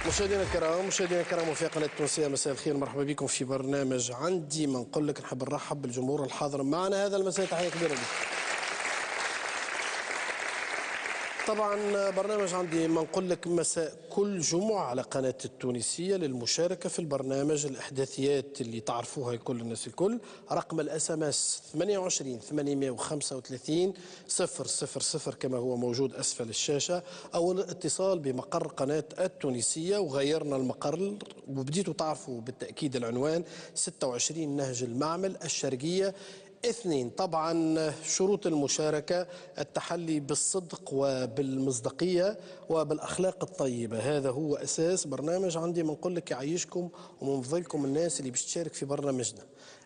مشاهدينا الكرام في قناة التونسية، مساء الخير، مرحبا بكم في برنامج عندي ما نقول لك. نحب نرحب بالجمهور الحاضر معنا هذا المساء، تحية كبيرة لكم. طبعا برنامج عندي ما نقول لك مساء كل جمعة على قناة التونسية للمشاركة في البرنامج. الإحداثيات اللي تعرفوها كل الناس الكل، رقم الاس ام اس 28 835 000 كما هو موجود أسفل الشاشة، أو الاتصال بمقر قناة التونسية. وغيرنا المقر وبديتوا تعرفوا بالتأكيد العنوان 26 نهج المعمل الشرقية 2. طبعا شروط المشاركة: التحلي بالصدق وبالمصداقية وبالأخلاق الطيبة. هذا هو أساس برنامج عندي ما نقول لك يعيشكم ومن فضلكم الناس اللي باش تشارك في برنامجنا.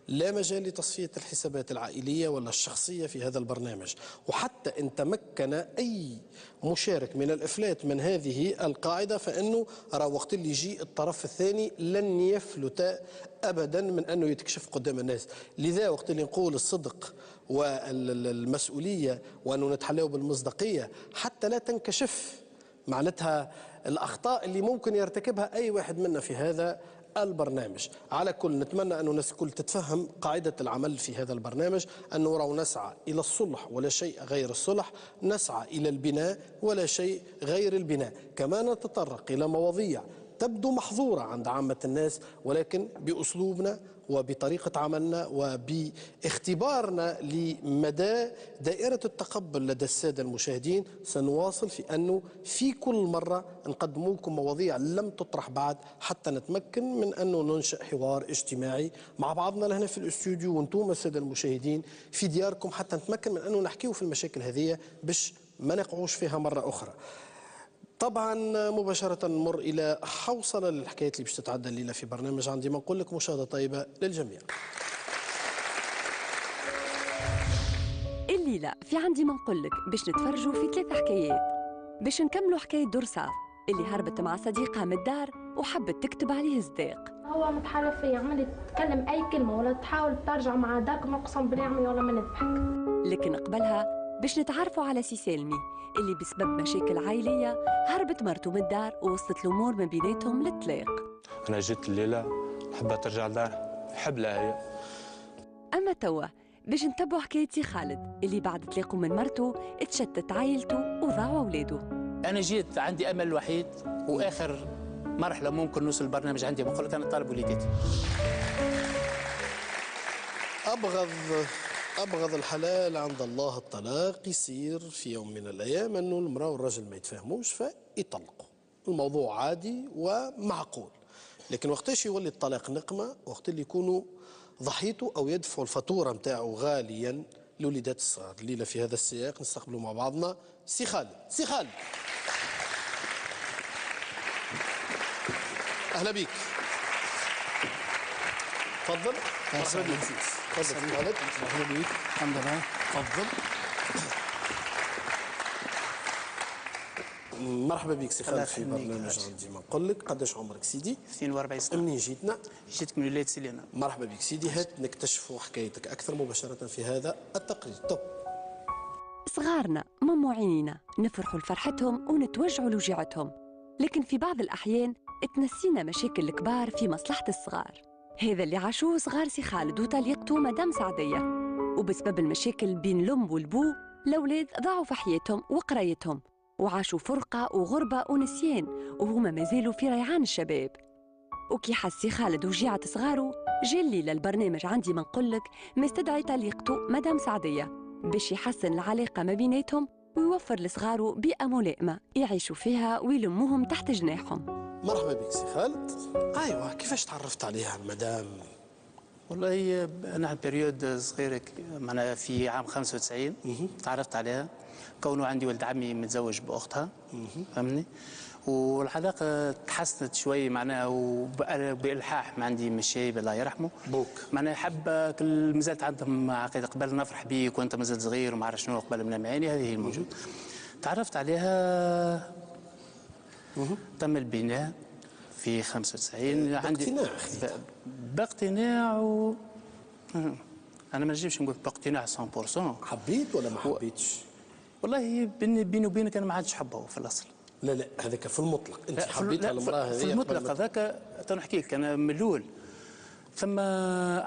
لا مجال لتصفية الحسابات العائلية ولا الشخصية في هذا البرنامج، وحتى إن تمكن أي مشارك من الإفلات من هذه القاعدة فإنه راه وقت اللي يجي الطرف الثاني لن يفلت أبدا من أنه يتكشف قدام الناس. لذا وقت اللي نقول الصدق والمسؤولية وأنه نتحلوا بالمصداقية حتى لا تنكشف معناتها الأخطاء اللي ممكن يرتكبها أي واحد منا في هذا البرنامج. على كل نتمنى أنه الناس الكل تتفهم قاعدة العمل في هذا البرنامج، أنه راهو نسعى إلى الصلح ولا شيء غير الصلح، نسعى إلى البناء ولا شيء غير البناء. كما نتطرق إلى مواضيع تبدو محظورة عند عامة الناس، ولكن بأسلوبنا وبطريقة عملنا وباختبارنا لمدى دائرة التقبل لدى السادة المشاهدين سنواصل في أنه في كل مرة نقدم لكم مواضيع لم تطرح بعد، حتى نتمكن من أنه ننشئ حوار اجتماعي مع بعضنا لهنا في الاستوديو وانتم السادة المشاهدين في دياركم، حتى نتمكن من أنه نحكيه في المشاكل هذه باش ما نقعوش فيها مرة أخرى. طبعا مباشرة نمر إلى حوصلة للحكايات اللي باش تتعدى الليلة في برنامج عندي ما نقول لك. مشاهدة طيبة للجميع. الليلة في عندي ما نقول لك باش نتفرجوا في 3 حكايات، باش نكملوا حكاية درصاف اللي هربت مع صديقها من الدار وحبت تكتب عليه صداق. هو متحالف فيا، عمال يتكلم أي كلمة ولا تحاول ترجع مع داك، نقسم بالله عمي ولا ما نضحك. لكن قبلها باش نتعرفوا على سي سالمي اللي بسبب مشاكل عائلية هربت مرته من الدار ووصلت الأمور ما بيناتهم للطلاق. أنا جيت الليلة نحبها ترجع لدارها، حبلها هي. أما توا باش نتبعوا حكاية سي خالد اللي بعد طلاقه من مرته اتشتت عائلته وضاعوا أولاده. أنا جيت عندي أمل وحيد، وآخر مرحلة ممكن نوصل البرنامج عندي بقول لك أنا طالب وليدتي. أبغض الحلال عند الله الطلاق. يصير في يوم من الأيام أنه المرأة والرجل ما يتفاهموش فيطلقوا، الموضوع عادي ومعقول. لكن وقتاش يولي الطلاق نقمة؟ وقت اللي يكونوا ضحيته أو يدفعوا الفاتورة متاعه غاليا لوليدات الصغار. الليلة في هذا السياق نستقبلوا مع بعضنا سي خالد. سي خالد، أهلا بك، تفضل. مرحبا بك. تفضل خالد. مرحبا بك. الحمد لله. تفضل. مرحبا بك سي خالد في برنامج عندي ما نقول لك. قداش عمرك سيدي؟ 42 سنة. منين جيتنا؟ جيتك من ولاية سلينا. مرحبا بك سيدي. هات نكتشفوا حكايتك أكثر مباشرة في هذا التقرير. طب صغارنا مم عينينا نفرحوا لفرحتهم ونتوجعوا لوجعتهم، لكن في بعض الأحيان تنسينا مشاكل الكبار في مصلحة الصغار. هذا اللي عاشوه صغار سي خالد وطليقته مدام سعدية، وبسبب المشاكل بين الأم والبو الأولاد ضاعوا في حياتهم وقرايتهم وعاشوا فرقة وغربة ونسيان وهما مازالوا في ريعان الشباب. وكي حس سي خالد وجيعة صغاره جا الليلة البرنامج عندي ما نقولك مستدعي طليقته مدام سعدية باش يحسن العلاقة ما بيناتهم ويوفر لصغاره بيئة ملائمة يعيشوا فيها ويلموهم تحت جناحهم. مرحبا بك سي خالد. أيوة، كيفاش تعرفت عليها المدام؟ والله أنا بريود صغيرة، أنا في عام 95 تعرفت عليها، كونه عندي ولد عمي متزوج بأختها، فهمني، والعلاقة تحسنت شوي معناها، وبإلحاح ما عندي من الشايب الله يرحمه بوك معناها حبك مازالت عندهم عقيدة قبل نفرح بيك وأنت مازال صغير وما عرف شنو قبل من عيني، هذه هي الموجود. تعرفت عليها تم البناء في 95 عندي باقتناع أنا ما نجمش نقول باقتناع 100%. حبيت ولا ما حبيتش؟ والله بيني وبينك أنا ما عادش حبه في الأصل. لا لا هذاك في المطلق، انت لا، حبيتها المراه هذه في المطلق هذاك تنحكي لك انا من الاول. ثم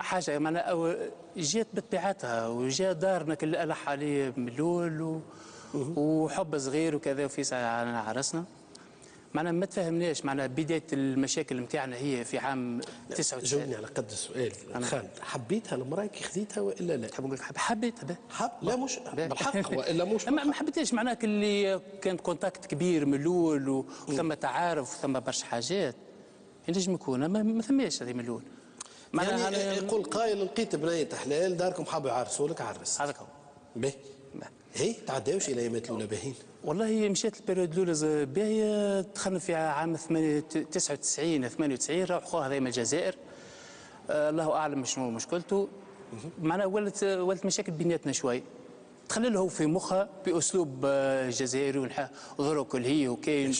حاجه معناها جات بطبيعتها وجا دارنا كل الح عليه من الاول وحب صغير وكذا وفي ساعه عرسنا. معناها ما تفهمناش معناها بدايه المشاكل نتاعنا هي في عام 99. جاوبني على قد السؤال خالد، حبيتها المراه كي خذيتها والا لا؟ تحب نقول لك حبيتها لا مش بالحق والا مش ما حبيتهاش معناها اللي كانت كونتاكت كبير من الاول وثم تعارف وثم برشا حاجات ينجم يكون ما ثماش هذه من الاول. يعني يقول قائل لقيت بنية حلال داركم حابوا يعرسوا لك عرس. هذاك هو. باهي هي تعداوش الى ايامات الاولى باهين؟ والله مشيت البيريود الاولى باهيه. دخلنا في عام 99 98 راح خوها هذا من الجزائر. الله اعلم شنو مشكلته. معناها ولت مشاكل بيناتنا شوي. تخلي له في مخها باسلوب جزائري ودروك هي وكاين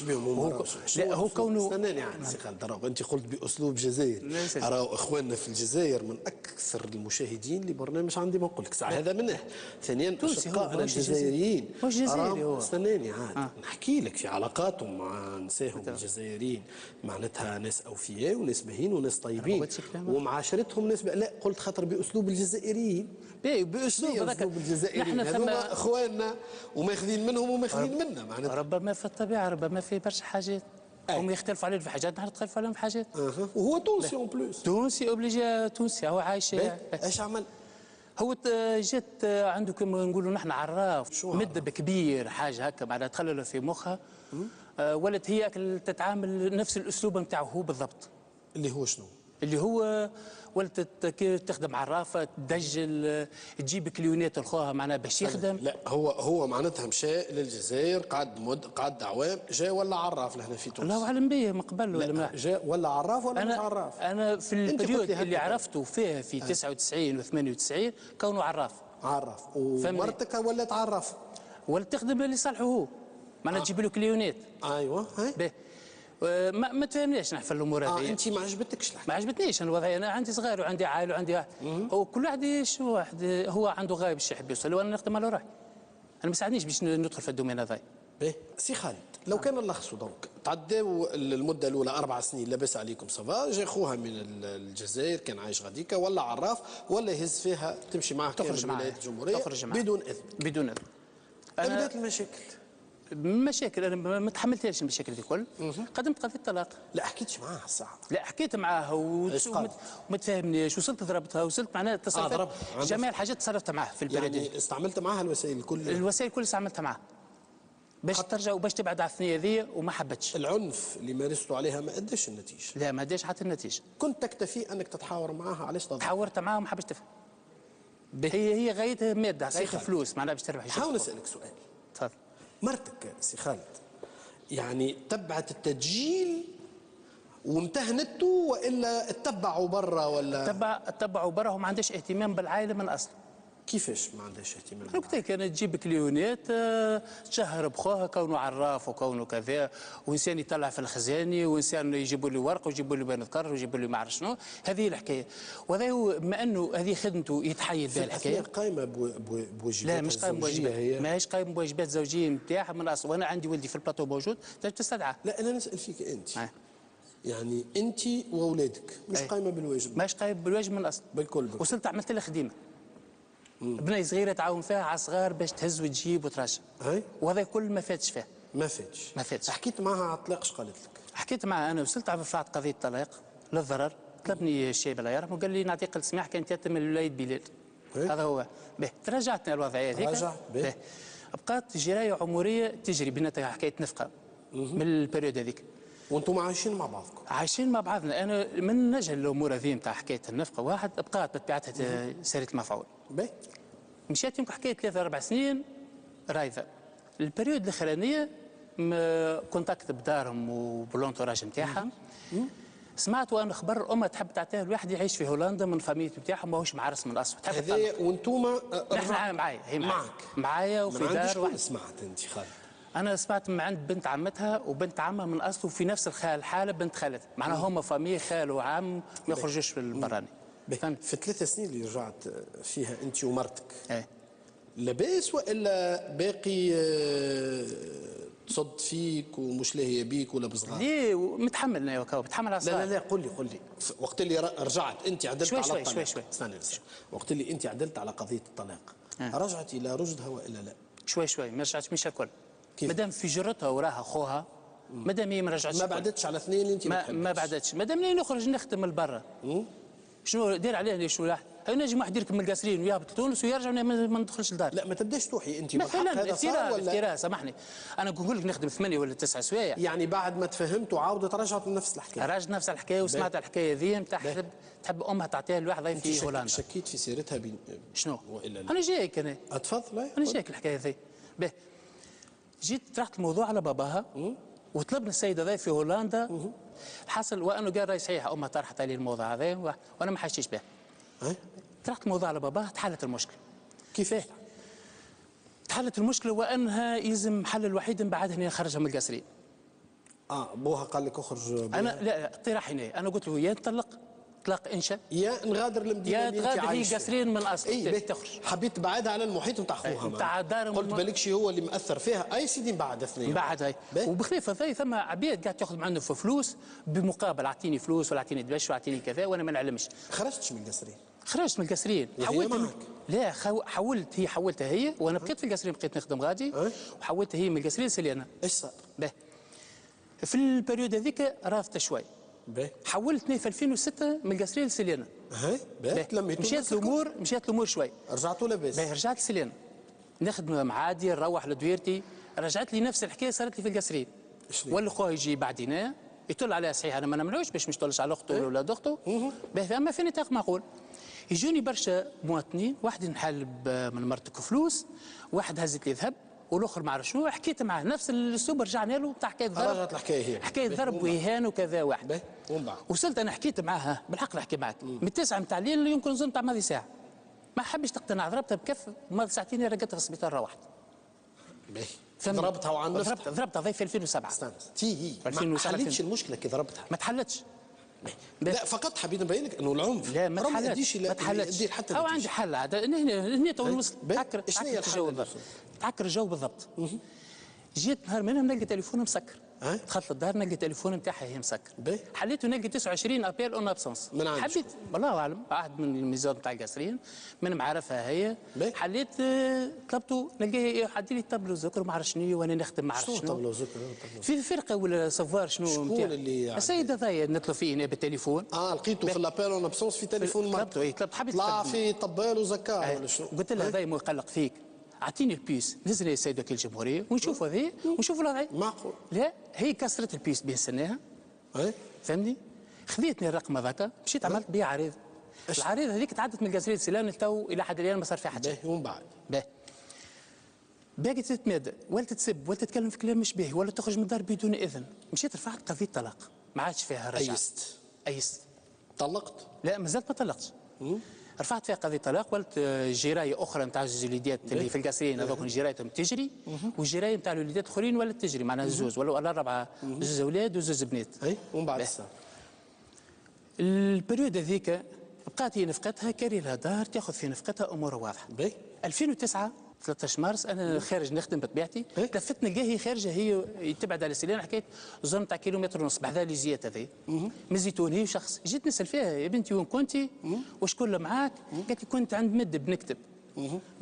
لا هو كونه استناني عاد سي خالد دروك انت قلت باسلوب جزائري. راهو اخواننا في الجزائر من اكثر المشاهدين لبرنامج عندي ما نقول لك ساعه هذا منه. ثانيا اشقائنا الجزائريين مش جزائري هو استناني عاد نحكي لك في علاقاتهم مع نسائهم الجزائريين معناتها ناس اوفياء وناس باهين وناس طيبين ومعاشرتهم ناس لا قلت خاطر باسلوب الجزائريين باسلوب الجزائريين هذوما اخواننا وماخذين منهم وماخذين منا معناتها. ربما في الطبيعه ربما في برشا حاجات هم يختلفوا علينا في حاجات نحن نختلف عليهم في حاجات. وهو تونسي اون بلوس تونسي اوبليجي تونسي هو عايش. ايش عمل؟ هو جات عنده كما نقولوا نحن عراف مدب كبير حاجه هكا معناها تخلل في مخها. ولت هي تتعامل نفس الاسلوب نتاعو هو بالضبط. اللي هو شنو؟ اللي هو ولت تخدم عرافه تدجل تجيب كليونات لخوها معناها باش يخدم. لا هو معناتها مشى للجزائر قعد اعوام جاء ولا عراف لهنا في تونس؟ الله اعلم به ما قبل ولا ما جاء ولا عراف ولا مش عراف؟ انا في البريود اللي عرفته فيها في 99 و 98 كونه عراف. ومرتك ولات عراف؟ ولات تخدم اللي صالحه هو معناها تجيب له كليونات. ايوه هاي ما تفهمناش نحن في الامور هذه. انت ما عجبتكش ما عجبتنيش الوضعيه. انا عندي صغير وعندي عائله وعندي واحد. هو كل واحد هو عنده غايه باش يحب يوصل وانا نخدم على روحي. انا ما ساعدنيش باش ندخل في الدومين هذا. سي خالد لو كان نلخصوا دونك تعداو المده الاولى 4 سنين لاباس عليكم صافا جا خوها من الجزائر كان عايش غاديكا ولا عراف ولا يهز فيها تمشي معاه تخرج معاه الجمهوريه بدون اذن. بدات مشاكل انا ما تحملتهاش المشاكل دي كل. قدمت قضيه الطلاق. لا حكيتش معاها الساعه؟ لا حكيت معاها وما تفهمنيش وصلت ضربتها وصلت معناها تصرفت جميع الحاجات تصرفت معاها في البلد. يعني استعملت معاها الوسائل كلها؟ الوسائل كلها استعملتها معاها باش ترجع وباش تبعد على الثنيه ذي وما حبتش. العنف اللي مارسته عليها ما اداش النتيجه؟ لا ما اداش حتى النتيجه. كنت تكتفي انك تتحاور معاها علاش تضرب؟ تحاورت معاها وما حبتش تفهم. هي غايتها ماده غايتها فلوس معناها باش تربح. حاول نسالك سؤال. تفضل. مرتك سي خالد يعني تبعت التدجيل وامتهنته والا اتبعوا برا ولا؟ اتبعوا برا وما عندهاش اهتمام بالعائله من اصل. كيفاش ما عندهاش اهتمام؟ انا قلت لك انا تجيب كليونات تشهر بخوها كونه عراف وكونه كذا وانسان يطلع في الخزاني وانسان يجيبوا لي ورق ويجيبوا لي بنت كر ويجيبوا لي ما عرف شنو. هذه الحكايه وهذا هو بما انه هذه خدمته يتحيد بها الحكايه. قايمه بواجبات. لا مش قايمه بواجبات ماهيش قايمه بواجبات زوجيه نتاعها من اصل. وانا عندي ولدي في البلاطو موجود تستدعى. لا انا نسال فيك انت. يعني انت واولادك مش قايمه بالواجب؟ ماهيش قايمه بالواجب من اصل بالكل. وصلت عملت لها خديمه. بنية صغيرة تعاون فيها على الصغار باش تهز وتجيب وترجع. وهذا كل ما فاتش فيها. ما فاتش. حكيت معها على الطلاق اش قالت لك؟ حكيت معها انا وصلت على قضية طلاق للضرر. طلبني الشيب الله يرحمه وقال لي نعطيك قلت سماح كان تتم الولاية بلال. هذا هو. تراجعتنا الوضعية هذيك. بقات جراية عمرية تجري بيناتها حكاية نفقة من البريود هذيك. وانتم عايشين مع بعضكم؟ عايشين مع بعضنا. انا من نجهل الامور هذه نتاع حكايه النفقه واحد بقات بطبيعتها سارت المفعول. مشيت يمكن حكايه 3-4 سنين رايضه. البريود الاخرانيه كونتاكت بدارهم وبالونتوراج نتاعها. سمعت وانا خبر امها تحب تعطيها الواحد يعيش في هولندا من فاميلته نتاعها ماهوش معرس من اصله. هذايا وانتم؟ نحن معايا هي معايا وفي دار واحد. سمعت انت خالد؟ أنا سمعت من عند بنت عمتها وبنت عمها من أصله في نفس الحالة بنت خالتها، معناها هما فامي خال وعم ما يخرجوش في البراني. في 3 سنين اللي رجعت فيها أنت ومرتك لاباس وإلا باقي تصد فيك ومش لاهيه بيك ولا بصغار؟ ليه متحمل انا وكاو متحمل على لا الصغار. لا لا، قل لي وقت اللي رجعت انت عدلت شوي على شوي الطلاق. شوي شوي. استنى وقت اللي انت عدلت على قضيه الطلاق رجعت الى رشدها والا لا؟ شوي ما رجعتش مش الكل. كيف؟ مادام في جرتها وراها اخوها، مادام هي ما رجعتش ما الكل. بعدتش على اثنين انت ما بعدتش، مادام اني نخرج نخدم لبرا. شنو دير عليه شو لاح؟ نجم واحد يركب من القاسرين ويهبط لتونس ويرجع ما ندخلش للدار. لا ما تبداش توحي انت بالحق مثلا هذا صار ولا افتراء سامحني. انا نقول لك نخدم 8 ولا 9 سوايع. يعني بعد ما تفهمت وعاودت رجعت لنفس الحكايه؟ راجعت نفس الحكايه وسمعت الحكايه ذي نتاع تحب امها تعطيها لواحد في هولندا. شكيت في سيرتها شنو؟ والا لا؟ انا جايك انا. اتفضل. انا جايك الحكايه ذي. باهي جيت طرحت الموضوع على باباها وطلبنا السيده ذي في هولندا. الحاصل وانه قال راهي صحيح امها طرحت علي الموضوع هذا وانا ما حشيش به. طرحت الموضوع على باباها تحلت المشكله. كيف؟ تحلت المشكله وانها يلزم حل الوحيد من بعد هنا نخرجها من القصرين. بوها قال لك اخرج بها. انا لا اقتراح هنا انا قلت له يا نطلق طلاق انشاء يا نغادر المدينه يا اللي انت تغادر هي عايش فيها. قصرين من الاصل. اي تخرج. حبيت تبعدها على المحيط نتاع خوها نتاع دار قلت بالكش هو اللي مأثر فيها. اي سيدي بعد اثنين بعد هاي وبخليفه ذي ثم عباد قاعد تاخذ معنا في فلوس بمقابل اعطيني فلوس ولا اعطيني دبش واعطيني كذا وانا ما نعلمش. خرجتش من القصرين؟ خرجت من القصرين حولت. لا حولتها هي وانا بقيت في القصرين بقيت نخدم غادي وحولتها هي من القصرين لسليانه. ايش صار؟ في البريود هذيك رافته شوي. حولتني في 2006 من القصرين لسليانه. مشيت الامور شوي. رجعتوا لاباس؟ رجعت لسليانه نخدم معادي نروح لدويرتي. رجعت لي نفس الحكايه صارت لي في القصرين. ولا خوها يجي بعدينا يطل عليها صحيح انا ما نمنعوش باش مش تطلش على اخته ولا ولاد اخته. اما في نطاق معقول. يجوني برشا مواطنين واحد نحل من مرتك فلوس واحد هزت لي ذهب والاخر ما عرف شنو. حكيت معاه نفس الاسلوب رجعنا له تاع حكايه ضرب. رجعت الحكايه هي حكايه ضرب واهانه وكذا واحد. وصلت انا حكيت معاه بالحق نحكي معاك من 9 متاع الليل يمكن نظن تاع ماضي ساعه ما حبش تقتنع. ضربتها بكف وماضي ساعتين رقدتها في السبيطار روحت. ضربتها وعن نفسها؟ ضربتها ضي في 2007. استنى هي ما حلتش المشكله كي ضربتها؟ ما تحلتش. لا فقط حبيت نبين لك انه العنف لا ما تحلتش. ما تحلتش حتى او عندي حل عاد هنا تو نوصل. تعكر الجو بالضبط. جيت نهار منهم نلقى تليفونه مسكر. دخلت للدار نلقى تليفونه نتاعها هي مسكر. حليته نلقى 29 ابيل اون ابسونس. حبيت والله اعلم واحد من الميزان نتاع القصرين من معرفها هي. حليت طلبته نلقاه حد لي طبلو زكر ما عرف شنو وانا نخدم ما عرف شنو. طبلو زكر في فرقه ولا سفوار شنو شكون اللي السيده ذايا نطلب فيه هنا بالتليفون. لقيته في لابيل اون ابسونس في تليفون طلبت حبيت طلع في طبال وزكار ولا شنو. قلت له هذا مقلق فيك اعطيني البيس نزل يا سيد وكيل الجمهوريه ونشوف هذه ونشوف الوضع. معقول. لا هي كسرت البيس بين سناها. فهمني. خذيتني الرقم هذاك مشيت عملت بيه عريض. العريض هذيك تعدت من القصرين سلان تو الى حد الان ما صار فيها حاجه. ومن بعد باقي تتمادى ولا تتسب ولا تتكلم في كلام مش باهي ولا تخرج من الدار بدون اذن. مشيت رفعت قضيه طلاق ما عادش فيها رجعه. ايست. طلقت؟ لا مازالت ما طلقتش. رفعت فيها قضيه طلاق ولت جرايه اخرى نتاع الوليدات اللي في القصرين هذوك جرايتهم تجري والجرايه نتاع الوليدات الاخرين ولا تجري معناها زوز ولا الاربعه زوز اولاد وزوز بنات. ومن بعد البريود هذيك بقات هي نفقتها كاري لها دار تاخذ في نفقتها امورها واضحه. 2009 13 مارس انا خارج نخدم بطبيعتي لفت نلقاها هي خارجه هي تبعد على سليان حكيت زون تاع كيلومتر ونص بعدها لي زيات هذه من زيتون هي وشخص جيت نسال فيها يا بنتي وين كنتي وشكون اللي معاك؟ قالت لي كنت عند مدب نكتب.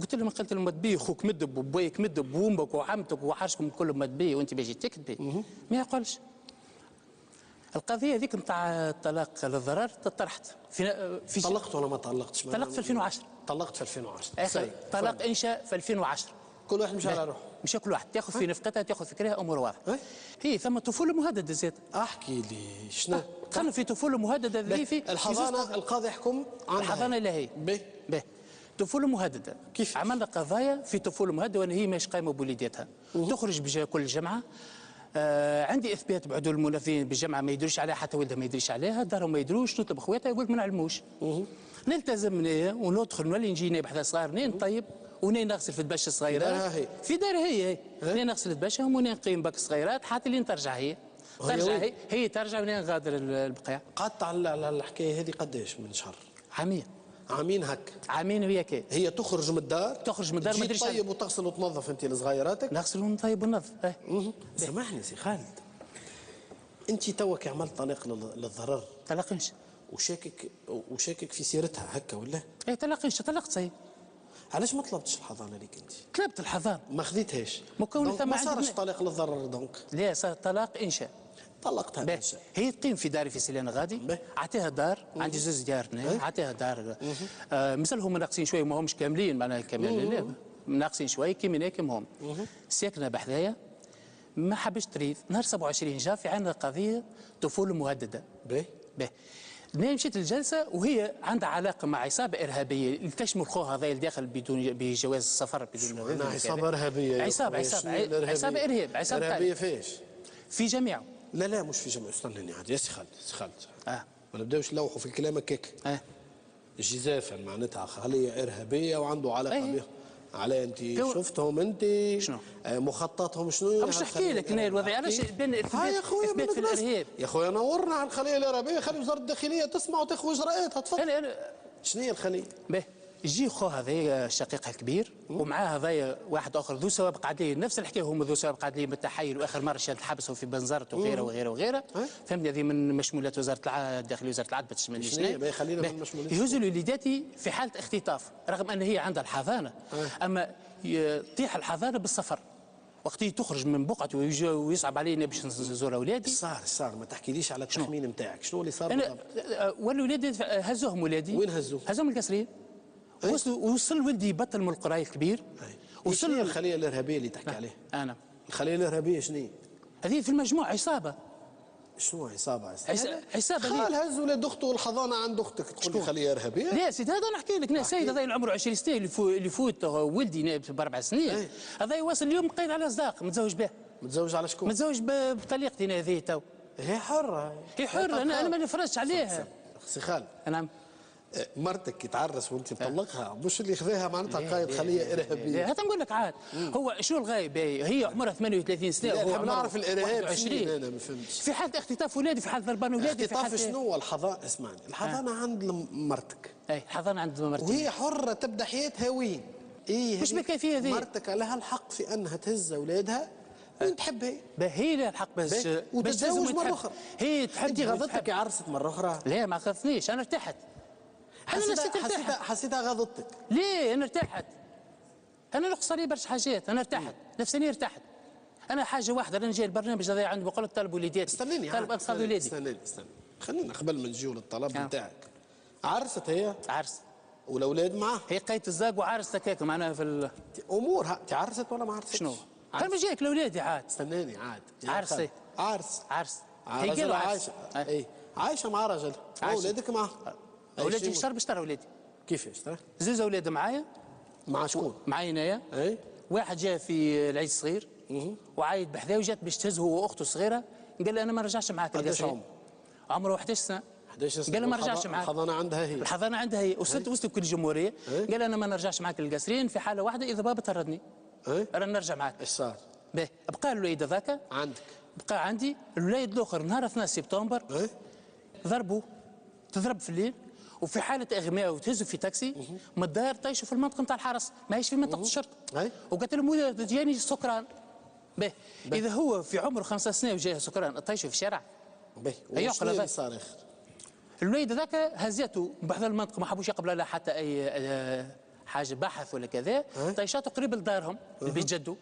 قلت لها ما قلت لهم مدبي خوك مدب وبويك مدب وامك وعمتك وحرشكم كلهم مدبي وانت باجي تكتبي ما يقولش. القضيه هذيك نتاع الطلاق للضرر طرحت في طلقت ولا ما طلقتش؟ طلقت في 2010. طلقت في 2010 اخر طلاق انشاء في 2010. كل واحد مشى على روحه. مش كل واحد تاخذ في نفقتها تاخذ فكرها امور واضحه. هي ثم طفوله مهدده زاد. احكي لي شنو؟ دخلنا في طفوله مهدده ذي في الحضانه القاضي يحكم عنها. الحضانه لا هي به طفوله مهدده. كيف؟ عملنا قضايا في طفوله مهدده وان هي مش قايمه بوليداتها. تخرج كل جمعه. عندي اثبات بعدول المنظمين بالجامعه ما يدروش عليها حتى ولدها ما يدريش عليها دارهم ما يدروش نطلب خواتها يقول لك ما نعلموش. نلتزم وندخل نولي نجي نبحث صغار نين طيب ونين نغسل في الدبشه الصغيرات في دارها هي نين نغسل الدبشه ونين نقيم باك الصغيرات حتى لين ترجع هي ترجع ونين نغادر البقيع. قعدت على الحكايه هذه قداش من شهر؟ عامين. عامين هكا. عامين وياك. هي تخرج من الدار، تخرج من الدار ما تجي تدريش طيب وتغسل وتنظف انت لصغيراتك. نغسل ونطيب وننظف. سامحني سي خالد، انت توك عملت طلاق للضرر، طلقنش وشاكك في سيرتها هكا ولا؟ اي طلقنش، طلقت سي. علاش ما طلبتش الحضانه ليك انت؟ طلبت الحضانه ما خديتهاش. مكون ما صارش طلاق للضرر دونك. لا، صار طلاق انشاء. طلقتها باهي. انشاء. هي تقيم في داري في سيلان غادي، عطيها دار، عندي زوج ديار هنا، عطيها دار. مازالهم ناقصين شويه، ما همش كاملين معناها كامل، لا ناقصين شويه كيما كيما هم. ساكنه بحذايا، ما حبش تريد. نهار 27 جا في عندنا قضيه طفوله مهدده. باهي. أنا مشيت الجلسه وهي عندها علاقه مع عصابه ارهابيه اللي تشمل خوها هذا الداخل بدون بجواز السفر بدون انا عصابه ارهابيه. عصابه ارهاب. عصابه ارهابيه فيش؟ في جميعه. لا مش في جميع. استناني عاد يا سي خالد. ما نبداوش نلوحوا في كلامك هيك. جزافا معناتها خليه ارهابيه وعنده علاقه بها. على انت شفتهم انت شنو؟ مخططهم شنو؟ باش نحكي لك انا الوضع علاش بين اثبات في الارهاب. يا خويا نورنا على الخليه الارهابيه، خلي وزاره الداخليه تسمع وتاخذ اجراءاتها. تفضل. انا شنو هي الخليه؟ باهي. يجي خو هذايا شقيقها الكبير ومعاه هذايا واحد اخر ذو سوابق عدليه، نفس الحكايه، هم ذو سوابق عدليه من التحايل، واخر مره شاد حبسه في بنزرت وغيره. فهمتني؟ هذه من مشمولات وزاره الداخليه، وزاره العدل ما تشملنيش. خلينا من المشمولات. يهزوا وليداتي في حاله اختطاف، رغم ان هي عندها الحضانه، اما يطيح الحضانه بالسفر. وقت تخرج من بقعته ويصعب علينا باش نزور اولادي. صار ما تحكيليش على التخمين نتاعك، شنو اللي صار بالضبط؟ والولاد هزوهم ولادي. وين هزوهم؟ هزوهم القصرين. وصل ولدي يبطل من القرايه الكبير. وصل الخليه الارهابيه اللي تحكي عليها. انا الخليه الارهابيه شنو هذه في المجموع عصابه. شنو عصابه؟ عصابه خال هز ولاد اخته والحضانه عند اختك، تقول لي خليه ارهابيه؟ لا سيدي، هذا نحكي لك. انا سيد هذا عمره 20 سنه اللي فوت ولدي ب4 سنين. هذا يواصل اليوم قيد على اصداق، متزوج به. متزوج على شكون؟ متزوج بطليقتي انا هذه تو. هي حره. انا ما نفرجش عليها. سي خالد. نعم. مرتك يتعرس وانت مطلقها، مش اللي خذاها معناتها قائد خليه ارهابيه. هذا نقول لك عاد. هو شو الغايب؟ هي عمرها 38 سنه وهو عمره نعرف الارهاب 20. انا ما فهمتش. في حاله اختطاف ولادي، في حاله ضربان ولادي، في اختطاف شنو هو الحضانه؟ اسمعني، الحضانه عند مرتك. الحضانه عند مرتك، وهي حره تبدا حياتها وين؟ مش بالكيفيه ذي. مرتك لها الحق في انها تهز اولادها وين تحب هي. هي لها الحق باش وتتزوج مره اخرى. هي تحب. انت غضبتك يا عرست مره اخرى؟ لا ما غضبتنيش، انا ارتحت. حسيتها غضبتك. ليه؟ انا ارتحت. انا نقص لي برشا حاجات، انا ارتحت نفساني، ارتحت. انا حاجه واحده، انا جاي البرنامج هذا عندي بقول لك طلب وليداتي. استناني طلب انقاذ ولادي. استناني خلينا قبل ما نجيو للطلب نتاعك. عرست هي؟ عرس. والاولاد معاه؟ هي قيت الزاق وعرست هكاك معناها في امورها. انت عرست ولا ما عرستش؟ شنو؟ انا ما جايك لاولادي عاد. استناني عاد. عرس. هي قالوا عايشه. اي عايشه مع رجل. اولادك معاه؟ اولادي اشترى اولادي. كيفاش اشترى؟ زوج اولاد معايا. مع شكون؟ معايا انايا. اي واحد جاء في العيد الصغير وعايد بحذاه، وجات باش تهز هو واخته الصغيره، قال لي انا ما نرجعش معاك. قداش عمره 11 سنه. 11 سنه. قال لي ما نرجعش معاك. الحضانه عندها هي. وصلت كل الجمهوريه. قال انا ما نرجعش معاك للقصرين في حاله واحده، اذا بابا طردني انا نرجع معاك. ايش صار؟ باهي. بقى الوليد هذاك عندك؟ بقى عندي. الوليد الاخر نهار 2 سبتمبر ضربوا، تضرب في الليل وفي حاله اغماء، وتهزوا في تاكسي من الدار، طيشوا في المنطقه نتاع الحرس، ماهيش في منطقه الشرطه. وقالت لهم جاني سكران. باهي. اذا هو في عمره 5 سنين وجاه سكران، طيشوا في الشارع. باهي. وشنو اللي صار اخر؟ الوليد هذاك هزته بحذا المنطقه، ما حبوش يقبلوا لها حتى اي حاجه بحث ولا كذا. طيشاته قريب لدارهم لبيت جدو.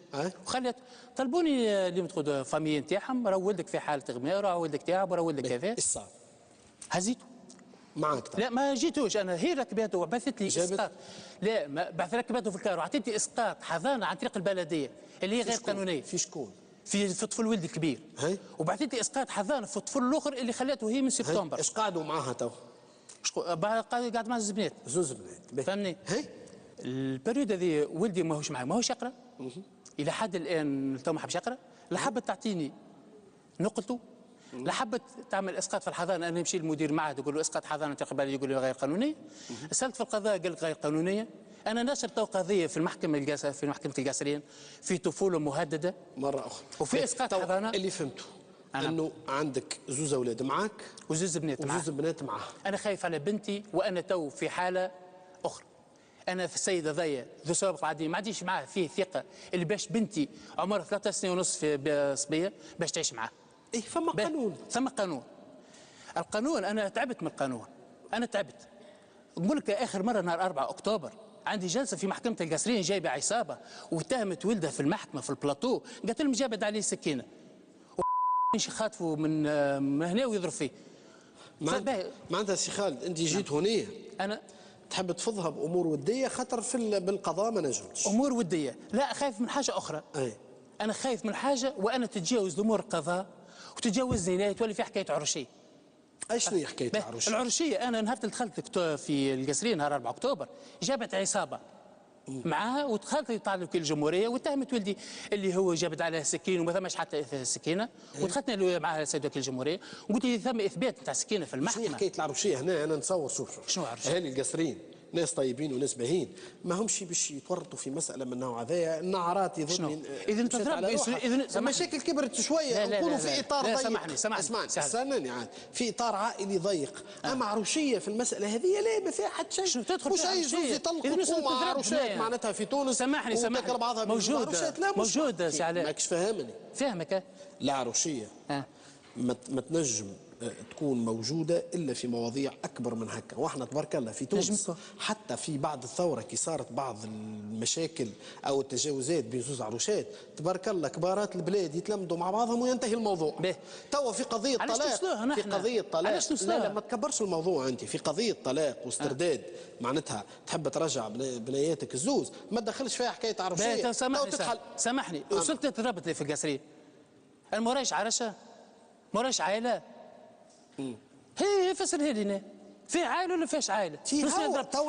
وخلت طلبوني اليوم تقول فامي نتاعهم، راه ولدك في حاله اغماء، راه ولدك تعب، راه ولدك كذا. ايش صار؟ هزيته معك طبعا. لا ما جيتوش انا، هي ركبته وبعثت لي اسقاط. لا ما بعث ركبته في الكار وعطيتني اسقاط حضانه عن طريق البلديه اللي هي غير قانونيه. في شكون؟ في طفل ولدي الكبير. وبعثت لي اسقاط حضانه في الطفل الاخر اللي خلاته هي من سبتمبر. ايش قعدوا معاها تو؟ قاعد مع زوج بنات. زوج بنات. فهمني؟ البريود هذه ولدي ماهوش معي، ماهوش يقرا. الى حد الان تو ما حبش يقرا. لا حبت تعطيني نقلته، لا حبت تعمل اسقاط في الحضانه. انا نمشي للمدير معهد يقول له اسقاط حضانه تقبل، يقول لي غير قانونيه. سالت في القضاء قال لك غير قانونيه. انا ناشر تو قضيه في المحكمه في محكمه القصرين في طفوله مهدده مره اخرى، وفي اسقاط حضانه. اللي فهمته انه عندك زوز اولاد معك وزوز بنات معك. وزوز بنات معها. انا خايف على بنتي، وانا تو في حاله اخرى. انا في السيده ضيا ذو سابق عادي ما عنديش معاه فيه ثقه اللي باش بنتي عمرها 3 سنين ونص في صبيه باش تعيش معاه. ايه فما قانون. ثم قانون. القانون انا تعبت من القانون. انا تعبت. نقول لك اخر مره نهار 4 اكتوبر عندي جلسه في محكمه القصرين جايبه عصابه واتهمت ولدها في المحكمه في البلاطو، قالت لهم جابت عليه سكينه خاطفوا من هنا ويضرب فيه. معناتها سي خالد انت جيت هنا انا تحب تفضها بامور وديه خاطر بالقضاء ما نجمش. امور وديه، لا خايف من حاجه اخرى. اي انا خايف من حاجه وانا تتجاوز امور القضاء وتتجاوزني هنا تولي في حكايه عرشيه. اي شنو هي حكايه العروشيه؟ العرشيه انا نهار دخلت في القصرين نهار 4 اكتوبر جابت عصابه معاها ودخلت يطالب وكيل الجمهوريه واتهمت ولدي اللي هو جابت عليه سكين وما ثماش حتى سكينه. ودخلت معها السيد وكيل الجمهوريه وقلت لي ثم اثبات نتاع سكينه في المحكمه. شنو حكايه العروشيه هنا؟ انا نتصور شوف شنو عروشيه؟ اهالي القصرين ناس طيبين وناس باهين ما همش باش يتورطوا في مساله من النوع هذايا. النعرات يظن اذا تضرب اذا مشاكل كبرت شويه نكونوا في اطار ضيق. سامحني اسمعني عاد في اطار عائلي ضيق. اما عروشيه في المساله هذه لا ما فيها حتى شيء. شنو تدخل مش اي زوز يطلقوا مع عروشات معناتها في تونس. سامحني موجوده سي علاء. ماكش فاهمني؟ فاهمك. العروشيه ما تنجم تكون موجودة إلا في مواضيع أكبر من هكا. وإحنا تبارك الله في تونس حتى في بعد الثورة كي صارت بعض المشاكل أو التجاوزات بين زوز عروشات تبارك الله كبارات البلاد يتلمدوا مع بعضهم وينتهي الموضوع. توا في قضية طلاق في قضية طلاق لا ما تكبرش الموضوع أنت في قضية طلاق واسترداد معناتها تحب ترجع بنياتك الزوز ما تدخلش فيها حكاية عروشية. سامحني وصلت تربط لي في القصرين المورايش عرشة مورايش عائلة. هي فسرها لنا في عائله ولا فيش عائله؟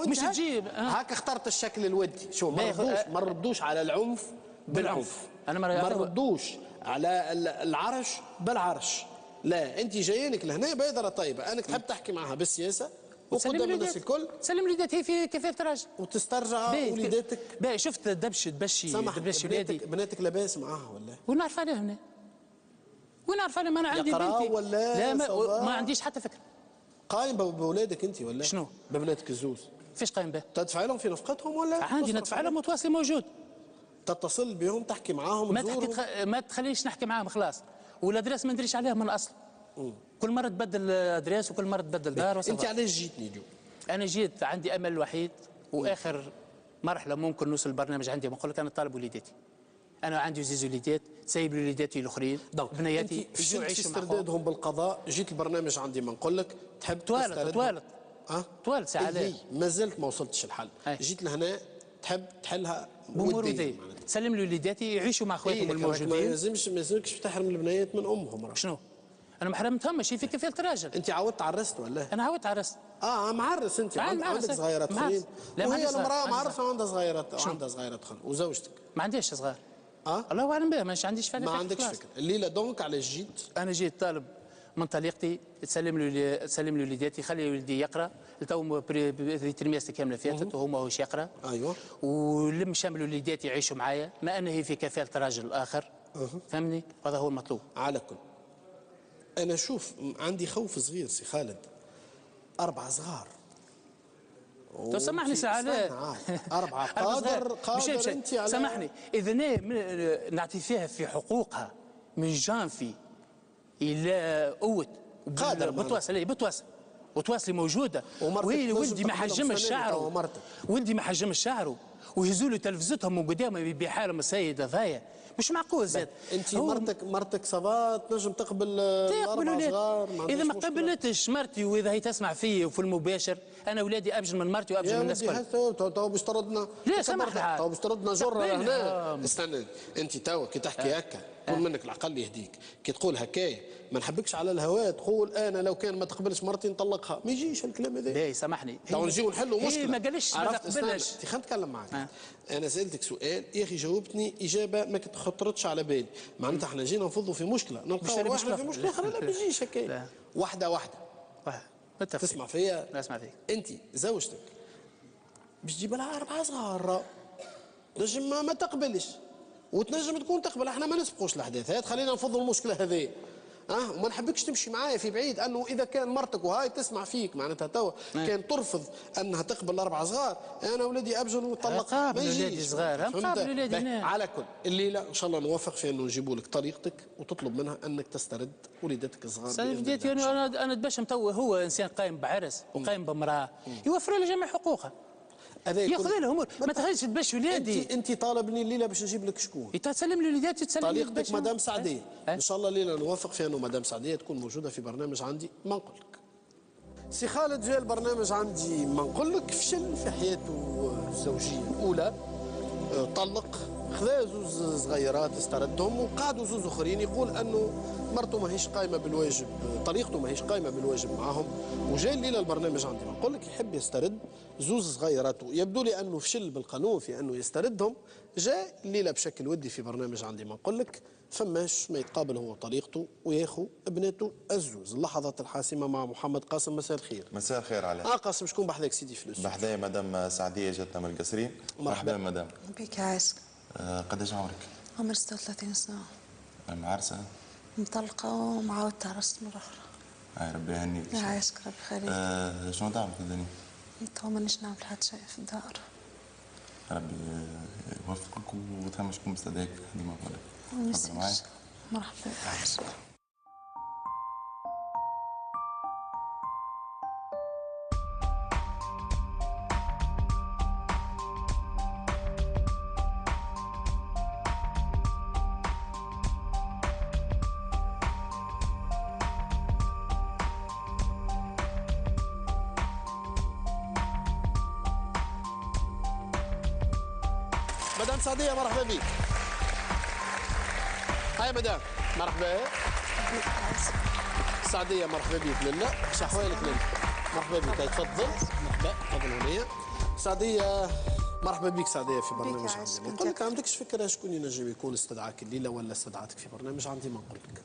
مش تجيب هاك اخترت الشكل الودي. شو ما ردوش على العنف بالعنف. انا ما ردوش على العرش بالعرش. لا انت جايينك لهنا بيدره طيبه انك تحب تحكي معها بالسياسه وقدام الناس الكل سلم وليداتي هي في كيف تراجع وتسترجع وليداتك. باهي شفت دبش ولادي بناتك لاباس معاها ولا؟ ونعرف عليهم ونعرف عليهم. انا عندي بنتي ولا لا ما عنديش حتى فكره. قايم بأولادك انت ولا؟ شنو؟ ببناتك الزوز. فيش قايم به؟ تدفع لهم في نفقتهم ولا؟ عندي ندفع لهم متواصل موجود. تتصل بهم تحكي معاهم ما تخلينيش نحكي معاهم خلاص. والادريس ما ندريش عليها من الاصل. كل مره تبدل ادريس وكل مره تبدل دار. انت علاش جيتني اليوم؟ انا جيت عندي امل وحيد واخر مرحله ممكن نوصل البرنامج عندي نقول لك انا طالب وليداتي. انا عندي زوج وليدات سايب لي وليداتي الاخرين بنياتي يجوا يعيشوا في استردادهم بالقضاء. جيت البرنامج عندي ما نقول لك تحب توالت ساعه ما زلت ما وصلتش الحل. جيت لهنا تحب تحلها بامور وديه. سلم لي وليداتي يعيشوا مع اخواتهم الموجودين. ما يلزمش تحرم البنيات من امهم. شنو؟ انا ما حرمتهمش في كفاله الراجل. انت عودت عرست ولا؟ انا عودت عرست. معرس انت عندك صغيرات اخرين. وهي المراه معرسه وعندها صغيرات اخرين وزوجتك ما عنديش صغار. الله اعلم بها ما عنديش فكره. ما عندكش فكره. الليله دونك علاش جيت؟ انا جيت طالب من طليقتي تسلم لي وليداتي خلي ولدي يقرا تو ترميسته كامله فاتت وهو ماهوش يقرا. ايوه ولم شامل وليداتي يعيشوا معايا ما انه هي في كفاله راجل اخر. فهمني؟ هذا هو المطلوب. على كل انا شوف عندي خوف صغير سي خالد 4 صغار. سامحني ساعات 4 قادر انت على سامحني اذا نعطي فيها في حقوقها من جانفي الى قوت قادر بتواصل وتواصلي موجوده. وهي ولدي ما حجمش شعره ويهزوا له تلفزتهم من قدامه بحالهم السيده ضايع مش معقول زاد. انت مرتك صفات تنجم تقبل 4 صغار. اذا ما قبلتش مرتي واذا هي تسمع فيا وفي المباشر انا ولادي ابجل من مرتي وابجل من الناس الكل. تو باش تردنا لا سامحني تو باش تردنا جره هنا. استنى انت تو كي تحكي هكا كون منك العقل يهديك كي تقول هكايا ما نحبكش على الهواء تقول انا لو كان ما تقبلش مرتي نطلقها ما يجيش الكلام هذا. لا سامحني تو نجيو نحلوا مشكله. ما قالش ما تقبلش. خلينا نتكلم معك. انا سالتك سؤال يا اخي جاوبتني اجابه ما خطرتش على بالي. معناتها احنا جينا نفضوا في مشكله نلقاو واحد في مشكله اخرى لا ما يجيش هكايا. واحده تسمع فيا؟ لا اسمع فيك. انت زوجتك باش تجيب لها 4 صغار تنجم ما تقبلش وتنجم تكون تقبل. احنا ما نسبقوش الاحداث هات خلينا نفضوا المشكله هذه. وما نحبكش تمشي معايا في بعيد، انه اذا كان مرتك وهاي تسمع فيك معناتها توا كان ترفض انها تقبل 4 صغار، انا ولادي ابجل ونطلق قابل ولادي صغار، قابل ولادي على كل الليله ان شاء الله نوفق في انه نجيبوا لك طريقتك وتطلب منها انك تسترد وليدتك الصغار. بديتي انا تبشم تو هو انسان قايم بعرس وقايم بامراه يوفر له جميع حقوقها، ياخذ له امور، ما تخليش تبش ولادي. انت طالبني الليله باش نجيب لك شكون؟ تسلم لي وليداتي وتسلم لي طليقتك مدام سعديه. ان شاء الله الليله نوفق في انه مدام سعديه تكون موجوده في برنامج عندي ما نقول لك. سي خالد جاء البرنامج عندي ما نقول لك، فشل في حياته الزوجيه الاولى، طلق، خذا زوز صغيرات استردهم وقعدوا زوز اخرين، يقول انه مرته ماهيش قايمه بالواجب، طريقته ماهيش قايمه بالواجب معاهم، وجاي الليله البرنامج عندي ما نقول لك يحب يسترد زوز صغيرات، يبدو لي انه فشل بالقانون في انه يستردهم، جاء الليله بشكل ودي في برنامج عندي ما نقول لك، فماش ما يتقابل هو طريقته وياخو ابنته الزوز. اللحظات الحاسمه مع محمد قاسم. مساء الخير. مساء الخير عليك. قاسم شكون بحذاك سيدي فلوس؟ بحذايا مدام سعديه جاتنا من القصرين. مرحبا مدام. بك عايشك. قداش عمرك؟ عمري 36 سنة. معرسة؟ مطلقة ومعاودة عرست مرة أخرى. ربي يهنيك. يعيشك ربي يخليك. شنو تعمل في الدنيا؟ تو مانيش نعمل حتى شيء في الدار. ربي يوفقك وتهم شكون مستدعيك في الخدمة مالك. تفضل معايا. مرحبا بك. مدام سعدية مرحبا بك. هاي مدام مرحبا. سعدية مرحبا بك. لالا شحوالك لالا مرحبا بك. تفضل. مرحبا تفضل هنيا. سعدية مرحبا بك. سعدية في برنامج عندي. نقول لك عندكش فكرة شكون ينجم يكون استدعاك الليلة ولا استدعتك في برنامج عندي ما نقول لك؟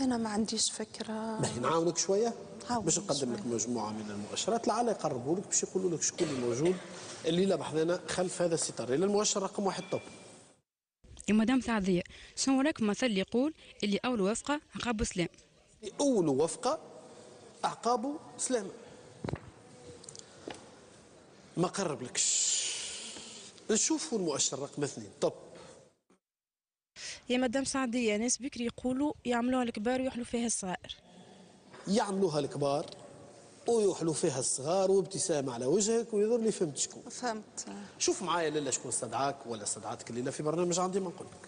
أنا ما عنديش فكرة. باهي نعاونك شوية باش نقدم لك مجموعة من المؤشرات لعل يقربوا لك باش يقولوا لك شكون الموجود الليلة بحذانا خلف هذا الستار. إلى المؤشر رقم 1 طب. يا مدام سعدية شنو راك مثل يقول اللي أول وفقة عقابه سلام؟ أول وفقة عقابه سلام. ما قرب لكش. نشوفوا المؤشر رقم 2 طب. يا مدام سعدية ناس بكري يقولوا يعملوها الكبار ويحلوا فيها الصغار. يعملوها الكبار ويحلوا فيها الصغار وابتسامة على وجهك ويظهر لي فهمت شكون. فهمت. شوف معايا لالا شكون استدعاك ولا استدعتك الليلة في برنامج عندي ما نقول لك.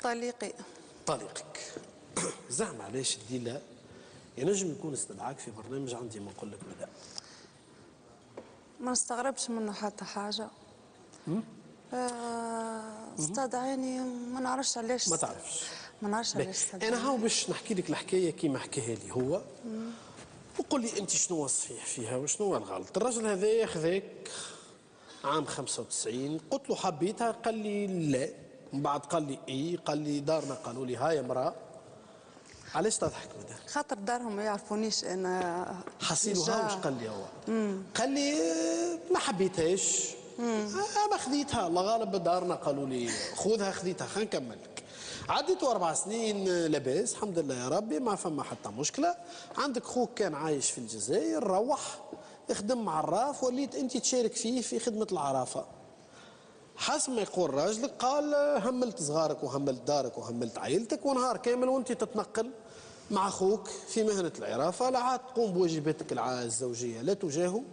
طليقي. طليقك. زعم علاش الليلة ينجم يكون استدعاك في برنامج عندي ما نقول لك مدام. ما نستغربش منه حتى حاجة. استدعاني ما نعرفش علاش. ما تعرفش. ما نعرفش علاش استدعاني. أنا هاو باش نحكي لك الحكاية كيما حكيها لي هو. وقول لي أنت شنو هو الصحيح فيها وشنو هو الغلط. الرجل هذا خذاك عام 95 قلت له حبيتها قال لي لا، من بعد قال لي إيه، قال لي دارنا قالوا لي هاي امرأة. علاش تضحك مدام؟ خاطر دارهم ما يعرفونيش انا. حصيلها واش قال لي هو؟ قال لي ما حبيتهاش. ما خذيتها الله غالب دارنا قالوا لي خذها خذيتها خلينا نكمل لك. عديت 4 سنين لاباس الحمد لله يا ربي ما فما حتى مشكله. عندك خوك كان عايش في الجزائر روح يخدم عراف وليت انت تشارك فيه في خدمه العرافه. حسب ما يقول راجلك قال هملت صغارك وهملت دارك وهملت عائلتك ونهار كامل وانت تتنقل مع اخوك في مهنه العرافه، لا عاد تقوم بواجباتك الزوجيه لا تجاهه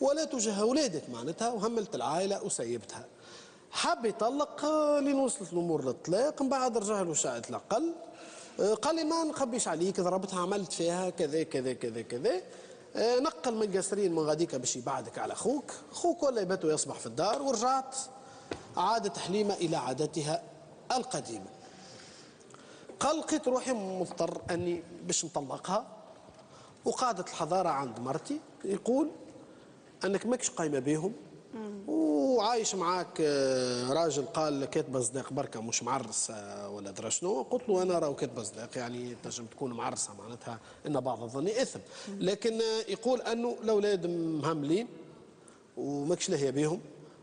ولا تجاه اولادك معناتها، وهملت العائله وسيبتها. حب يطلق لين وصلت الامور للطلاق، من بعد رجع له ساعه الاقل قال لي ما نخبيش عليك ضربتها عملت فيها كذا كذا كذا كذا. نقل من قصرين من غاديك باش يبعدك على خوك ولا يبات يصبح في الدار. ورجعت عادت حليمه الى عادتها القديمه. قال لقيت روحي مضطر اني باش نطلقها، وقعدت الحضاره عند مرتي يقول انك ماكش قايمه بهم عايش معاك راجل قال كاتبه صداق بركه مش معرس ولا درا شنو، قلت له انا راه كاتبه صداق يعني تنجم تكون معرسه معناتها ان بعض الظن اثم، لكن يقول انه الاولاد مهملين وماكش لاهيه بيهم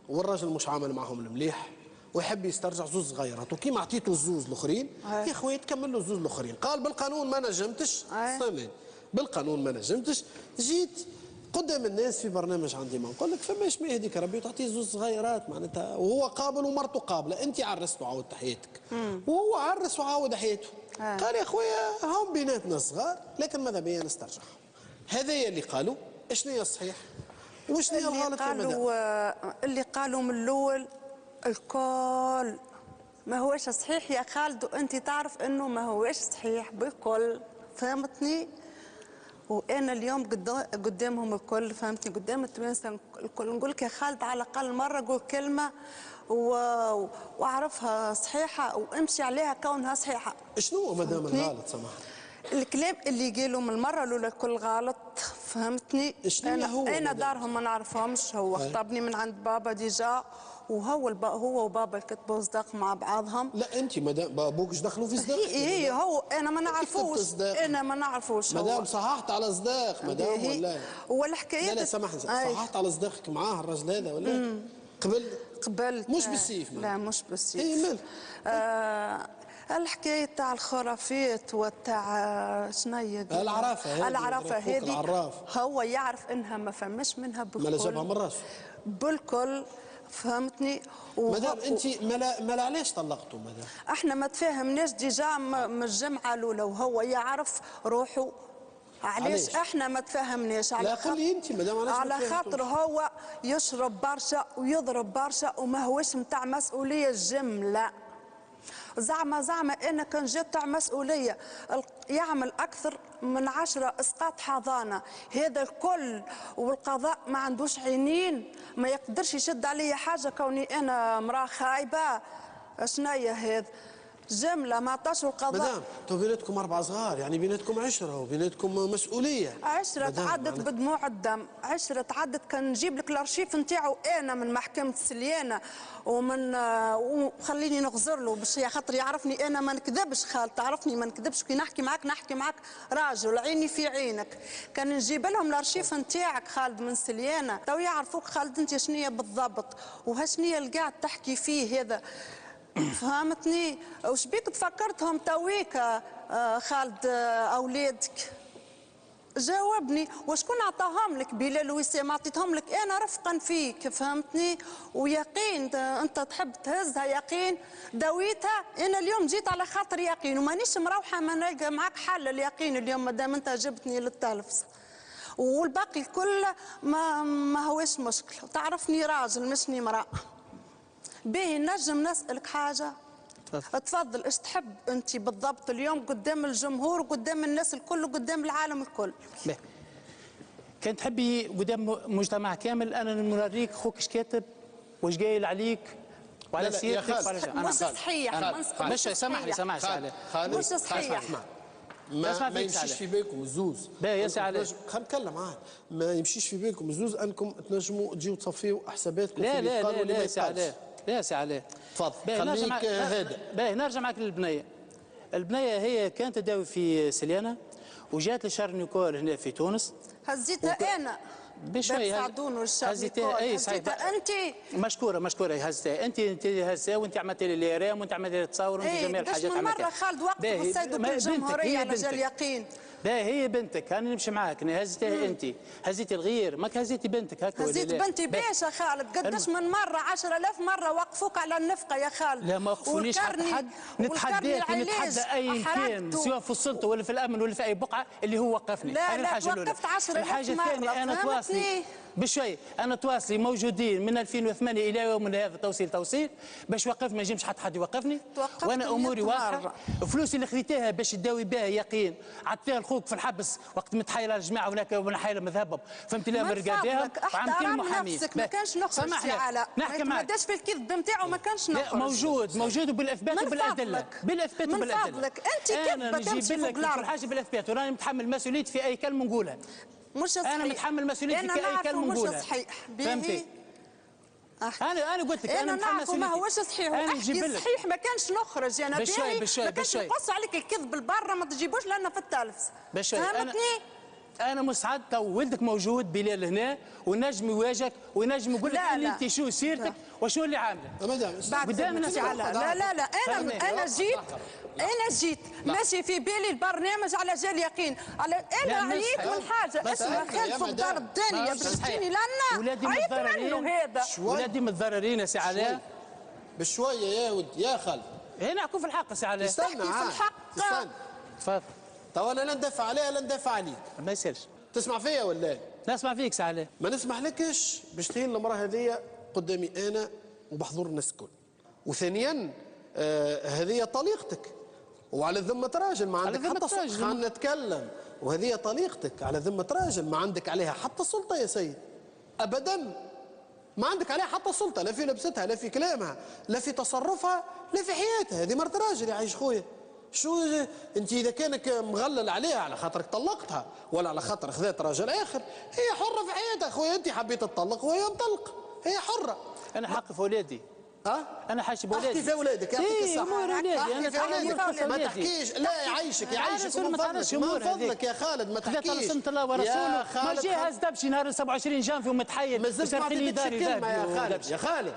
والراجل مش عامل معهم المليح ويحب يسترجع زوز صغيرات، وكيما عطيته الزوز الاخرين يا خويا تكمل له الزوز الاخرين. قال بالقانون ما نجمتش، سامعني بالقانون ما نجمتش، جيت قدام الناس في برنامج عندي ما نقول لك فماش ما يهديك ربي تعطيه زوز صغيرات معناتها، وهو قابل ومرته قابله، انت عرست وعاودت حياتك وهو عرس وعاود حياته. قال يا خويا هم بيناتنا صغار لكن ماذا بيا نسترجعهم. هذايا اللي قالوا. شنو هي الصحيح وشنو هي الغلط يا مدام؟ اللي قالوا من الاول الكل ما هوش صحيح يا خالد، وانت تعرف انه ما هوش صحيح بالكل، فهمتني؟ وانا اليوم قدامهم الكل، فهمتني؟ قدام التوانسه الكل نقول لك يا خالد على الاقل مره قول كلمه واعرفها صحيحه وامشي عليها كونها صحيحه. شنو مدام الغلط سمحت؟ الكلام اللي قالوا من المره الاولى الكل غلط، فهمتني؟ انا دارهم ما نعرفهمش، هو خطبني من عند بابا ديجا هو وبابا كتبوا صداق مع بعضهم. لا انت مدام بابوكش دخلوا في صداق؟ هي هو انا ما نعرفوش، انا ما نعرفوش. مدام صححت على صداق مدام ولا والحكايه لا سامحني صححت على صداقك معاه الراجل هذا ولا قبلت مش بالسيف؟ لا مش بالسيف. اي الحكايه تاع الخرافات وتاع شنيا العرافه هذه هو يعرف انها ما فماش منها بالكل، ما جابها من راسه بالكل، فهمتني؟ مدام انت ما علاش طلقتوا مدام؟ احنا ما تفاهمناش ديجا من الجمعه الاولى وهو يعرف روحه. علاش احنا ما تفاهمناش؟ لا قولي انت مدام علاش؟ على خاطر هو يشرب برشا ويضرب برشا وما هوش نتاع مسؤوليه جمله. زعما انا كان جات تاع مسؤوليه يعمل اكثر من 10 اسقاط حضانه، هذا الكل والقضاء ما عندوش عينين، ما يقدرش يشد عليا حاجه كوني انا امراه خايبه. شنيا هذا جمله ما عطاش القضاء. مدام تو بيناتكم 4 صغار يعني بيناتكم 10 وبيناتكم مسؤوليه. 10 تعدت بدموع الدم، 10 تعدت. كان نجيب لك الارشيف نتاعو انا من محكمه سليانه وخليني نغزر له باش خاطر يعرفني انا ما نكذبش. خالد تعرفني ما نكذبش، كي نحكي معاك راجل عيني في عينك. كان نجيب لهم الارشيف نتاعك خالد من سليانه تو يعرفوك خالد انت شنيا بالضبط وهشنيا اللي قاعد تحكي فيه هذا، فهمتني؟ وش بيك تفكرتهم تويك خالد اولادك؟ جاوبني وشكون عطاهم لك؟ بلال وسام عطيتهم لك انا رفقا فيك، فهمتني؟ ويقين انت تحب تهزها يقين دويتها. انا اليوم جيت على خاطر يقين ومانيش مروحه ما نلقى معك حل اليقين اليوم مادام انت جبتني للتلفز، والباقي الكل ما هوش مشكله. تعرفني راجل مشني امراه. باهي نجم نسألك حاجة؟ تفضل. ايش تحب انت بالضبط اليوم قدام الجمهور وقدام الناس الكل وقدام العالم الكل؟ باهي كان تحبي قدام مجتمع كامل انا نوريك خوك اش كاتب واش قايل عليك وعلى سيرتك. مش صحيح. مش سامحني مش صحيح. ما يمشيش في بالكم الزوز. باهي يا سي علاء خلينا نتكلم عاد. ما يمشيش في بالكم الزوز انكم تنجموا تجيو تصفيوا حساباتكم في اللي قالوا واللي ما يقالش. لا سي علاء تفضل خليك هذا. باهي نرجع معك للبنيه. البنيه هي كانت تداوي في سليانه وجات لشار نيكول هنا في تونس. هزيتها انا بشويه هزيتها اي صحيح انت مشكوره هزتها انت هزتها وانت عملت لي اليرام وانت عملت لي تصاور وانت جميع الحاجات عملتها. مره خالد وقت السيد الجمهوريه على جال يقين. باهي هي بنتك انا نمشي معاك انا هزتها انت هزيتي الغير ماك هزيتي بنتك هكا ولا لا؟ هزيت بنتي باشا خالد قداش من مره 10,000 مره وقفوك على النفقه يا خالد. لا ما وقفونيش حد نتحداك نتحدى اي كان سواء في السلطه ولا في الامن ولا في اي بقعه اللي هو وقفني. لا توقفت 10,000 الحاجه الثانيه انا تواصلي بشوي انا تواصلي موجودين من 2008 الى يومنا هذا توصيل باش وقف ما يجيش حد يوقفني وانا اموري واضحه. فلوسي اللي خذيتها باش تداوي بها يقين عطيها لخوك في الحبس وقت متحايله الجماعه ولا منحايله مذهبهم فهمت لي مرقادها وعملت لي محامي. ما كانش نخرج يا علاء ما داش في الكذب نتاعو ما كانش نخرج. موجود وبالاثبات وبالادله بالادله. من فضلك انت كذبه تمشي فوق الارض. الحاجه بالاثبات وراني متحمل مسؤوليتي في اي كلمه نقولها. مش صحيح. انا متحمل مسؤوليتي في اي كلمه نقولها. مش صحيح. فهمتي؟ انا قلت لك انا نعرف ما هوش صحيح، احكي صحيح ما كانش نخرج انا باهي ما كانش نقص عليك الكذب البرة ما تجيبوش لنا في التلفز. فهمتني؟ انا مسعد تو ولدك موجود بلال هنا ونجم يواجهك ونجم يقول لك انت شو سيرتك وشو اللي عامله قدام الناس. لا انا جيت ماشي في بالي البرنامج على جال يقين على انا عييت من حاجه اسمها خالد فوق دار الدنيا باش تجيني لنا عييت منه هذا. ولادي متضررين يا سي علاء بشويه يا ولدي يا خالد. هنا اكون في الحق سي علاء. استنى في الحق. تفضل. تو انا لا ندافع عليها لا ندافع عليك. ما يصيرش. تسمع فيا ولا؟ نسمع فيك سي علاء. ما نسمح لكش باش تهين المراه هذيا قدامي انا وبحضور الناس الكل. وثانيا هذه طليقتك وعلى ذمة راجل ما عندك حتى سلطة. خلينا نتكلم. وهذه طليقتك على ذمة راجل ما عندك عليها حتى سلطة يا سيد. ابدا ما عندك عليها حتى سلطة، لا في لبستها لا في كلامها لا في تصرفها لا في حياتها. هذه مرت راجل يعيش خويا. شو انت اذا كانك مغلل عليها على خاطرك طلقتها ولا على خاطر خذات راجل اخر، هي حره في حياتها خويا. انت حبيت تطلق وهي مطلقه، هي حره. انا حق في ولادي. انا حاشي بولادي. احكي في ولادك يعطيك الصحه. امور ولادي انا ولادك ما تحكيش. لا يعيشك من فضلك يا خالد ما تحكيش. لا رسمت الله ورسوله ما جه هز دبشي نهار 27 جانفي ومتحيل ما زلت ما اعطيتكش كلمه يا خالد. يا خالد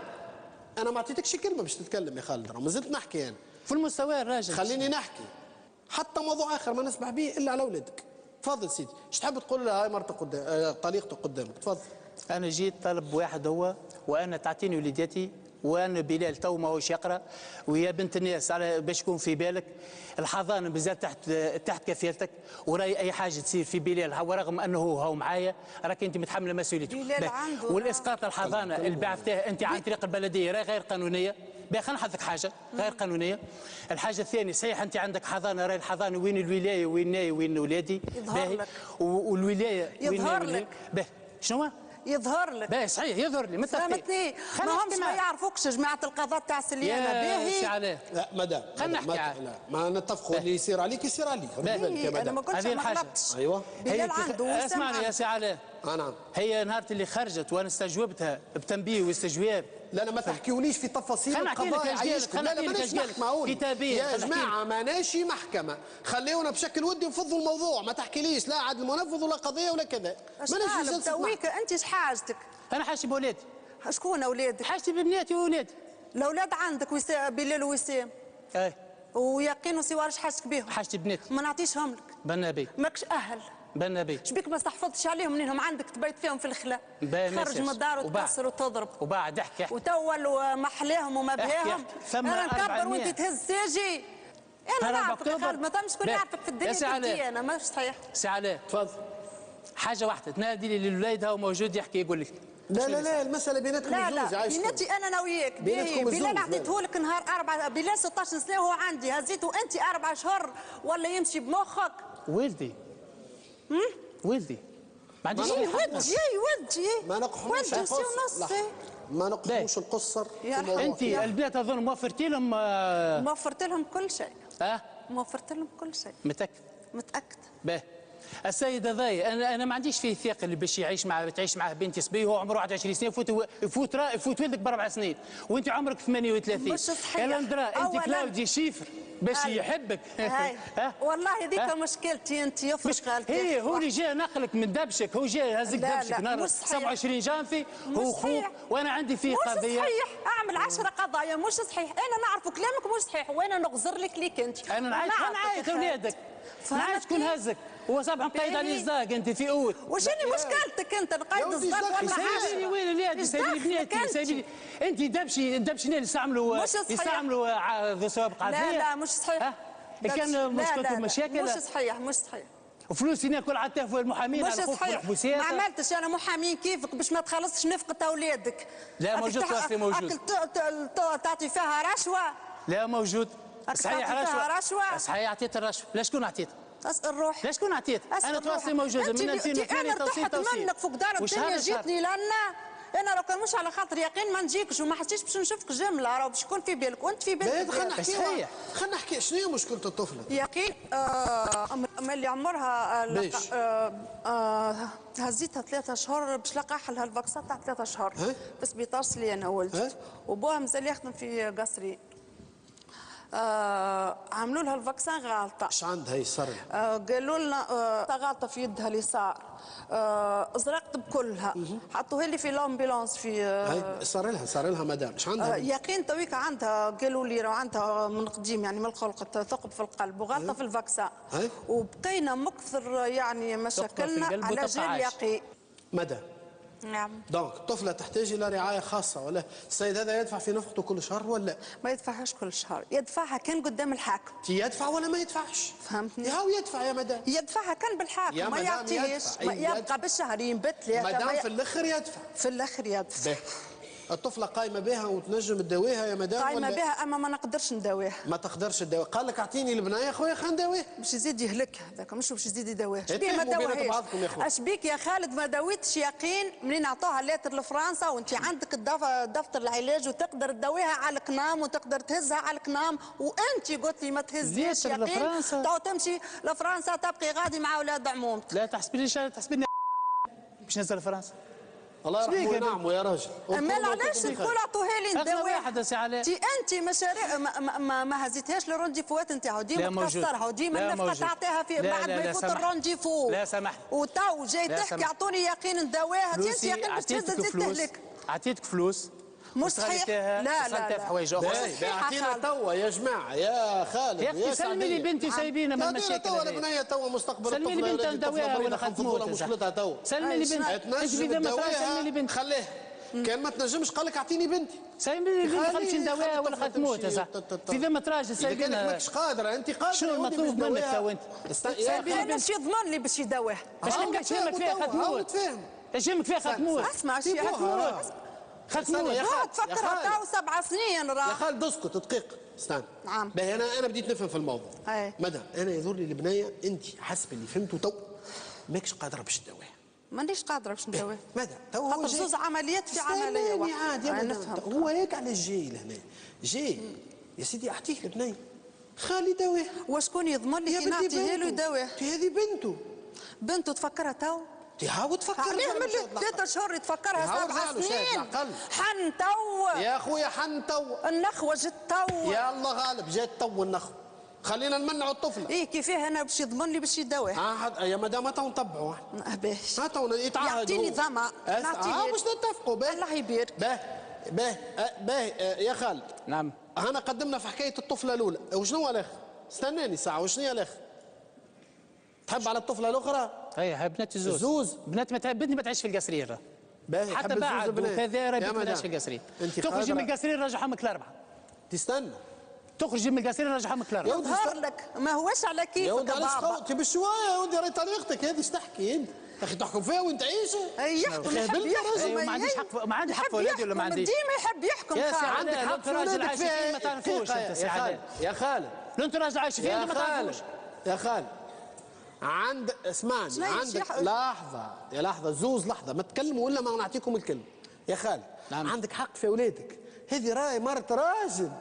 انا ما اعطيتكش كلمه باش تتكلم يا خالد. ما زلت نحكي انا في المستوى الراجل. خليني نحكي حتى موضوع اخر ما نسمح به الا على اولادك. تفضل سيدي. ايش تحب تقول لها؟ هاي مرتك قدام طليقتك قدامك. تفضل. انا جيت طلب واحد هو وانا تعطيني وليداتي وانا بلال تو ماهوش يقرا ويا بنت الناس على باش يكون في بالك الحضانه مازال تحت كفالتك وراي اي حاجه تصير في بلال ورغم انه هو معايا راك انت متحمله مسؤوليته. بلال عنده والاسقاط الحضانه اللي بعثتها انت عن طريق البلديه راهي غير قانونيه. باهي خلينا نحدثك حاجه غير قانونيه. الحاجه الثانيه صحيح انت عندك حضانه راهي الحضانه وين الولايه وين ولادي. يظهر لك. والولايه يظهر لك. باهي شنو يظهر لك. باهي صحيح يظهر لي فهمتني. ما همش ما يعرفوكش جماعه القضاء تاع سليانه. باهي علاء. لا مدام خلينا نحكي. ما نتفقوا اللي يصير عليك يصير عليك. انا ما قلتش ما غلطتش. ايوه بلال عنده. اسمعني يا سي علاء. نعم. هي نهار اللي خرجت وانا استجوبتها بتنبيه واستجواب. لا ما تحكيوليش في تفاصيل القضاء يعيشكم. لا ماناش محكمة كتابيا يا جماعة ماناش محكمة. خليونا بشكل ودي نفضوا الموضوع. ما تحكيليش لا عدل منفذ ولا قضية ولا كذا. ماناش في جلسة محكمة. انت ايش حاجتك؟ انا حاجتي بولادي. شكون اولادك؟ حاجتي ببناتي وولادي. الاولاد عندك بلال ووسام. اي. ويقين وسوار ايش حاجتك بهم؟ حاجتي بناتي. ما نعطيشهم لك. بالنبي. ماكش اهل. بالنبي. شبيك ما استحفظتش عليهم منهم عندك تبيت فيهم في الخلا. خرج من الدار وتكسر وتضرب. وبعد احكي. وتول ومحلاهم وما بهاهم. انا نكبر وانت تهز ساجي. انا نعرفك يا خالد ما تمش كل يعرفك في الدنيا. انا مش صحيح. سي علاء تفضل. حاجه واحده تنادي لي للوليد هو موجود يحكي يقول لك. لا المساله بيناتكم الزوج. لا بيناتي انا وياك. بلال عطيته لك نهار 4 بلال 16 سنه وهو عندي هزيته انت 4 اشهر ولا يمشي بمخك. ولدي. ولدي ما عنديش ولدي ما نقحموش القصر. ما نقحموش القصر. انت البنات اظن موفرتي لهم. موفرت لهم كل شيء. موفرت لهم كل شيء. متاكد. باهي السيد هذايا انا ما عنديش فيه ثقه اللي باش تعيش معاه بنتي صبي وهو عمره 21 سنه يفوت ولدك ب4 سنين وانت عمرك 38. مش صحيح. يا لندرا انت كلاودي شيفر باش يحبك. والله هذيك مشكلتي انت يفرق قالت. هو اللي جا نقلك من دبشك هو جا هزك دبشك نهار 27 جانفي هو خوك وانا عندي فيه قضيه. مش صحيح. اعمل 10 قضايا مش صحيح. انا نعرف كلامك مش صحيح وانا نغزر لك انت. انا نعيط اولادك نعيط شكون هزك هو صباح مقيد عليه الزاق انت في اوت. وشنو مشكلتك انت نقيد الزاق ولا حاجه؟ سايبيني وين ولادي سايبيني بناتي سايبيني انت دبشني يستعملوا ذو سوابق عاديه. لا مش صحيح. كان مشكلته مشاكل. مش صحيح. وفلوسي ناكل على التهوى المحامين على خوف الحبوسيات. ما عملتش انا محامين كيفك باش ما تخلصش نفقة اولادك. لا موجود اصلي موجود. تعطي فيها رشوه. لا موجود. صحيح رشوه. صحيح عطيت الرشوه. لا شكون عطيت؟ اسال روحي. لا شكون عطيت؟ انا تواصلي موجوده من 2008 توصيل. انا طحت منك فوق دار الدنيا جيتني لنا انا لو كان مش على خاطر يقين ما نجيكش وما حسيتش باش نشوفك جمله، راه باش يكون في بالك وانت في بالك. خلينا نحكي شنو هي مشكله الطفله. يقين اللي عمرها هزيتها 3 اشهر باش لقاح لها الفاكسان تاع 3 اشهر في سبيطار سليانه ولدت، وبوها مازال يخدم في قصري. عملوا لها الفاكسان غالطه. ايش عندها هي صار؟ قالوا لنا غالطه في يدها اليسار، ازرقت بكلها، حطوها لي في الامبيلونس في هاي صار لها مدام. ايش عندها؟ يقين تويك عندها، قالوا لي راه عندها من قديم يعني من الخلق ثقب في القلب وغلطه في الفاكسان، وبقينا مكثر يعني مشاكلنا على جال يقين. مدام. نعم. دونك الطفله تحتاج الى رعايه خاصه، ولا السيد هذا يدفع في نفقته كل شهر ولا؟ ما يدفعهاش كل شهر، يدفعها كان قدام الحاكم. يدفع ولا ما يدفعش؟ فهمتني؟ هاو يدفع يا مدام. يدفعها كان بالحاكم، ما يعطيهش، يبقى بالشهر ينبت لي. مدام في الاخر يدفع. في الاخر يدفع. الطفله قايمه بها وتنجم تداويها يا مدام؟ قايمه بها اما ما نقدرش نداويها. ما تقدرش تداويها. قال لك اعطيني البنايه يا خويا خلينا نداويها. باش يزيد يهلكها هذاك، مش باش يزيد يداويها. شبيه ما داويهاش؟ اش بيك يا خالد ما داويتش يقين منين عطوها اللاتر لفرنسا وانت عندك دفتر العلاج وتقدر تداويها على الكنام وتقدر تهزها على الكنام، وانت قلت لي ما تهزيش يقين تو تمشي لفرنسا تبقي غادي مع اولاد عمومتك. لا تحسبيني باش ننزل لفرنسا. الله يرحمه وينعمه يا راجل. امال علاش تقول عطوها لي نداويها؟ واحد سي علاء انت مشاريع ما هزيتهاش للرونديفوات نتاعو، ديما تكسرها وديما النفقه تعطيها في بعد ما يفوت الرونديفو. لا سمح. وتو جاي تحكي اعطوني يقين نداويها، انت يقين باش تهز تزيد تهلك. اعطيتك فلوس مش صحيح. لا في حوايج اخرى. اعطينا توا يا جماعه يا خالد. يا اخي سلمي لي بنتي سايبينها من المشاكل. توا البنيه توا مستقبل سلمي لي بنتها نداويها ولا خنفوا مشكلتها توا. سلمي لي بنتي. سلمي لي بنتي. خليها. كان ما تنجمش قال لك اعطيني بنتي. سلمي لي بنتي خليش نداويها ولا خدموت يا صاحبي. في ذمة راجل سايبينها. ماكش قادره انت قادره. شنو المطلوب منك تو انت؟ سايبينها باش يضمن لي باش يداويها. باش نلقى تفهمك فيها خدموت. تفهمك فيها خدموت. اسمع شي خدموت. تفكرها تو 7 سنين راه. يا خالد اسكت دقيقه استنى. نعم. باهي انا بديت نفهم في الموضوع. مدام انا يظهر لي البنيه انت حسب اللي فهمته تو ماكش قادره باش تداويها. مانيش قادره باش نداويها. ماذا؟ تو هو خاطر زوز عمليات في عمليه واحده. عادي هو هيك على جاي لهنا. جاي يا سيدي اعطيه البنيه خالي داويها. وشكون يضمن لي كي نعطيها له يداويها؟ هذه بنته تفكرها تو؟ تهاو تفكر عليه من 3 اشهر يتفكرها 7 سنين. حن تو يا خويا حن تو النخوه جت تو. يا الله غالب جات تو النخوه. خلينا نمنعوا الطفله. ايه كيفاه انا باش يضمن لي باش يداويها. يا مدام تو نطبعوا باش تو يتعاهدوا. يعطيني ضمان نعطيه باش نتفقوا. باهي الله يبارك. باهي يا خالد. نعم. هنا قدمنا في حكايه الطفله الاولى، وشنو الاخر؟ استناني ساعه، وشنو هي الاخر؟ تحب على الطفله الاخرى؟ اي بنات الزوز. بنتي ما تعيش في القصرين. حتى بعد وكذا راه ما تعيش في القصرين. تخرجي من القصرين رجعوا امك الاربعه. تستنى. تخرجي من القصرين رجعوا امك الاربعه. يظهر لك ما هوش على كيفك يا ودي علاش خوتي بشويه يا ودي راهي طريقتك هذه اش تحكي انت؟ يا اخي تحكم فيها وانت عايشه. يحكم يحب يحكم. ما عنديش حق ما عندي حق في ولادي ولا ما عنديش؟ ديما يحب يحكم. عندك حق في ولادك عايش فين ما تعرفوش انت سي علاء. يا خالد انت راجل عايش فين ما تعرفوش. يا خالد اسمعني عندك لحظه زوز لحظه ما تكلموا ولا ما نعطيكم الكلمه. يا خالد عندك حق في اولادك. هذه راهي مرت راجل.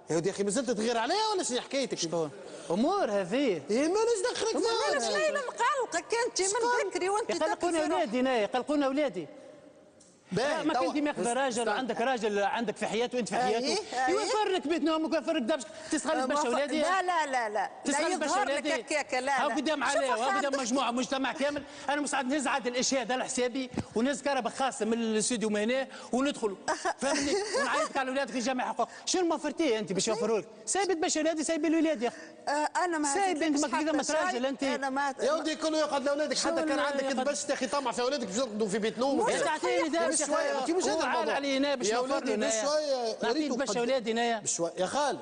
يا اخي مازلت تغير عليها ولا شنو حكايتك؟ شكون؟ امور هذه. مانيش دخلك فيها. مانيش ليلى مقلقك انت من بكري وانت يقلقونا اولادي يقلقونا اولادي. ما كنت ماخذ راجل عندك في حياته وانت في حياته يوفر لك بيت نومك ويوفر لك دبشك تسخن باش اولادي. لا تسخن باش اولادي هكاك. لا قدام عليه وقدام مجموعه مجتمع كامل. انا مساعد نهز عاد الاشهاد على حسابي ونهز كهرباء خاصه من الاستوديو من هنا وندخلوا فهمني ونعيطك على اولادك في جميع حقوق. شنو ما فرتيه انت باش يوفروا لك؟ سايبت باش اولادي سايب الاولاد يا اخي. انا ما سايب انت ما كذا متراجل انت. يا ودي كله يقعد لاولادك حتى كان عندك باش يا اخي طمع في اولادك باش يقعدوا في بيت نوم. مش تعطيني دابش شويه عال علينا باش نوفر له بشويه نعطيك باش اولادي هنايا بشويه يا خالد.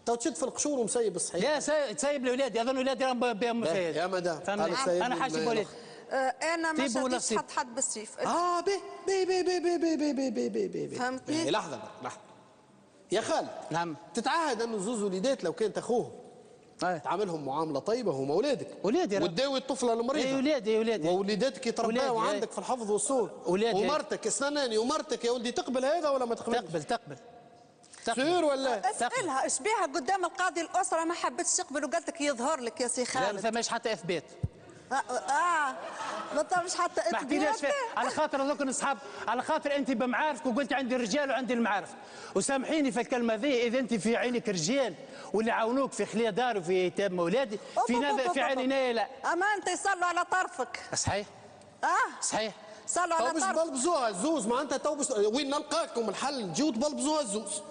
تو تشد في القشور ومسيب الصحيح. لا تسيب لاولادي اظن اولادي راهم بهم مفايد. يا مدام انا حاسب وليدي. انا ما شديتش حد بالسيف. بي فهمتني؟ لحظه يا خالد. نعم. تتعهد انه زوز وليدات لو كانت اخوهم تعاملهم معامله طيبه، هما اولادك. ولادي وتداوي الطفله المريضه. اي ولادي ووليداتك يترباو عندك في الحفظ والصون. ومرتك استناني، ومرتك يا ولدي تقبل هذا ولا ما تقبلش؟ تقبل سير ولا؟ اسالها اش بيها قدام القاضي الاسره ما حبتش تقبل وقالت لك يظهر لك يا سي خالد. لا ما ثماش حتى اثبات. ما طابش حتى اثبات. ما حكيناش على خاطر هذوك اصحاب، على خاطر انت بمعارفك وقلت عندي الرجال وعندي المعارف. وسامحيني في الكلمه ذي، اذا انت في عينك رجال واللي عاونوك في خلية دار وفي ايتام اولادي، في عيني لا. اما انت يصلوا على طرفك. صحيح. صحيح. صلوا على طرفك. تو بلبزوها الزوز معناتها وين نلقاكم الحل؟ تجيو تبلبزوها الزوز.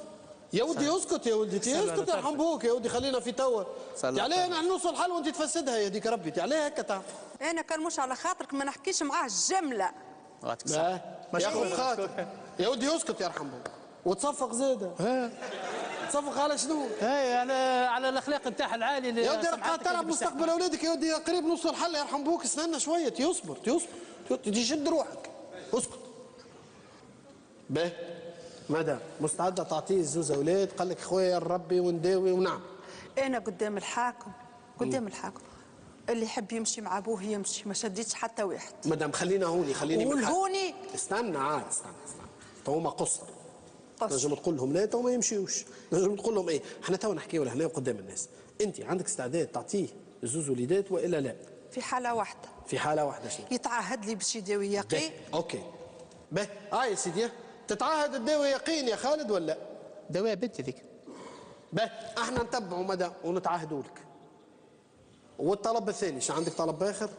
يا ودي اسكت يا ولدي، اسكت يرحم بوك يا ودي، خلينا في توا. عليه نحن نوصل حل وانت تفسدها يا ديك ربي، عليه هكا تعرف. انا كان مش على خاطرك ما نحكيش معاه جمله. ياخذ خاطر يا ودي، اسكت يرحم بوك وتصفق زاده. تصفق على شنو؟ على الاخلاق نتاعها العاليه. يا ودي راك تلعب مستقبل اولادك يا ودي، قريب نوصل حل يرحم بوك. استنى شويه، تصبر تشد روحك، اسكت. باهي مدام مستعده تعطيه الزوز اولاد؟ قال لك خويا ربي ونداوي ونعم. انا قدام الحاكم، اللي يحب يمشي مع ابوه يمشي، ما شديتش حتى واحد. مدام خلينا خليني والهوني. استنى عاد استنى. تو هما قصر. نجم تقول لهم لا تو ما يمشيوش، نجم تقول لهم ايه؟ احنا تو نحكيو لهنا قدام الناس. انت عندك استعداد تعطيه الزوز وليدات والا لا؟ في حاله واحده. في حاله واحده شنو؟ يتعهد لي باش يداوي يقين. اوكي. باهي يا سيدي، تتعهد تداوي يقين يا خالد ولا؟ دواء بنتي ذيك. باهي احنا نتبعوا مدى ونتعهدوا لك. والطلب الثاني، شو عندك طلب اخر؟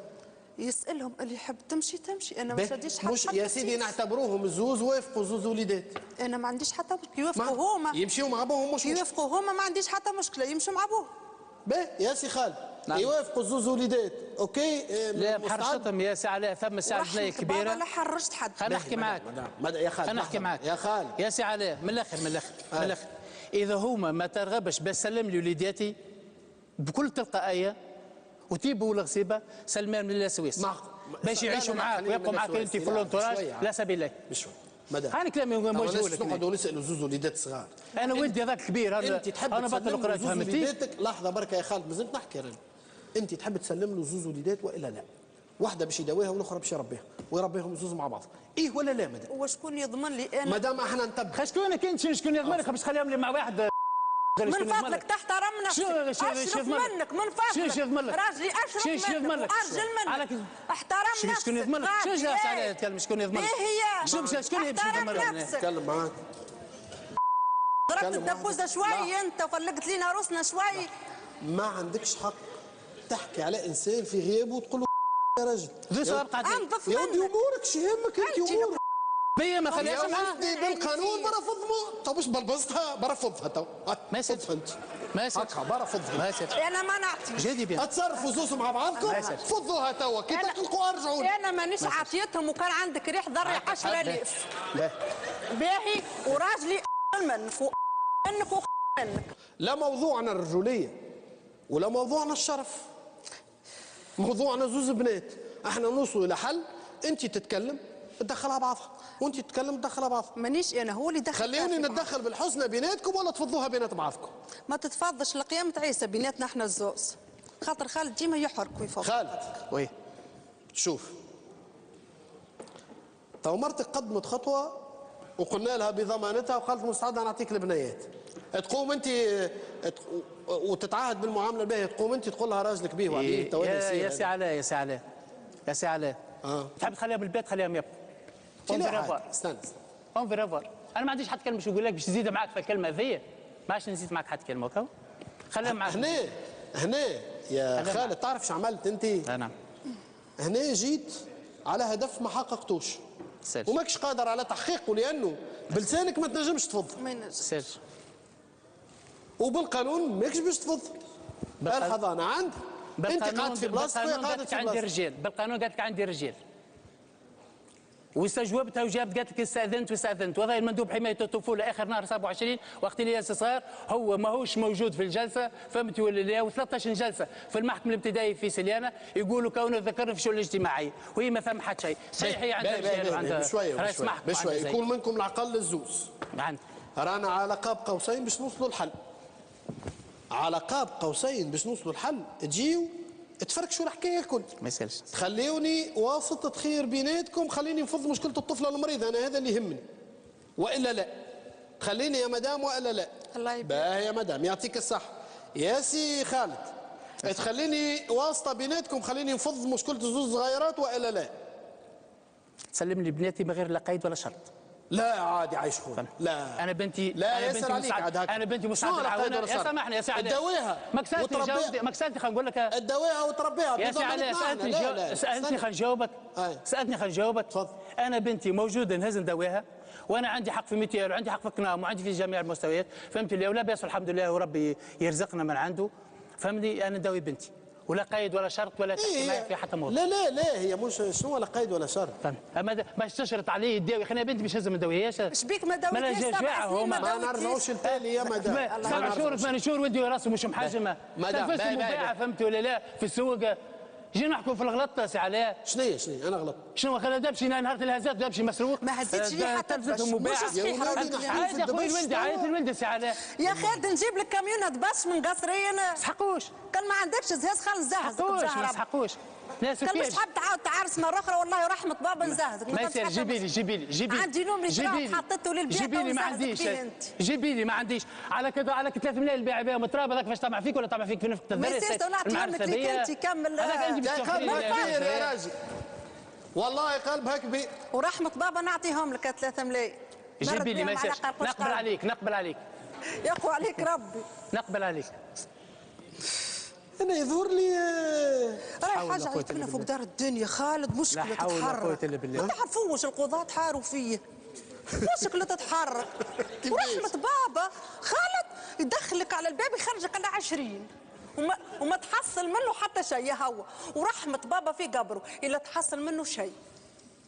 يسالهم اللي يحب تمشي تمشي، انا ما شديش حتى. مش يا سيدي نعتبروهم الزوز وافقوا زوز وليدات. انا ما عنديش حتى مشكله، يوافقوا هما يمشيوا مع ابوهم، مش يوافقوا هما، ما عنديش حتى مشكله يمشوا مع ابوهم. باهي يا سي خالد. نعم. يوافقوا الزوز وليدات، اوكي. لا محرشتهم يا سي علاء، ثم ساعه جنيه كبيره. ولا حرشت حد. خلينا نحكي معاك يا خالد، خلينا نحكي معاك يا خالد. يا سي علاء، من الاخر اذا هما ما ترغبش باش سلم لي وليداتي بكل تلقائيه وتيبوا الغصيبه سلمان من الله سويس باش يعيشوا معاك ويبقوا معاك انت في الانتوراج، لا سبيل لك. بشوي مدام هاني كلامي موجه لك. نقعدوا نسالوا زوز وليدات صغار. انا ولدي هذاك كبير، انت تحب انا بطل قراءه فهمتي. لحظه بركه يا خالد، مازلت نحكي رانا. انت تحب تسلم له زوز وليدات والا لا؟ واحده باش يداويها والاخرى باش يربيها ويربيهم زوز مع بعض، ايه ولا لا مدام؟ وشكون يضمن لي انا؟ مدام احنا نتبع. شكونك انت؟ شكون يضمن لك باش تخليهم لي مع واحد؟ من فضلك تحترم نفسك. اشرف منك، من فضلك. شو يضمن لك؟ راجلي اشرف منك وارجل منك. احترم نفسك. شكون يضمن لك؟ شو جالس عليه يتكلم؟ شكون يضمن لك؟ ايه هي؟ شكون يمشي يضمن لك؟ نتكلم معاك. ضربت الدبوزه شوي انت وفلقت لينا روسنا شوي. ما عندكش حق تحكي على انسان في غيابه وتقول له يا راجل. ذو سؤال قاعد يا ودي امورك شو يهمك انت امورك. بيا ما خليهاش يا ولدي بالقانون برفضها. تو باش بلبزتها برفضها تو. ما يصيرش انت. ما يصيرش. برفضها. ما يصيرش. انا ما نعطي. جدي بيان. اتصرفوا زوز مع بعضكم فضوها توا كي تلقوا ارجعوا. انا مانيش عطيتهم وكان عندك ريح ضري 10000. باهي وراجلي منك ومنك ومنك. لا موضوعنا الرجوليه ولا موضوعنا الشرف. موضوعنا زوز بنات، احنا نوصلوا الى حل. انت تتكلم تدخلها بعضها وانت تتكلم تدخلها بعضها. مانيش انا، هو اللي دخل. خليوني نتدخل بالحسنى بيناتكم ولا تفضوها بينات بعضكم. ما تتفضش لقيامة عيسى بيناتنا احنا الزوز، خاطر خالد ديما يحرك ويفوق. خالد وي شوف، تو مرتك قدمت خطوه وقلنا لها بضمانتها وقالت مستعده نعطيك البنيات. تقوم انت وتتعهد بالمعامله الباهيه، تقوم انت تقول لها راجلك بيه وعليه تو يا سي علاء، يا سي علاء تحب تخليها بالبيت خليهم يبقوا. استنى اون فيرافوار. انا ما عنديش حتى كلمه باش نقول لك باش نزيد معاك في الكلمه هذيا، ما عادش نزيد معاك حتى كلمه هكا. خليها معاك. هنا يا خالد تعرف شو عملت انت؟ نعم. هنا جيت على هدف ما حققتوش وماكش قادر على تحقيقه لانه بلسانك ما تنجمش تفض. ما ينجمش. وبالقانون ماكش باش تفض. الحضانه عندك انت قاعد في بلاصتك وهي قاعده في عندي رجال. بالقانون قالت لك عندي رجال واستجوبتها وجابت قالت لك استاذنت وهذا المندوب حمايه الطفوله اخر نهار 27 وقت اللي صغار هو ماهوش موجود في الجلسه، فهمتي ولا لا؟ و13 جلسه في المحكمه الابتدائيه في سليانه يقولوا كونه ذكر في الشؤون الاجتماعيه وهي ما فهم حتى شيء. صحيح هي عندها رجال وعندها رئيس محكمه بشويه يكون منكم العقل الزوز. رانا على قاب قوسين باش نوصلوا الحل. على قاب قوسين باش نوصلوا الحل، تجيو تفركشوا الحكايه الكل. ما يسالش. تخليوني واسطة خير بيناتكم، خليني نفض مشكله الطفله المريضه، انا هذا اللي يهمني. والا لا خليني يا مدام، والا لا. الله يبارك. باهي يا مدام يعطيك الصحه. يا سي خالد تخليني واسطه بيناتكم، خليني نفض مشكله الزوز صغيرات، والا لا. تسلم لي بناتي من غير لا قيد ولا شرط. لا عادي عايش خويا. لا انا بنتي، لا انا ياسر عليك عاد هكا. انا بنتي مساعده العونه. يا سامحني يا سي علاء، تداويها ما كسالتني خلينا نقول لك تداويها وتربيها يا سي علاء. سالتني خلينا نجاوبك. سالتني خلينا نجاوبك. تفضل. انا بنتي موجوده نهز نداويها، وانا عندي حق في ميتير وعندي حق في كنام وعندي في جميع المستويات، فهمت لي؟ ولا باس والحمد لله وربي يرزقنا من عنده، فهمني؟ انا نداوي بنتي ولا قيد ولا شرط ولا تحكي معي في حتى موضوع. لا هي مش شنو ولا قيد ولا شرط. اما باش تشرط عليه يداوي، خلينا بنتي باش ما نداويهاش. اش بيك ما داويتيش 7 سنين ما نرجعوش للتالي يا مدام. 7 شهور 8 شهور ودي راسه مش محجمه. مدام مباعه فهمت ولا لا؟ في السوق جينا نحكوا في الغلط سي علاء. شنو انا غلط؟ شنو خلينا دبشي نهار الهزات دبشي مسروق. ما هزيتش لي حتى تلفزتهم مباعه. عادي يا خويا الولد، عادي الولد سي علاء. يا خالد نجيب لك كاميونه دبش من قصرين. ما تسحقوش. كان ما عندكش زهاز خل نزهزك. ما تسحقوش. لا كان مش حاب تعاود تعرس مره اخرى والله ورحمه بابا نزهزك. ما يصير. جيبي لي عندي نومري حطيته للبيع. جيبي لي ما عنديش. جيبي لي ما عنديش. على 3 ملايين البيع بهم تراب، هذاك فاش طمع فيك ولا طمع فيك في نفس ما يصيرش نعطيهم لك انت كمل. يا راجل والله قلبها كبير. ورحمه بابا نعطيهم لك 3 ملايين. جيبي لي ما يصيرش. نقبل عليك. يقوى عليك ربي. نقبل عليك. انا يظهر لي راهي حاجه عيطنا فوق دار الدنيا خالد، مشكله تتحرك. ما تعرفوش القضاة حاروا فيه. مشكله تتحرك. ورحمه بابا خالد يدخلك على الباب يخرجك على 20 وما تحصل منه حتى شيء هو. ورحمه بابا في قبره الا تحصل منه شيء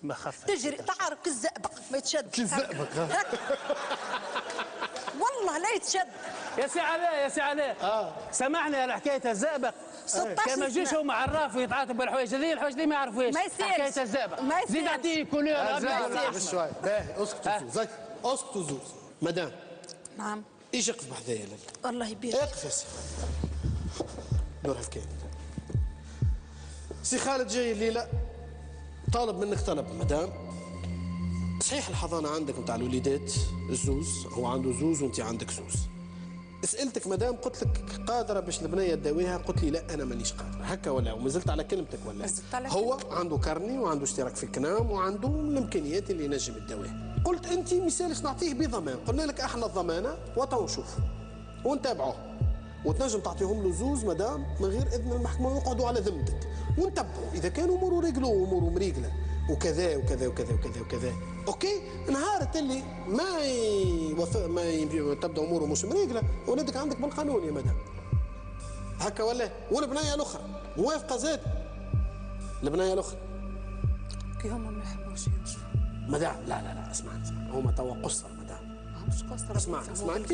ما خف تجري تعرف كالزئبق ما يتشد. كالزئبق والله لا يتشد. يا سي علاء سامحني على حكايه الزئبق. كما جيش هما عراف ويتعاطوا بالحوايج هذه، الحوايج اللي ما يعرفوهاش. ما يصيرش حكايه الزئبق. زيد اعطيه كولور ابيض شوي. باهي اسكتوا زوز. مدام نعم. ايش يقف بحذايا؟ الله يبارك. اقف يا سي. دور هالكاين. سي خالد جاي الليله طالب منك طلب مدام. صحيح الحضانه عندك نتاع الوليدات الزوز، هو عنده زوز وانت عندك زوز. سالتك مدام قلت لك قادره باش البنيه تداويها، قلت لي لا انا مانيش قادره هكا ولا ومازلت على كلمتك ولا؟ هو عنده كارني وعنده اشتراك في الكنام وعنده الامكانيات اللي ينجم يداويها. قلت انت مثالش نعطيه بضمان، قلنا لك احنا الضمانه وتو نشوف ونتابعوه وتنجم تعطيهم له زوز مدام من غير اذن المحكمه ويقعدوا على ذمتك ونتبعوا اذا كانوا اموره رجلوا واموره مريقله وكذا وكذا وكذا وكذا وكذا. اوكي نهار اللي ما تبدا اموره مش مريقله ولدك عندك بالقانون يا مدام هكا ولا؟ والبنيه الاخرى موافقه زاد البنيه الاخرى كي هما ما يحبوش يمشوا مدام. لا اسمعني هما توا قصر مدام. مش قصر. اسمع انت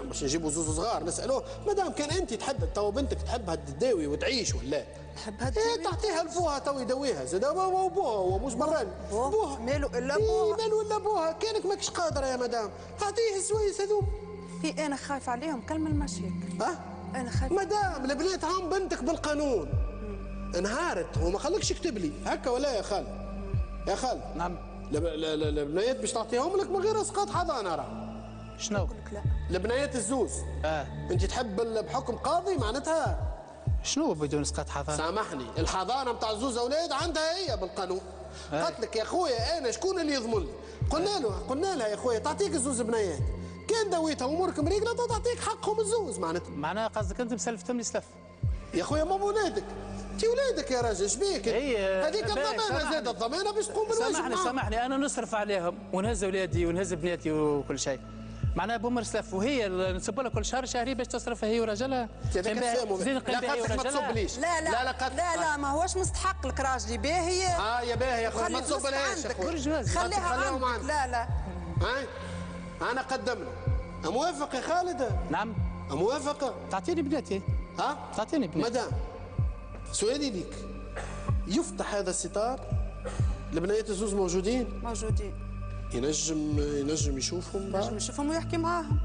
باش نجيبوا زوز صغار نسالوه مدام كان انت تحب توا بنتك تحبها تداوي وتعيش ولا؟ نحبها تداوي. تعطيها لبوها تو يداويها زاد وابوها هو مش براني. بوها مالو الا بوها. مالو الا بوها كانك ماكش قادره يا مدام اعطيه السويس هذوك. انا خايف عليهم كلم المشاكل. انا خايف مدام البنات هم بنتك بالقانون. انهارت هو ما خليكش يكتب لي هكا ولا يا خالد؟ يا خالد نعم. البنايات باش تعطيهم لك من غير اسقاط حضانه راه. شنو؟ نقول لك لا. البنايات الزوز. انت تحب بحكم قاضي معناتها شنو بدون اسقاط حضانه؟ سامحني الحضانه نتاع الزوز اولاد عندها هي بالقانون. قالت لك يا خويا انا شكون اللي يضمن لي؟ قلنا لها يا خويا تعطيك الزوز بنايات كان دويتها امورك مريقله تعطيك حقهم الزوز معناها قصدك انت مسلفتهم لي سلف يا خويا ما ولادك انت ولادك يا راجل شبيك هذيك الضمانه زاد الضمانه باش تقوم بالواجب. سامحني انا نصرف عليهم ونهز اولادي ونهز بناتي وكل شيء معناها بومر سلف وهي نصب لها كل شهر شهري باش تصرفها هي وراجلها. هذاك السامو لا قصدك ما تصبليش. لا ما هوش مستحق لك راجلي باهي. يا باهي يا خويا ما تصبلهاش يا خويا خليها عندك. لا انا قدمنا موافق يا خالد؟ نعم موافقه. تعطيني بناتي تعطيني بناتي. مدام سؤالي ليك يفتح هذا الستار البنايات الزوز موجودين؟ ينجم يشوفهم ينجم يشوفهم ويحكي معاهم.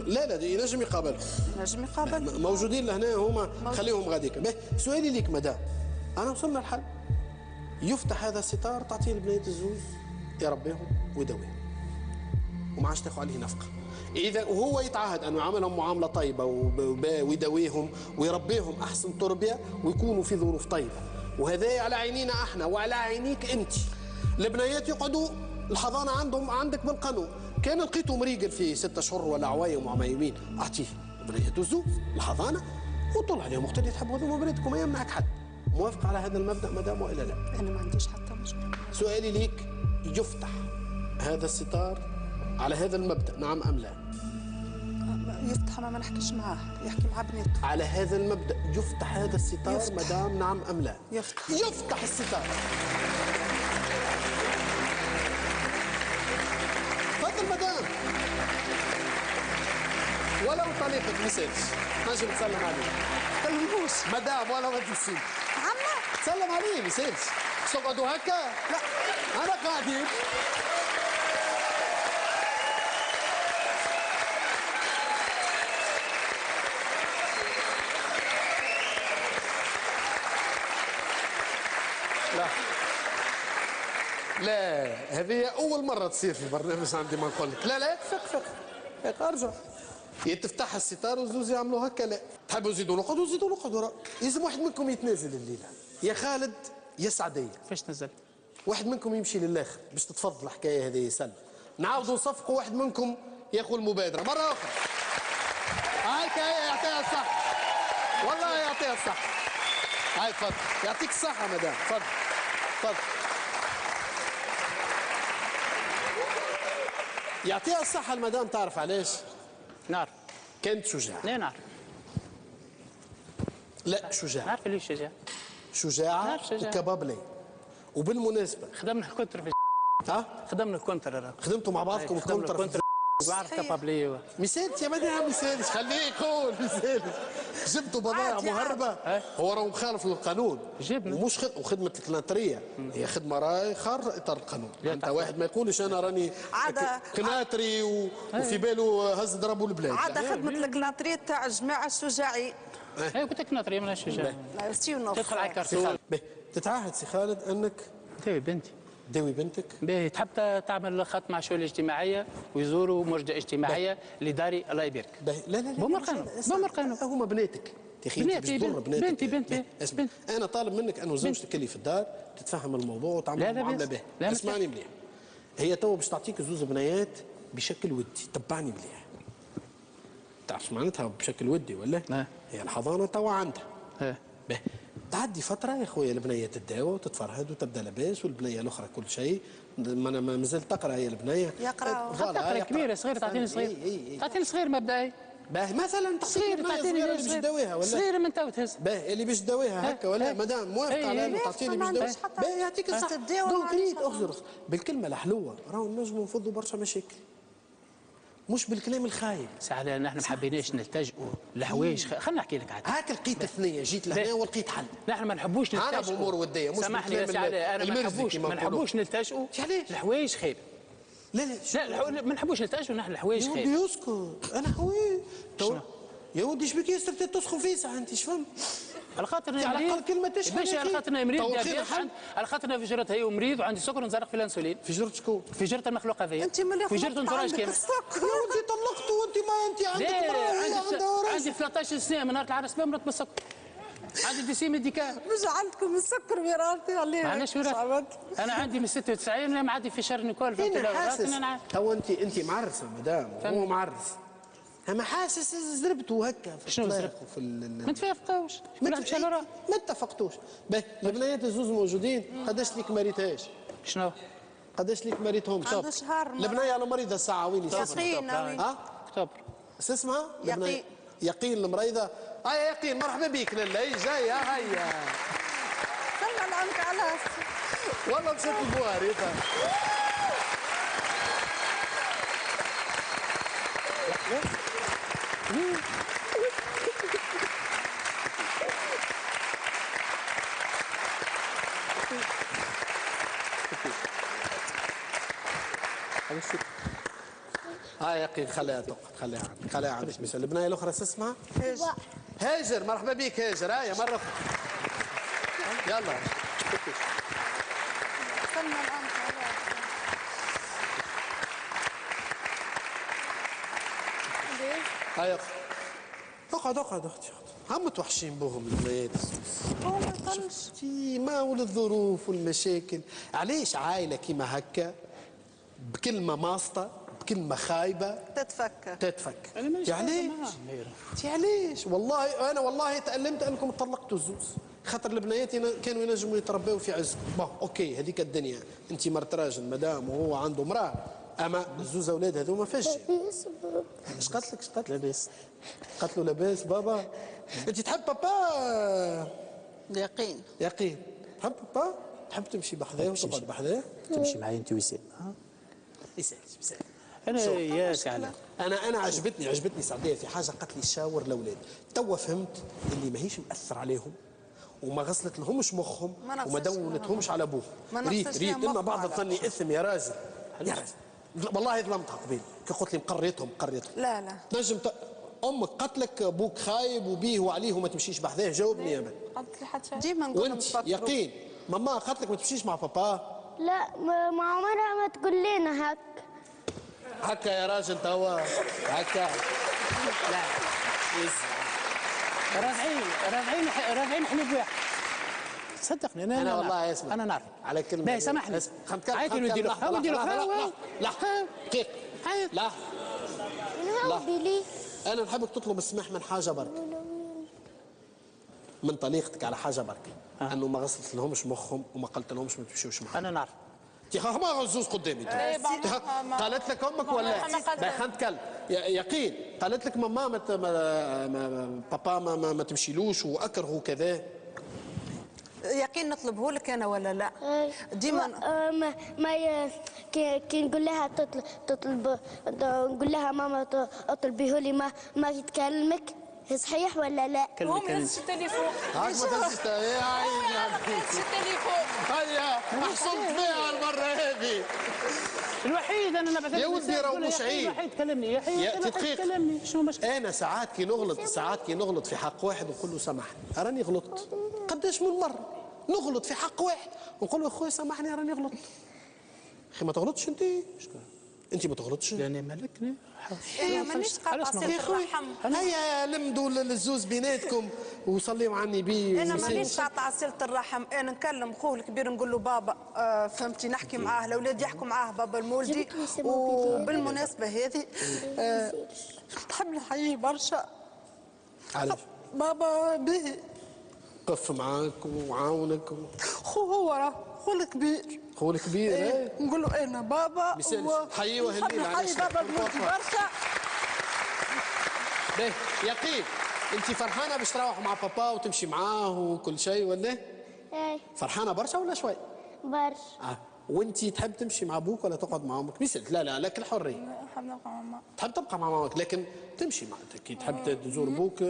لا ينجم يقابلهم. ينجم يقابلهم. موجودين لهنا هما، خليهم غاديك. سؤالي ليك مدام، انا وصلنا الحل. يفتح هذا الستار، تعطيه البنات الزوز يربيهم ويداويهم وما عادش تاخذ عليه نفقه. اذا وهو يتعهد انه يعاملهم معامله طيبه ويداويهم ويربيهم احسن تربيه ويكونوا في ظروف طيبه، وهذا على عينينا احنا وعلى عينيك انت. البنيات يقعدوا الحضانه عندك بالقانون. كان لقيته مريقل في 6 اشهر ولا عوايم وعمايمين، اعطيه بنيته الزوز الحضانه وطل عليهم وقت اللي تحبوا هذوما بناتكم، ما يمنعك حد. موافقه على هذا المبدا مدام والا لا؟ انا ما عنديش حتى مشكله. سؤالي ليك، يفتح هذا الستار على هذا المبدا نعم ام لا؟ يفتح، ما نحكيش معاه، يحكي مع بناته. على هذا المبدا يفتح هذا الستار مدام نعم ام لا؟ يفتح الستار. تفضل مدام. ولو طليقك مسج نجم تسلم عليه. تكلموش مدام ولا ما تنسيش. عمّا تسلم عليه مسج. تقعدوا هكا؟ لا انا قاعدين. لا هذه أول مرة تصير في البرنامج عندي ما نقول لك. لا فق ارجع. تفتح الستار وزوز يعملوا هكا. لا تحبوا تزيدوا نقعدوا زيدوا نقعدوا. لازم واحد منكم يتنازل الليلة، يا خالد يا سعدية. فاش نزل؟ واحد منكم يمشي للآخر باش تتفضل الحكاية هذه سلم. نعاودوا نصفقوا، واحد منكم ياخذ المبادرة مرة أخرى. هاي يعطيها الصح. والله يعطيها الصح. هاي تفضل. يعطيك الصحة مدام. تفضل. يعطيها الصحة المدام. تعرف علاش؟ نعرف. كانت شجاعة. لا نعرف. لا شجاعة. نعرف اللي شجاعة. شجاعة وكبابلي. وبالمناسبة خدمنا الكونتر في خدمنا الكونتر. خدمتوا مع بعضكم الكونتر. بعرف كبابلي. مثالت يا مدام مثالت. خليه يقول مثالت. جبتوا بضائع مهربة. هو راه مخالف للقانون. جبنا. ومش وخدمة الكلانترية هي خدمة راهي خارجة إطار القانون. أنت واحد ما يقولش أنا راني كناتري وفي باله هز ضربوا البلاد. عادة خدمة الكلانترية تاع الجماعة الشجاعين. قلت لك كلانترية ماهيش شجاعة. تدخل على الكرتون. تتعهد سي خالد أنك تداوي بنتي. تداوي بنتك؟ باهي تحب تعمل خط مع شؤون اجتماعيه ويزوروا مرجع اجتماعيه لداري الله يبارك. لا بمر قانون. هما بناتك. بنتي. انا طالب منك انه زوجتك اللي في الدار تتفهم الموضوع وتعمل معامله به. اسمعني مليح. هي تو باش تعطيك زوز بنيات بشكل ودي. تبعني مليح. تعرف معناتها بشكل ودي ولا؟ هي الحضانه توا عندها. به تعدي فترة يا خويا البنية تداوى وتتفرهد وتبدا لاباس، والبنية الأخرى كل شيء ما زالت تقرا هي البنية. تقرا كبيرة صغيرة تعطيني صغير. تعطيني صغير مبدئي. باهي مثلا صغير تعطيني اللي باش تداويها ولا؟ صغيرة من تو تهز. باهي اللي باش تداويها هكا ولا مدام موافقة على انه تعطيني باش تداويها. باهي يعطيك الصحة. دونك ريت اخزر بالكلمة الحلوة راهو نجموا نفضوا برشا مشاكل. مش بالكلام الخايب. ساعة نحن ما حبيناش نلتجئوا لحوايج خلينا نحكي لك عاد. هاك لقيت الثنية جيت لهنا ولقيت حل. نحن ما نحبوش نلتجئوا. أنا بأمور ودية مش سامحني يا سعادة أنا ما نحبوش نلتجئوا لحوايج خايبة. لا ما نحبوش نلتجئوا نحن لحوايج خايبة. يا ودي اسكت أنا حوايج. يا ودي شبيك ياسر تسخن فيسع أنت شفهم؟ على خاطرنا على الأقل كلمة تشفى. باش على خاطرنا مريض على خاطرنا في جرة هي ومريض وعندي سكر ونزرق في الانسولين. في جرة شكون؟ في جرة المخلوق هذايا. انت ملي في جرة انتراج كامل. يا ودي طلقت وانت ما انت عندك مرأة. عندي 13 سنة من نهار العرس بمرض بالسكر. عندي ديسي ميديكال. مش عندكم السكر وراثي عليه. ما عندناش وراث. انا عندي من 96 معدي في شهر نيكول في انا تو انت معرسه مدام وهو معرس. اما حاسس زربتوا هكا شنو زربتوا في ما نتفقوش ما اتفقتوش. باهي البنيات الزوز موجودين. قداش ليك ما ريتهاش؟ شنو؟ قداش ليك ما ريتهم؟ عنده شهر. البنيه المريضه الساعه وين يقين اكتوبر. اسمها يقين المريضه. هيا يقين مرحبا بك لاله هي جايه هيا. سلم العنك على والله مشات البواريطه. هاي يقين خليها تقعد، خليها عندك مثال. البنايه الاخرى اسمها هاجر. مرحبا بك هاجر. هاي مره أخرى. يلا هاي اقعد اختي. هم متوحشين بوهم البنات. هو ما يقلش ما والظروف والمشاكل. علاش عائله كيما هكا بكلمه ماسطه بكلمه خايبه تتفك. علاش والله انا والله تألمت انكم طلقتوا الزوز، خاطر البنيات كانوا ينجموا يتربوا في عزكم. اوكي هذيك الدنيا، انت مرت راجل مدام وهو عنده مراه، اما الزوز اولاد هذوما فاش اش قالت لك؟ لاباس. قالت له لاباس بابا. انت تحب بابا؟ يقين تحب بابا؟ تحب تمشي بحذاه وتقعد بحذاه؟ تمشي معي انت وسام. يسال انا يا سعلا. انا عجبتني سعديه في حاجه، قالت لي شاور الاولاد. توا فهمت اللي ماهيش مأثر عليهم وما غسلت لهمش مخهم وما دونتهمش على ابوهم. ريت اما بعض الظن اثم يا راجل. والله ظلمتها قبيل كي قلت لي مقريتهم. لا تنجم امك قتلك ابوك خايب وبيه وعليه وما تمشيش بحذاه. جاوبني يا بنت. قالت لي حتى ديما نقول وانت يقين ماما قالت لك ما تمشيش مع بابا؟ لا ما عمرها ما تقول لنا هكا يا راجل توا هكا. لا رافعين حليب واحد. صدقني انا والله اسمع انا نعرف على كلمه. باهي سامحني. عيط له ندير اخرى. دقيقه. لا انا نحبك تطلب السماح من حاجه برك، من طليقتك على حاجه برك. انه ما غسلت لهمش مخهم وما قلت لهمش ما تمشيوش معهم. انا نعرف. ما غزوز قدامي. قالت لك امك ولا خلينا نتكلم. يقين قالت لك ماما بابا ما تمشيلوش واكره كذا؟ يقين نطلبه لك انا ولا لا؟ ديما ما كي نقول لها تطلب نقول لها ماما اطلبيه لي ما يتكلمك. صحيح ولا لا؟ هم يهزوا التليفون. هاك ما تهزش يا عيني. يهزوا التليفون. هيا احصلت فيها المره هذه. الوحيد انا نبعث يا ودي راهو مش عيب. الوحيد كلمني يا حي. تدقيق شنو مشكلة؟ انا ساعات كي نغلط في حق واحد ونقول له سامحني راني غلطت. قداش من مره نغلط في حق واحد ونقول له اخويا سامحني راني غلطت. اخي ما تغلطش انت ما تغلطش. لاني ملكني. مانيش قاطعه صله الرحم. هيا لمدوا الزوز بيناتكم وصليوا على النبي. انا مانيش قاطعه صله الرحم. انا نكلم خوه الكبير نقول له بابا فهمتي نحكي معاه الاولاد يحكوا معاه بابا المولدي. وبالمناسبه هذه نحب نحييه برشا. علاش؟ بابا باهي قف معاك وعاونك هو راه خو الكبير. إيه؟ نقول له انا بابا حييه وهنينا. حي بابا المولدي برشا. باهي يقين انت فرحانه باش تروح مع بابا وتمشي معاه وكل شيء ولا؟ اي فرحانه برشا ولا شوي؟ برشا. وانت تحب تمشي مع ابوك ولا تقعد مع امك؟ مثل لا لك الحريه. نحب نبقى مع ماما. تحب تبقى مع مامك لكن تمشي مع كي تحب تزور ابوك.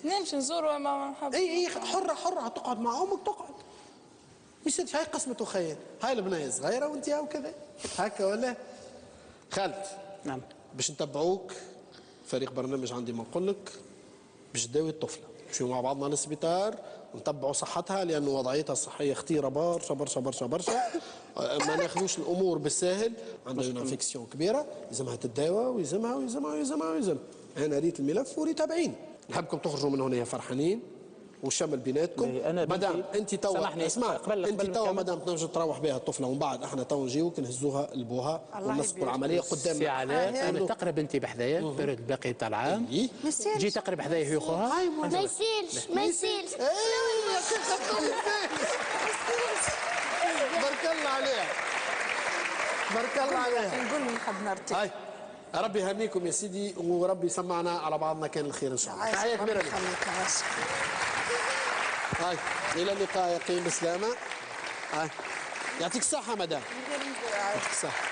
نمشي نزور ماما نحب. اي حره تقعد مع امك تقعد. مثل هاي قسمة خيال. هاي البنيه صغيره وانت هاو كذا هكا ولا؟ خالد. نعم. باش نتبعوك فريق برنامج عندي ما نقول لك باش تداوي الطفله. نمشيو مع بعضنا للسبيطار ونتبعوا صحتها لانه وضعيتها الصحيه خطيره برشا. ما ناخذوش الامور بالساهل. عندها انفكسيون كبيره لازمها تداوى ويلزمها. انا ريت الملف وريت تابعيني. نحبكم تخرجوا من هنا فرحانين والشمل بيناتكم. مادام انت توا اسمع انت توا مادام تنجم تروح بها الطفله ومن بعد احنا توا نجيوك نهزوها لبوها ونسقوا العمليه قدامنا. سي علاء انا تقرب انت بحذايا البريود الباقي تاع العام. جي تقرب حذايا هي خوها. ما يصيرش. بارك الله عليها. نقول نحب نرتاح. هاي ربي يهنيكم يا سيدي وربي يسمعنا على بعضنا كان الخير ان شاء الله. تحية كبيرة لكم. هاي الى اللقاء يقين بسلامة. هاي يعطيك الصحة مدام. يعطيك الصحة.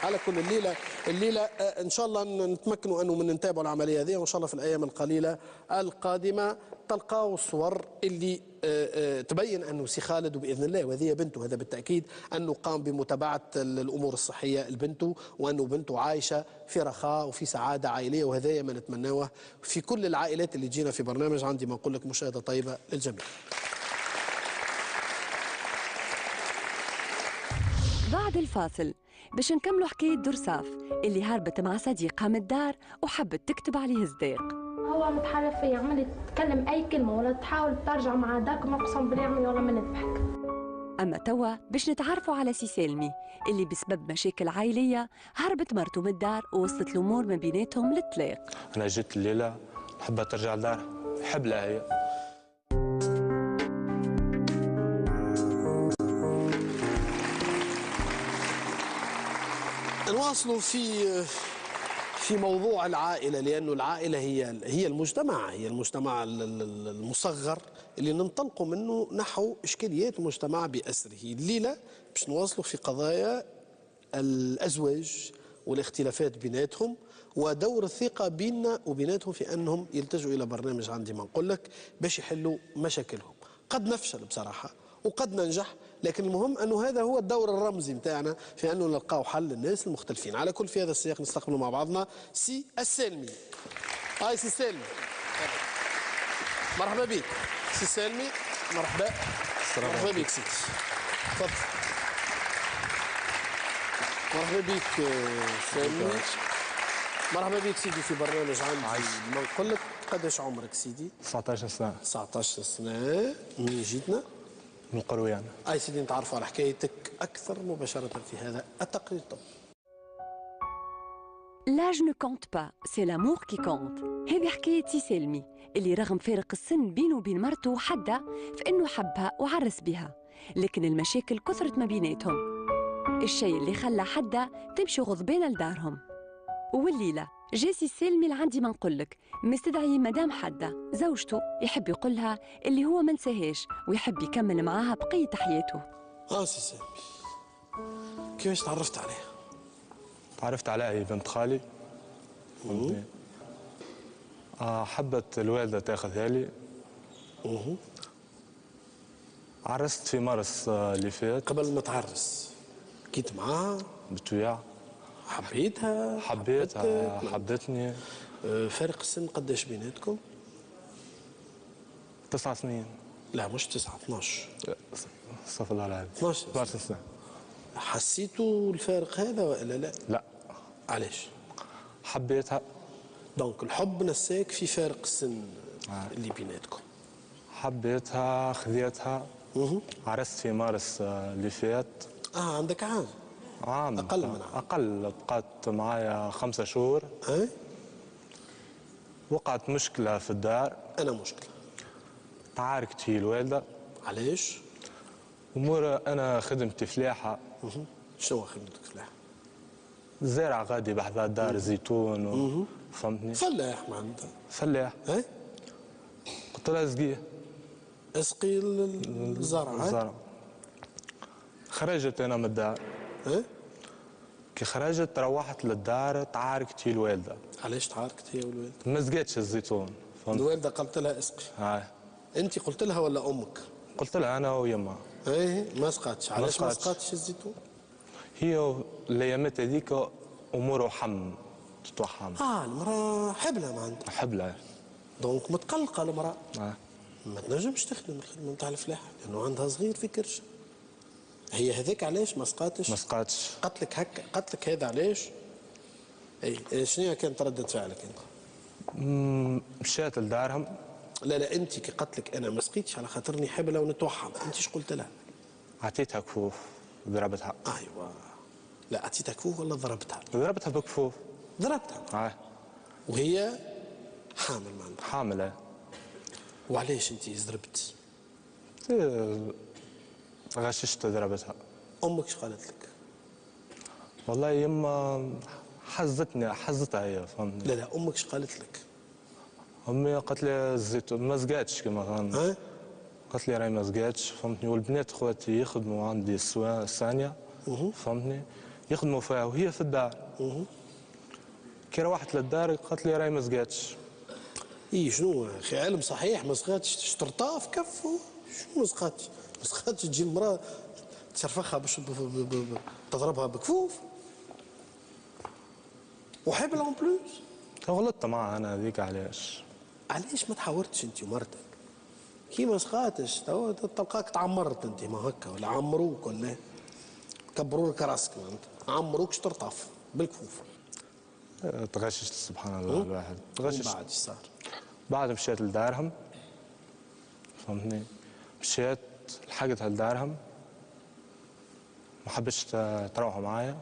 على كل الليلة ان شاء الله نتمكنوا انه من نتابعوا العملية هذه وان شاء الله في الايام القليلة القادمة تلقاو الصور اللي تبين أنه سي خالد وبإذن الله وهذه بنته، هذا بالتأكيد أنه قام بمتابعة الأمور الصحية لبنته، وأنه بنته عايشة في رخاء وفي سعادة عائلية، وهذا ما نتمناه في كل العائلات اللي تجينا في برنامج عندي ما نقول لك مشاهدة طيبة للجميع. بعد الفاصل باش نكملوا حكاية درساف اللي هربت مع صديقها من الدار وحبت تكتب عليه صديق. هو متحرف فيا، يعمل يتكلم اي كلمه ولا تحاول ترجع مع داك ما قسم بالله يعمل ولا ما نضحك. اما توا باش نتعرفوا على سي سالمي اللي بسبب مشاكل عائليه هربت مرته من الدار ووصلت الامور ما بيناتهم للطلاق. انا جيت الليله نحبها ترجع لدارها، نحب لها هي. نواصلوا في موضوع العائلة، لأنه العائلة هي المجتمع، هي المجتمع المصغر اللي ننطلقوا منه نحو إشكاليات المجتمع بأسره. الليلة باش نواصلوا في قضايا الأزواج والاختلافات بيناتهم ودور الثقة بيننا وبيناتهم في أنهم يلتجوا إلى برنامج عندي ما نقول لك باش يحلوا مشاكلهم. قد نفشل بصراحة وقد ننجح، لكن المهم أنه هذا هو الدور الرمزي متاعنا في أنه نلقاو حل للناس المختلفين. على كل في هذا السياق نستقبلوا مع بعضنا سي السالمي. هاي سي سالمي، مرحبا بك سي سالمي. مرحبا. مرحبا بك سيدي، تفضل. مرحبا بك سالمي. مرحبا بك سيدي في برنامج عندي ما نقول لك. قداش عمرك سيدي؟ 19 سنه. 19 سنه. منين جيتنا؟ من قرويان. أي سيدي نتعرفوا على حكايتك أكثر مباشرة في هذا التقرير. طب L'âge ne compte pas, c'est l'amour qui compte. هذه حكاية سي سالمي اللي رغم فارق السن بينه وبين مرته حدة في إنه حبها وعرس بها، لكن المشاكل كثرت ما بيناتهم، الشيء اللي خلى حدة تمشي غضبانة لدارهم. والليلة جا سي سالمي لعندي ما نقولك مستدعي مدام حدة زوجته، يحب يقولها اللي هو ما نساهاش ويحب يكمل معاها بقية حياته. سي سالمي، كيفاش تعرفت عليها؟ تعرفت عليها هي بنت خالي. حبت الوالدة تاخذها لي. عرست في مارس اللي فات. قبل ما تعرس كيت معاها؟ بالطبيعة. حبيتها؟ حبتني. فارق السن قداش بيناتكم؟ 9 سنين. لا مش 9، 12. استغفر الله العظيم. 12 سنة. حسيتوا الفارق هذا ولا لا؟ لا. علاش؟ حبيتها. دونك الحب نساك في فارق السن اللي بيناتكم. حبيتها، خذيتها. عرست في مارس اللي فات. عندك عام؟ أقل من عام. أقل، بقات معايا 5 شهور. وقعت مشكلة في الدار. أنا مشكلة؟ تعاركت في الوالدة. علاش؟ أمور أنا خدمتي فلاحة. شنو خدمتك فلاحة؟ زارع غادي بحذا الدار زيتون فهمتني؟ فلاح معناتها. فلاح. قلت لها اسقيه. اسقي الزرع. خرجت أنا من الدار. كي خرجت روحت للدار تعاركت هي الوالدة. علاش تعاركت هي والوالدة؟ ما سقيتش الزيتون. الوالدة قالت لها اسقي. أنت قلت لها ولا أمك؟ قلت لها أنا ويما. ما سقاتش. علاش ما سقاتش الزيتون؟ هي الايامات هذيك اموره حم تتوحم. المراه حبلة معناتها. حبلة. دونك متقلقة المراه. ما تنجمش تخدم الخدمة نتاع الفلاحة لأنه عندها صغير في كرش. هي هذاك علاش ما سقاتش؟ ما سقاتش. قالت لك هكا، قالت لك هذا علاش؟ شنو كانت ردة فعلك أنت؟ مشات لدارهم. لا أنت كي قالت لك أنا ما سقيتش على خاطرني حبلة ونتوحم، أنت ايش قلت لها؟ عطيتها كفوف ضربتها. أيوة. لا عطيتها كفوف ولا ضربتها؟ ضربتها بكفوف. ضربتها. وهي حامل معناتها. حاملة. وعلاش أنت ضربت؟ غششت ضربتها. أمك ايش قالت لك؟ والله يما حزتها هي فهمتني. لا أمك ايش قالت لك؟ أمي قالت لي الزيتون ما سقاتش كما كان. قالت لي راهي ما سقاتش فهمتني، والبنات خواتي يخدموا عندي الثانية فهمتني، يخدموا فيها وهي في الدار. كي روحت للدار قالت لي راهي ما سقاتش. اي شنو يا اخي علم صحيح، ما سقاتش تشطرطها في كفه، شنو ما سقاتش؟ ما سقاتش تجي المراه تشرفخها باش تضربها بكفوف وحبل اون بلوس. غلطت معها انا هذيك. علاش ما تحاورتش انت ومرتك؟ كي ما سقاتش تلقاك تعمرت انت ما هكا، ولا عمروك ولا كبروا لك راسك، عمروك شطرطاف بالكفوف. تغششت سبحان الله الواحد تغششت. بعد ايش صار؟ بعد مشيت لدارهم فهمتني، مشيت لحقتها لدارهم ما حبتش تروحوا معايا.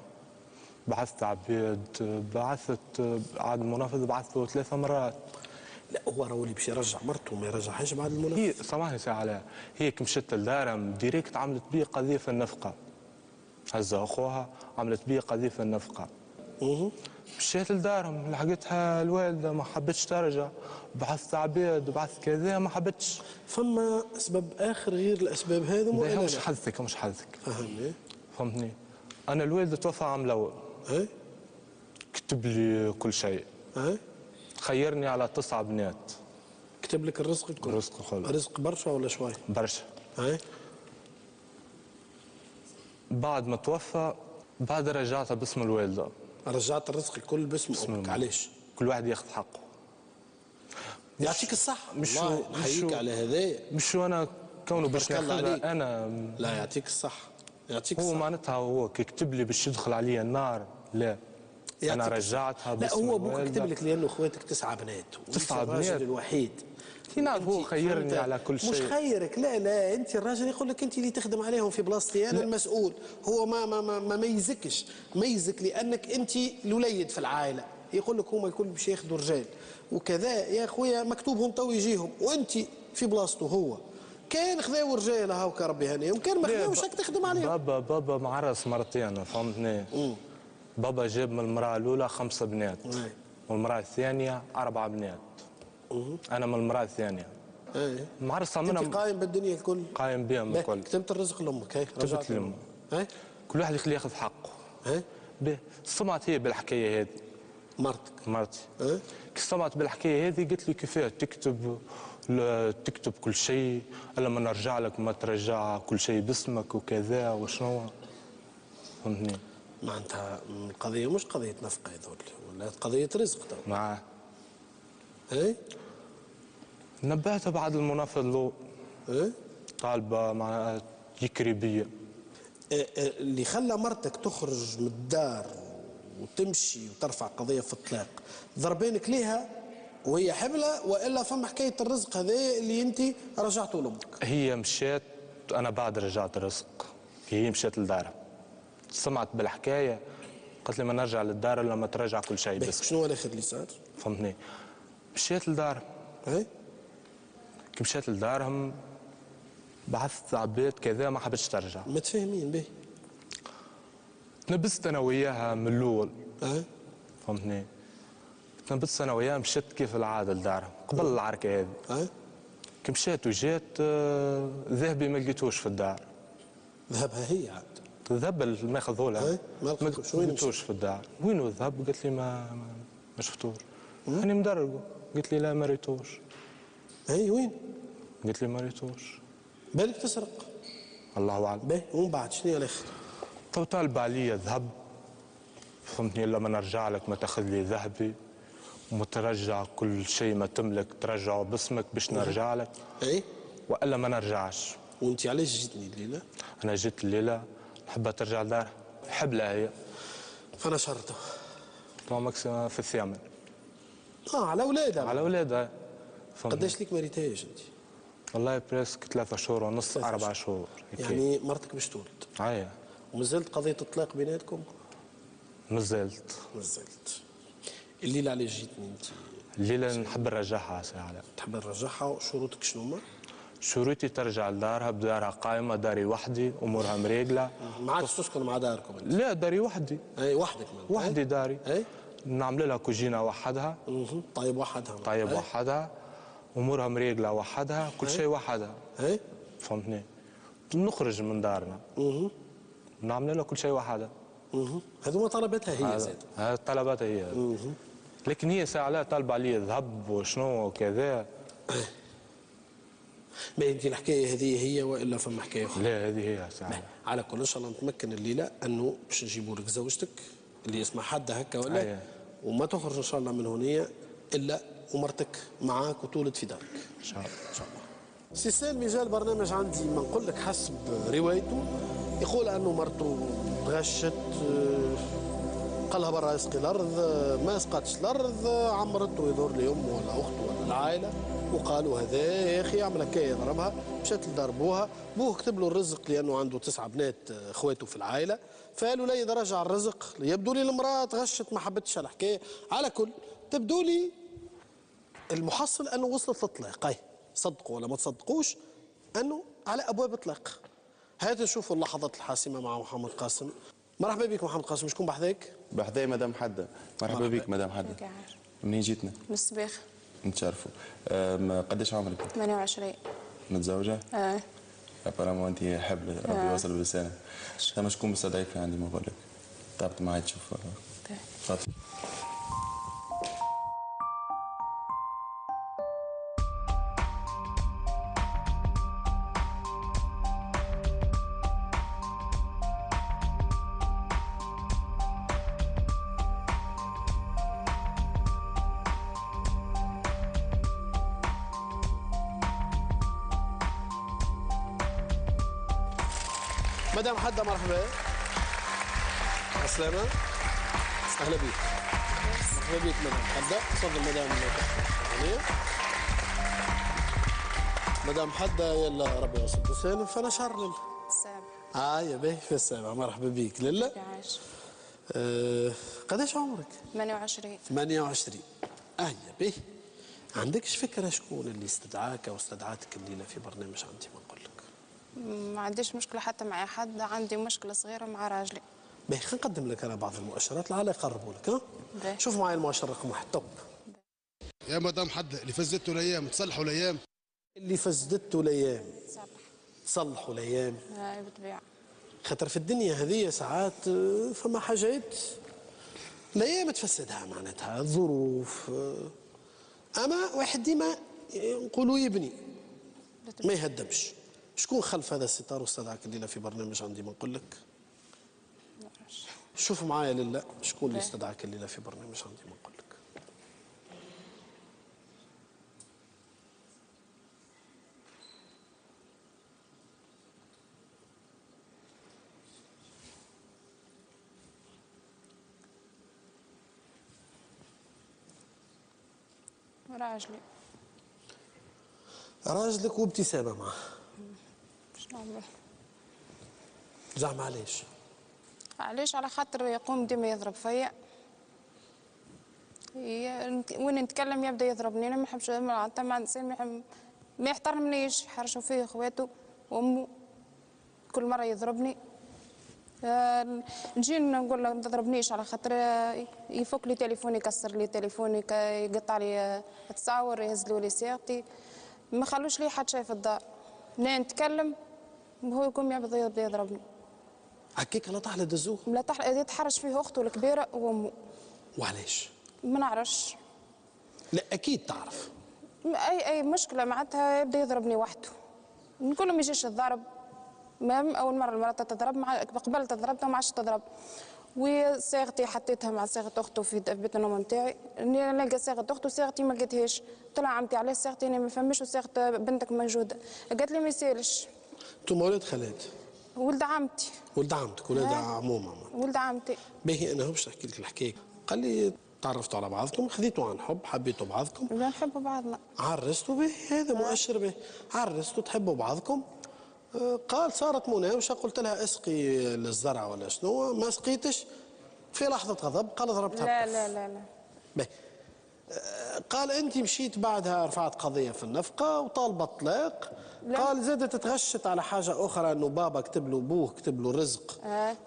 بعثت عبيد، بعثت عاد المنفذ بعثته 3 مرات. لا هو راهو باش يرجع مرته ما يرجعهاش بعد المنفذ. هي سامحني ساعة عليها، هيك مشيت لدارهم ديريكت عملت بيه قذيفة النفقة. هزة اخوها عملت بيه قذيفة النفقة. مشيت لدارهم لحقتها الوالده ما حبتش ترجع، بعثت عبيد وبعثت كذا ما حبتش. فما اسباب اخر غير الاسباب هذه؟ مش حظك مش حظك. فهمتني. انا الوالده توفى عام الاول. كتب لي كل شيء. خيرني على 9 بنات. كتب لك الرزق الكل؟ الرزق كله. رزق برشا ولا شوي؟ برشا. بعد ما توفى بعد رجعتها باسم الوالده. رجعت الرزق الكل باسم امك. علاش؟ كل واحد ياخذ حقه. يعطيك الصحة. مش نحييك على هذايا. مش انا كونه باش ناخذها انا. لا يعطيك الصحة. يعطيك الصحة. هو معناتها هو كي كتب لي باش يدخل عليا النار، لا انا رجعتها باسم لا هو ابوك كتب لك لانه اخواتك 9 بنات. 9 بنات. الراجل الوحيد. نعرف هو خيرني على كل شيء. مش خيرك، لا انت الراجل يقول لك انت اللي تخدم عليهم في بلاصتي انا المسؤول. هو ما ميزكش، ميزك لانك انت الوليد في العائله. يقول لك هما الكل باش ياخذوا رجال وكذا يا خويا مكتوبهم تو يجيهم وانت في بلاصته. هو كان خذاو رجال هاوكا ربي هنيهم، كان ما خذاوش راك تخدم عليهم. بابا معرس مرتين فهمتني. بابا جاب من المراه الاولى 5 بنات والمراه الثانيه 4 بنات. انا من المراه الثانيه. معرسه منهم. انت قايم بالدنيا الكل؟ قايم بهم الكل. كتبت الرزق لامك؟ هيك كتبت لامي. كل واحد يخلي ياخذ حقه. سمعت هي بالحكايه هذه. مرتي كي سمعت بالحكايه هذه قلت لي كيفاه تكتب كل شيء، الا ما نرجع لك ما ترجع كل شيء باسمك وكذا وشنو. فهمتني. معناتها القضيه مش قضيه نفقه هذول، ولا قضيه رزق تو. معاه. نبهتها بعد المنافذ له. طالبه مع يكري بيا. اللي خلى مرتك تخرج من الدار وتمشي وترفع قضيه في الطلاق ضربينك ليها وهي حبلة، والا فما حكايه الرزق هذا اللي انت رجعته لامك؟ هي مشات انا بعد رجعت الرزق. هي مشات لدارها سمعت بالحكايه قالت لي ما نرجع للدار الا لما ترجع كل شيء. بس شنو الاخر اللي صار؟ فهمتني. مشيت لدارهم. كي مشيت لدارهم بعثت عبيد كذا ما حبتش ترجع. متفاهمين به. تنبست انا وياها من الاول. فهمتني. تنبست انا وياها مشيت كيف العاده لدارهم قبل العركه هذه. كي مشيت وجيت ذهبي ما لقيتوش في الدار. ذهبها هي عاد. الذهب اللي ماخذه لها ما لقيتوش في الدار. وينو الذهب؟ قالت لي ما شفتوش. هاني مدرقه. قلت لي لا ما ريتوش. وين؟ قلت لي ما ريتوش. بالك تسرق؟ الله اعلم. ومن بعد شنو الاخر؟ تو طالبه عليا ذهب. فهمتني. لما نرجع لك ما تاخذ لي ذهبي وترجع كل شيء ما تملك ترجعه باسمك باش نرجع لك. والا ما نرجعش. وانت علاش جيتني الليله؟ انا جيت الليله نحبها ترجع لدارها. حبلة هي. فانا شرطه. تو ماكسيموم في الثامن. على اولادها. على اولادها. قداش ليك ما ريتهاش انت؟ والله بريسك 3 شهور ونص 4 شهور. يعني مرتك باش تولد. ومازالت قضيه الطلاق بيناتكم؟ مازالت. الليله علاش جيتني انت؟ الليله نحب نرجعها ساعه. تحب نرجعها. وشروطك شنو هما؟ شروطي ترجع لدارها بدارها قائمه، داري وحدي، امورها مريقله. ما عادش تسكن مع داركم انت؟ لا داري وحدي. وحدك وحدي داري. نعمل لها كوجينه وحدها. طيب وحدها. وحدها. امورها مريقله وحدها. كل شيء وحدها. فهمتني. نخرج من دارنا. نعمل لها كل شيء وحدها. هذوما طلباتها هي زاد. هذا طلباتها هي. لكن هي ساعة لا طالبة عليه ذهب وشنو وكذا. ما انت الحكايه هذه هي والا فما حكايه اخرى؟ لا هذه هي ساعة. على كل ان شاء الله نتمكن الليله انه باش نجيبوا لك زوجتك اللي اسمها حد هكا ولا وما تخرج ان شاء الله من هنيه الا ومرتك معاك وتولد في دارك ان شاء الله. ان شاء الله. سي سالمي جا البرنامج عندي ما نقول لك حسب روايته يقول انه مرته تغشت، قالها برا يسقي الارض، ما سقاتش الارض، عمرته يدور لي امه ولا اخته ولا العائله وقالوا هذا يا اخي عمل هكايا يضربها، مشات لضربوها، بوه كتب له الرزق لانه عنده 9 بنات اخواته في العائله، فقالوا لي رجع الرزق، يبدو لي المراه تغشت ما حبتش الحكايه، على كل تبدو لي المحصل انه وصلت للطلاق، صدقوا ولا ما تصدقوش انه على ابواب اطلاق. هات نشوفوا اللحظات الحاسمه مع محمد قاسم. مرحبا بك محمد قاسم، شكون بحذاك؟ بحذاي مدام حدا. مرحبا بك مدام حدا. منين جيتنا؟ من الصباح. نتشرفوا. قداش عمرك؟ 28. متزوجة؟ ابارامون انت حبلة، ربي يوصل بلسانك. ثم شكون مستدعيك في عندي ما بقول لك؟ طابت معي تشوف. تفضل. مدام حدا مرحبا. السلامة. أهلا بك. مرحبا بك مدام حدا. تفضل مدام مدام حدا. يلا ربي يوصل بسالم فأنا شهر لله. السابع. يا باهي في السابع. مرحبا بك لله. عايش. قداش عمرك؟ 28. 28. يا باهي. عندكش فكرة شكون اللي استدعاك أو استدعاتك الليلة في برنامج عندي ما نقول لك؟ ما عنديش مشكلة حتى مع حد، عندي مشكلة صغيرة مع راجلي. باهي خلينا نقدم لك أنا بعض المؤشرات لعل يقربوا لك. شوف معي المؤشر رقم 1 توب. يا مدام حدا اللي فزدته الايام تصلحوا الايام. اللي فزدته الايام تصلحوا الايام. بالطبيعة. خاطر في الدنيا هذه ساعات فما حاجات الايام تفسدها معناتها الظروف. اما واحد ديما نقولوا يبني ما يهدمش. شكون خلف هذا الستار واستدعاك الليله في برنامج عندي ما نقول لك؟ شوف معايا لله شكون اللي استدعاك الليله في برنامج عندي ما نقول لك؟ راجلي. راجلك وابتسامه معه. شنو نعمل؟ زعما علاش؟ علاش؟ على خاطر يقوم ديما يضرب فيا، وين نتكلم يبدا يضربني. انا ما نحبش مع انسان ما يحترمنيش، يحرشوا فيه اخواته وامه، كل مره يضربني. نجي نقول له ما تضربنيش على خاطر يفك لي تليفوني، يكسر لي تليفوني، يقطع لي التصاور، يهز لي صيغتي، ما خلوش لي حد شيء في الدار. نتكلم هو يقوم يبدا يضربني. هكاك لا طاح دزوه؟ لا طاح، يتحرش فيه اخته الكبيره وامه. وعلاش؟ ما نعرفش. لا اكيد تعرف. اي مشكله معناتها يبدا يضربني وحده. نقول له ما يجيش الضرب. اول مره المراه تضرب، قبل تضربتها ما عادش تضرب. وصيغتي حطيتها مع صيغه اخته في بيت النوم نتاعي، نلقى صيغه اخته صيغتي ما لقيتهاش. طلع عمتي علاش صيغتي انا ما فهمش وصيغه بنتك موجوده؟ قالت لي ما يسالش. انتم ولاد خالات؟ ولد عمتي. ولد عمتك؟ ولاد عمومه؟ ولد عمتي. باهي انا باش نحكي لك الحكايه. قال لي تعرفتوا على بعضكم، خذيتوا عن حب، حبيتوا بعضكم. لا نحبوا بعضنا. عرستوا به، هذا مؤشر به. عرستوا تحبوا بعضكم. قال صارت مناوشه، قلت لها اسقي للزرع ولا شنو، ما سقيتش. في لحظه غضب قال ضربتها. لا لا لا لا. باهي. قال انت مشيت بعدها رفعت قضيه في النفقه وطالبه طلاق. قال زادت تغشت على حاجه اخرى، انه بابا كتب له، بوه كتب له رزق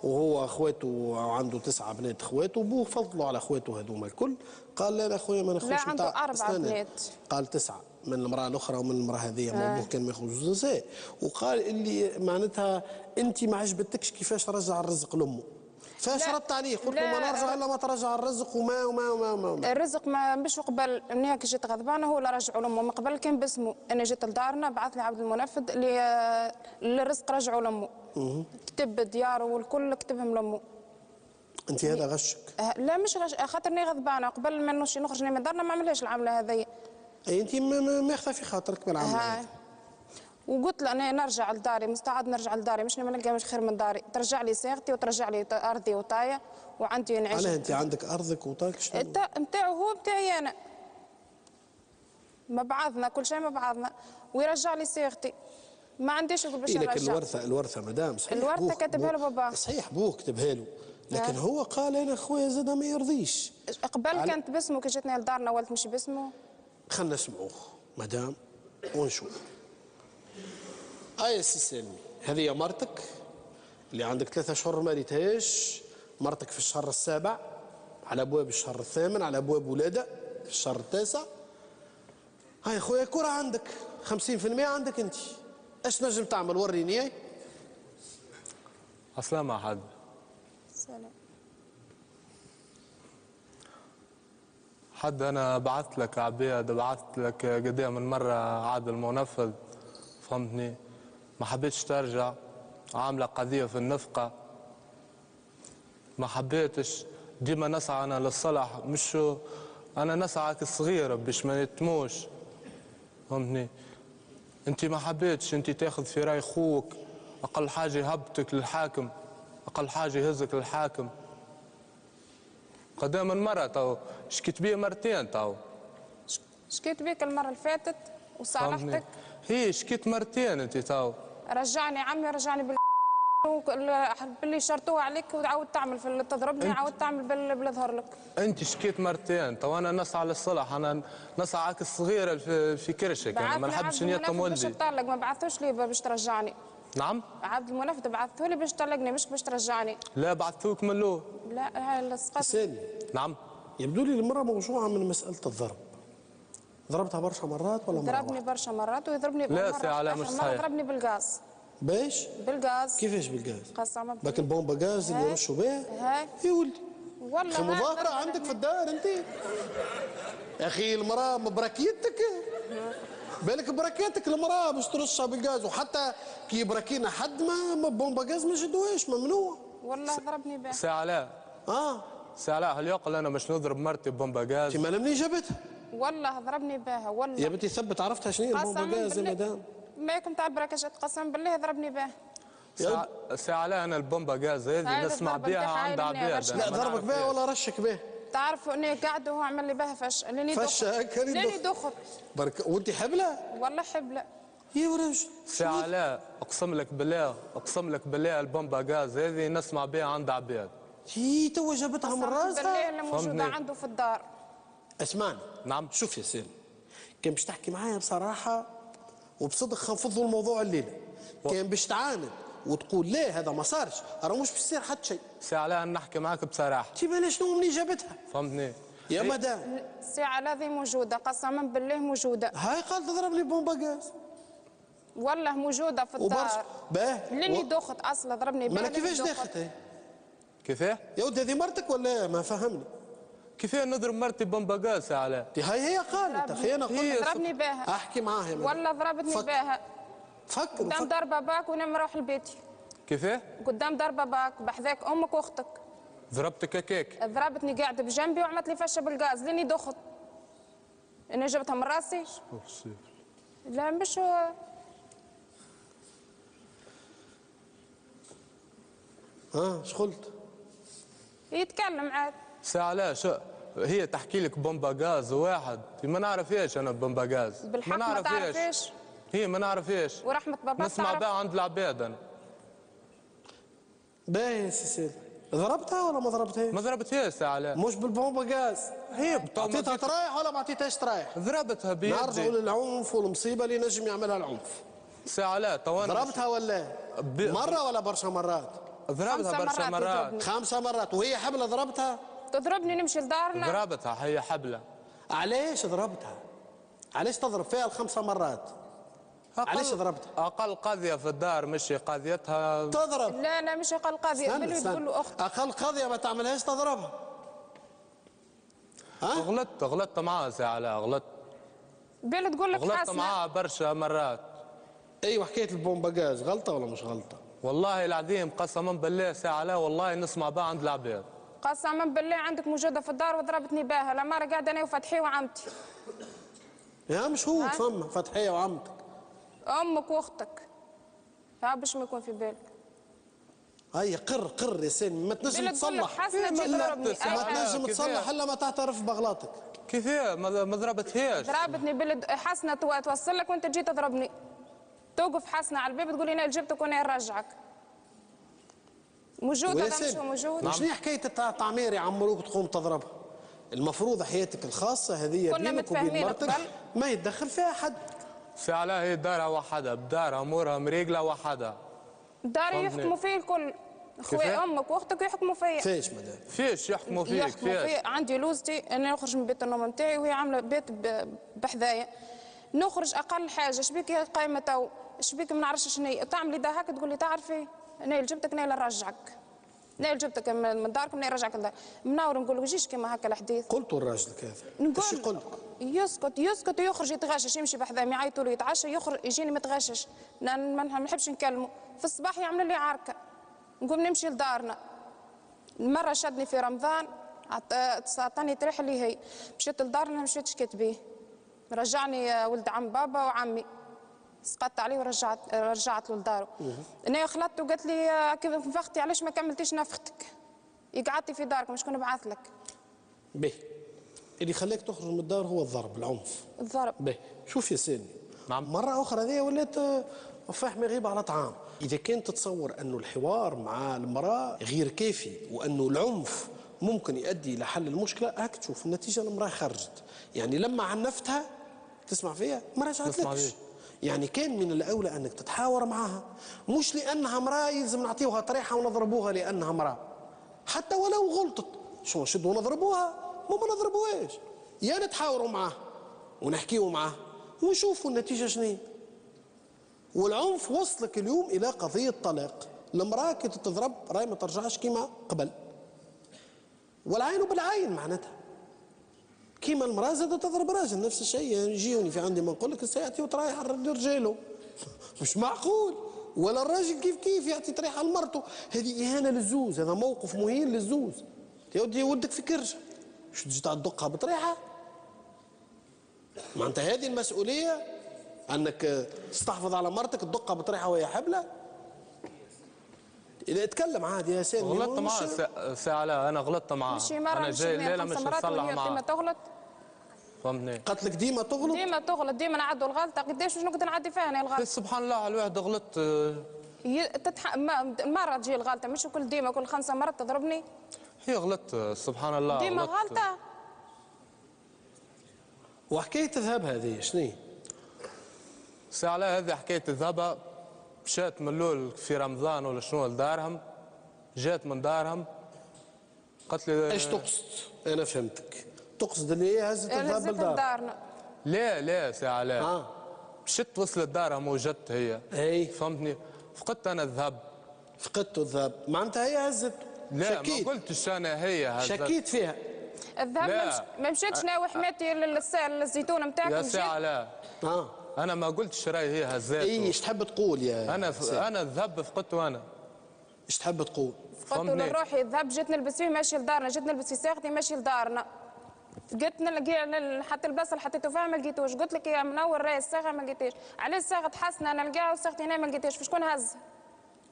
وهو اخواته عنده 9 بنات اخواته، وبوه فضلوا على اخواته هذوما الكل. قال لا اخويا ما ناخذش. لا عنده 4 بنات. قال 9 من المراه الاخرى ومن المراه هذه، ابوه كان ما ياخذ زوج نساء. وقال اللي معناتها انت ما عجبتكش كيفاش رجع الرزق لامه. فشرطت عليه قلت له ما نرجع الا ما ترجع الرزق وما وما وما وما. الرزق ما مش قبل اني هيك جيت غضبانه هو اللي رجعوا لامه. من قبل كان باسمه انا جيت لدارنا بعث لي عبد المنفذ اللي الرزق رجعوا لامه. كتب دياره والكل كتبهم لامه. انت هذا غشك؟ لا مش غش، خاطرني غضبانه قبل ما نخرج من دارنا ما عملهاش العمله هذيا. اي انت ما يخفى في خاطرك من العمله. وقلت له انا نرجع لداري، مستعد نرجع لداري، مش ما نلقى مش خير من داري، ترجع لي صيغتي وترجع لي ارضي وطايه وعندي نعيش. علاه انت عندك ارضك وطايك شنو؟ نتاعو هو بتاعي انا. ما بعضنا كل شيء ما بعضنا ويرجع لي صيغتي. ما عنديش نقول باش نرجع. لكن الورثه مدام صحيح الورثه كتبها له بابا. صحيح بوه كتبها له، لكن هو قال انا خويا زاد ما يرضيش. قبل كانت باسمه كي جتني لدارنا ولت مش باسمه. خلنا نسمعوه مدام ونشوف. يا سي سلمي، هذه يا مرتك اللي عندك 3 أشهر ما ريتهاش، مرتك في الشهر السابع على ابواب الشهر الثامن على ابواب ولادة في الشهر التاسع. هاي خويا كرة عندك 50% عندك انت. اش نجم تعمل وريني؟ اصلا ما حد. سلام. حد انا بعثت لك عبيد، بعثت لك قدام من مره عاد المنفذ، فهمتني؟ ما حبيتش ترجع، عامله قضيه في النفقه، ما حبيتش. ديما نسعى انا للصلح، مش انا نسعى كصغير باش ما نتموش، فهمتني؟ انت ما حبيتش انت تاخذ في راي خوك، اقل حاجه يهبطك للحاكم، اقل حاجه يهزك للحاكم. قدام من مره تو شكيت بيه مرتين تو. شكيت بيك المره اللي فاتت وصالحتك. هي شكيت مرتين انت تو. رجعني عمي رجعني باللي شرطوه عليك وعاود تعمل في تضربني عاود تعمل بالظهر لك. انت شكيت مرتين تو. انا نسعى للصلح، انا نسعى الصغيره في كرشك، يعني ما نحبش نيتم ولدي. باش يطلق ما بعثوش لي باش ترجعني. نعم؟ عبد المنفذ بعثوه لي باش يطلقني مش باش ترجعني. لا بعثوك من له. لا هاي سالي. نعم. يبدو لي المرأة موجوعة من مسألة الضرب. ضربتها برشا مرات ولا مرة؟ ضربني برشا مرات ويضربني لا سي على مش صحيح. ضربني بالغاز. باش؟ بالغاز. كيفاش بالغاز؟ قسما بالله. باك البومبا غاز اللي يرشوا بها؟ هاي. يا ولدي. والله اخي مظاهرة عندك في الدار انت؟ يا اخي المرأة مبراكيتك. بالك براكيتك المرأة باش ترشها بالغاز، وحتى كي براكينا حد ما بومبا غاز ما جدوهاش، ممنوع. والله ضربني بها. سي علاء. سي علاء هل يعقل انا باش نضرب مرتي ببومبا غاز؟ انت منين جابتها؟ والله ضربني بها والله. يا بنتي ثبت عرفتها شنو هي البومبا غاز يا مدام؟ ما كنت تعبرك قسم بالله ضربني بها. سي علاء انا البومبا غاز هذه نسمع بها عند عباد. لا ضربك بها ولا رشك بها؟ تعرف اني قاعد وهو عمل لي بها فش لاني دخت. فش هكا لاني دخت. برك وانت حبله؟ والله حبله. يا ورجل. سي علاء اقسم لك بالله، اقسم لك بالله البومبا غاز هذه نسمع بها عند عباد. هي تو جابتها من راسها؟ بالله اللي موجوده عنده في الدار. اسمعني. نعم. شوف يا سالم، كان باش تحكي معايا بصراحه وبصدق خنفضوا الموضوع الليله. كان باش تعاند وتقول لا هذا ما صارش، راه مش باش يصير حتى شيء. سي علاء نحكي معاك بصراحه. تي بالي شنو منين جابتها؟ فهمتني؟ يا مدام. سي علاء هذه موجوده قسما بالله موجوده. هاي قال تضربني بومبا غاز. والله موجوده في الدار. باه. لاني دخت اصلا ضربني بها. ما كيفاش دخت؟ كيفاه؟ يا ولدي هذه مرتك ولا ما فهمني؟ كيفاه نضرب مرتي بومبا غاز يا علاء؟ هاي هي قالت اخي انا قلت ضربني بها. احكي معاها والله ضربتني بها. فكر قدام دار باباك وانا نروح لبيتي. كيفاه؟ قدام دار باباك بحذاك امك واختك. ضربتك هكاك؟ ضربتني قاعده بجنبي وعملت لي فشه بالغاز لاني دخت. انا جبتها من راسي. لا مش هو. ايش قلت؟ يتكلم عاد. سي علاء شو هي تحكي لك بومبا غاز واحد، ما نعرفهاش انا بومبا غاز. بالحق ما تعرفيش. هي ما نعرفهاش. ورحمة باباك نسمع بها عند العباد انا. باهي يا سي سيدي، ضربتها ولا ما ضربتهاش؟ ما ضربتهاش سي علاء. مش بالبومبا غاز. هي عطيتها ترايح ولا ما عطيتهاش ترايح؟ ضربتها بيدي. نرجعوا للعنف والمصيبه اللي نجم يعملها العنف. سي علاء ضربتها ولا مره ولا برشا مرات؟ ضربتها برشا مرات. 5 مرات وهي حبله ضربتها؟ تضربني نمشي لدارنا. ضربتها هي حبله. علاش ضربتها؟ علاش تضرب فيها ال5 مرات؟ علاش ضربتها؟ اقل قاضيه في الدار مش قاضيتها تضرب. لا مش اقل قاضيه، بلي تقول له اختك. اقل قاضيه ما تعملهاش تضربها. غلطت معاه ساعه علاء، غلطت. بلي تقول لك غلطت معاه برشا مرات. ايوه حكايه البومباجاز غلطه ولا مش غلطه؟ والله العظيم قسما بالله ساعه علاء والله نسمع بها عند العباد. قسما بالله عندك موجوده في الدار وضربتني باها، لا مره قاعده انا وفتحي وعمتي. يا مش هو فما فتحيه وعمتك. امك واختك. ها باش ما يكون في بالك. هيا قر يا سامي، ما تنجم تصلح. ما تنجم تصلح الا ما تعترف باغلاطك. كيفاه ما ضربتهاش؟ ضربتني بلد حسنه توصل لك وانت تجي تضربني. توقف حسنه على الباب تقول لي انا جبتك وانا نرجعك. موجود هذا مش موجود. شنو حكايه التعمير يعمروك تقوم تضربها؟ المفروض حياتك الخاصه هذه بينك وبين مرتك ما يتدخل فيها حد. ساعة هي دارها وحدها، بدارها امورها مريقله وحدها. داري يحكموا فيه الكل. خويا امك واختك يحكموا فيا. فيش مدام؟ فيش يحكموا فيك؟ يحكموا فيا. عندي لوزتي انا نخرج من بيت النوم نتاعي وهي عامله بيت بحذايا. نخرج اقل حاجه شبيك يا قايمه تو شبيك ما نعرفش شنو تعملي ده هكا تقول لي تعرفي انا اللي جبتك انا اللي نرجعك. انا اللي جبتك من دارك انا نرجعك لدار. مناور نقول له جيش كيما هكا الحديث. قلت الراجل كذا. ايش يقول لك؟ يسكت ويخرج يتغشش يمشي بحذايا يعيطوا له يتعشى يخرج يجيني متغشش. ما نحبش نكلمه. في الصباح يعمل لي عركه. نقوم نمشي لدارنا. مرة شدني في رمضان عطاني تريح اللي هي مشيت لدارنا ما مشيتش شكيت بيه. رجعني ولد عم بابا وعمي. سقطت عليه ورجعت له لداره. انا خلطت وقالت لي كيف نفختي علاش ما كملتيش نفختك؟ قعدتي في دارك مش كنا نبعث لك. به اللي خلاك تخرج من الدار هو الضرب العنف. الضرب. به شوف يا سامي. مرة أخرى هذه ولات فهم يغيب على طعام. إذا كنت تتصور أنه الحوار مع المرأة غير كافي وأنه العنف ممكن يؤدي إلى حل المشكلة، هاك تشوف النتيجة المرأة خرجت. يعني لما عنفتها تسمع فيها ما رجعتلكش. يعني كان من الأولى أنك تتحاور معها، مش لأنها امرأة يلزم نعطيوها طريحة ونضربوها لأنها امرأة. حتى ولو غلطت شو نشدوا ونضربوها؟ ما نضربوهاش. يا نتحاوروا معها ونحكيوا معها ونشوفوا النتيجة شنو. والعنف وصلك اليوم إلى قضية طلاق. المرأة كي تضرب راهي ما ترجعش كيما قبل. والعين بالعين معناتها. كيما المرأة زادت تضرب راجل نفس الشيء. يجيوني في عندي ما نقول لك سيأتي وترايح على رجاله. مش معقول. ولا الراجل كيف يعطي طريحة لمرته. هذه إهانة للزوز، هذا موقف مهين للزوز. يا ودي ودك في كرشة. مش تجي تدقها بطريحة. معناتها هذه المسؤولية أنك تستحفظ على مرتك تدقها بطريحة وهي حبلة. إذا اتكلم عادي يا سامي. غلطت معاه ساعة لا أنا غلطت معاه. مشي مرة أنا جاي الليلة مش نصلح معاه. ديما تغلط. فهمتني. قالت لك ديما تغلط؟ ديما تغلط، ديما نعدوا الغلطة. قداش واش نقدر نعدي فيها أنا الغلطة؟ سبحان الله على الواحد غلط. مرة تجي الغلطة مش كل ديما كل 5 مرات تضربني. هي غلط سبحان الله. ديما غلطة. وحكاية الذهب هذه شنو؟ ساعة لا هذه حكاية الذهب. مشات من الاول في رمضان ولا شنو لدارهم. جات من دارهم قالت لي ايش تقصد؟ انا فهمتك. تقصد اللي هي هزت الذهب لدارنا. لا ساعة لا. مشت وصلت دارهم وجدت هي. اي فهمتني. فقدت انا الذهب. فقدت الذهب معناتها هي هزت. لا شكيت. ما قلتش انا هي هزت. شكيت فيها. الذهب ما مشيتش ناوي حماتي للزيتونه نتاعكم. يا ساعة لا. أنا ما قلتش راهي هي هزاته. ايش تحب تقول يا أنا الذهب فقدته أنا. ايش تحب تقول؟ فقدته لروحي الذهب جيت نلبس فيه ماشي لدارنا، جيت نلبس في ساقتي ماشي لدارنا. قلت نلقى حتى البصل حطيته فيها ما لقيتوش، قلت لك يا منور راهي الصاغه ما لقيتهاش، علاش صاغه حسنه انا نلقاها وصاغتي هنا ما لقيتهاش، شكون هز؟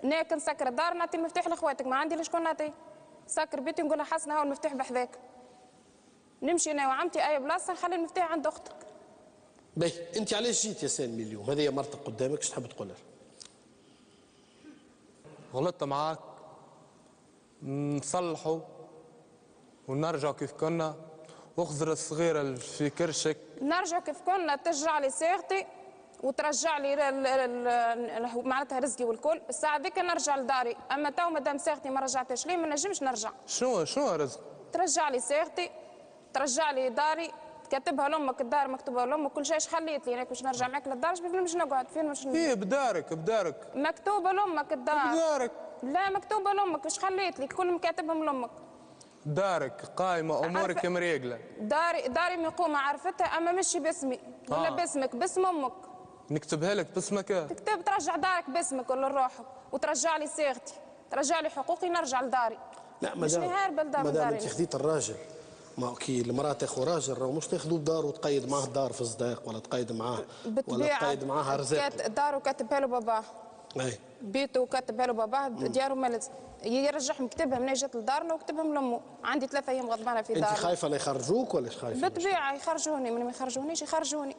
انا كنسكر الدار نعطي المفتاح لاخواتك ما عندي لشكون نعطي؟ سكر بيتي نقول لها حسنه هاو المفتاح بحذاك. نمشي انا وعمتي اي بلاصه نخلي المفتاح عند اختك. باهي انت علاش جيت يا سالمي اليوم؟ هذه مرتك قدامك ايش تحب تقول لها؟ غلطت معاك نصلحوا ونرجعوا كيف كنا واخزر الصغيره في كرشك. نرجعوا كيف كنا ترجع لي صيغتي وترجع لي معناتها رزقي والكل، الساعه ذيك نرجع لداري، اما تو مادام صيغتي ما رجعتش ليه ما نجمش نرجع. شنو رزق؟ ترجع لي صيغتي، ترجع لي داري، كاتبها لامك الدار مكتوبه لامك كل شيء. اش خليت لي انا باش نرجع معك للدار؟ فين باش نقعد؟ فين باش ايه بدارك مكتوبه لامك الدار. بدارك لا مكتوبه لامك. اش خليت لي؟ كلهم كاتبهم لامك. دارك قايمه امورك مريقله. داري مقومه عرفتها اما مش باسمي ولا باسمك، باسم امك. نكتبها لك باسمك؟ تكتب ترجع دارك باسمك ولا لروحك وترجع لي صيغتي، ترجع لي حقوقي، نرجع لداري. لا مادام انت خذيت الراجل، ما كي المراه تاخذ راجل راهو مش تاخذوه بدار وتقيد معاه دار في الصداق ولا تقيد معاه ولا تقيد معاه رزاق. دارو كاتبها له باباه. اي بيته كاتبها له باباه، ديارو مالت يرجعهم كتبها من جات لدارنا وكتبهم لامه. عندي 3 ايام غضبانه في دارنا. انت خايفه لا يخرجوك ولا ايش خايفه؟ بالطبيعه يخرجوني، من ما يخرجونيش يخرجوني.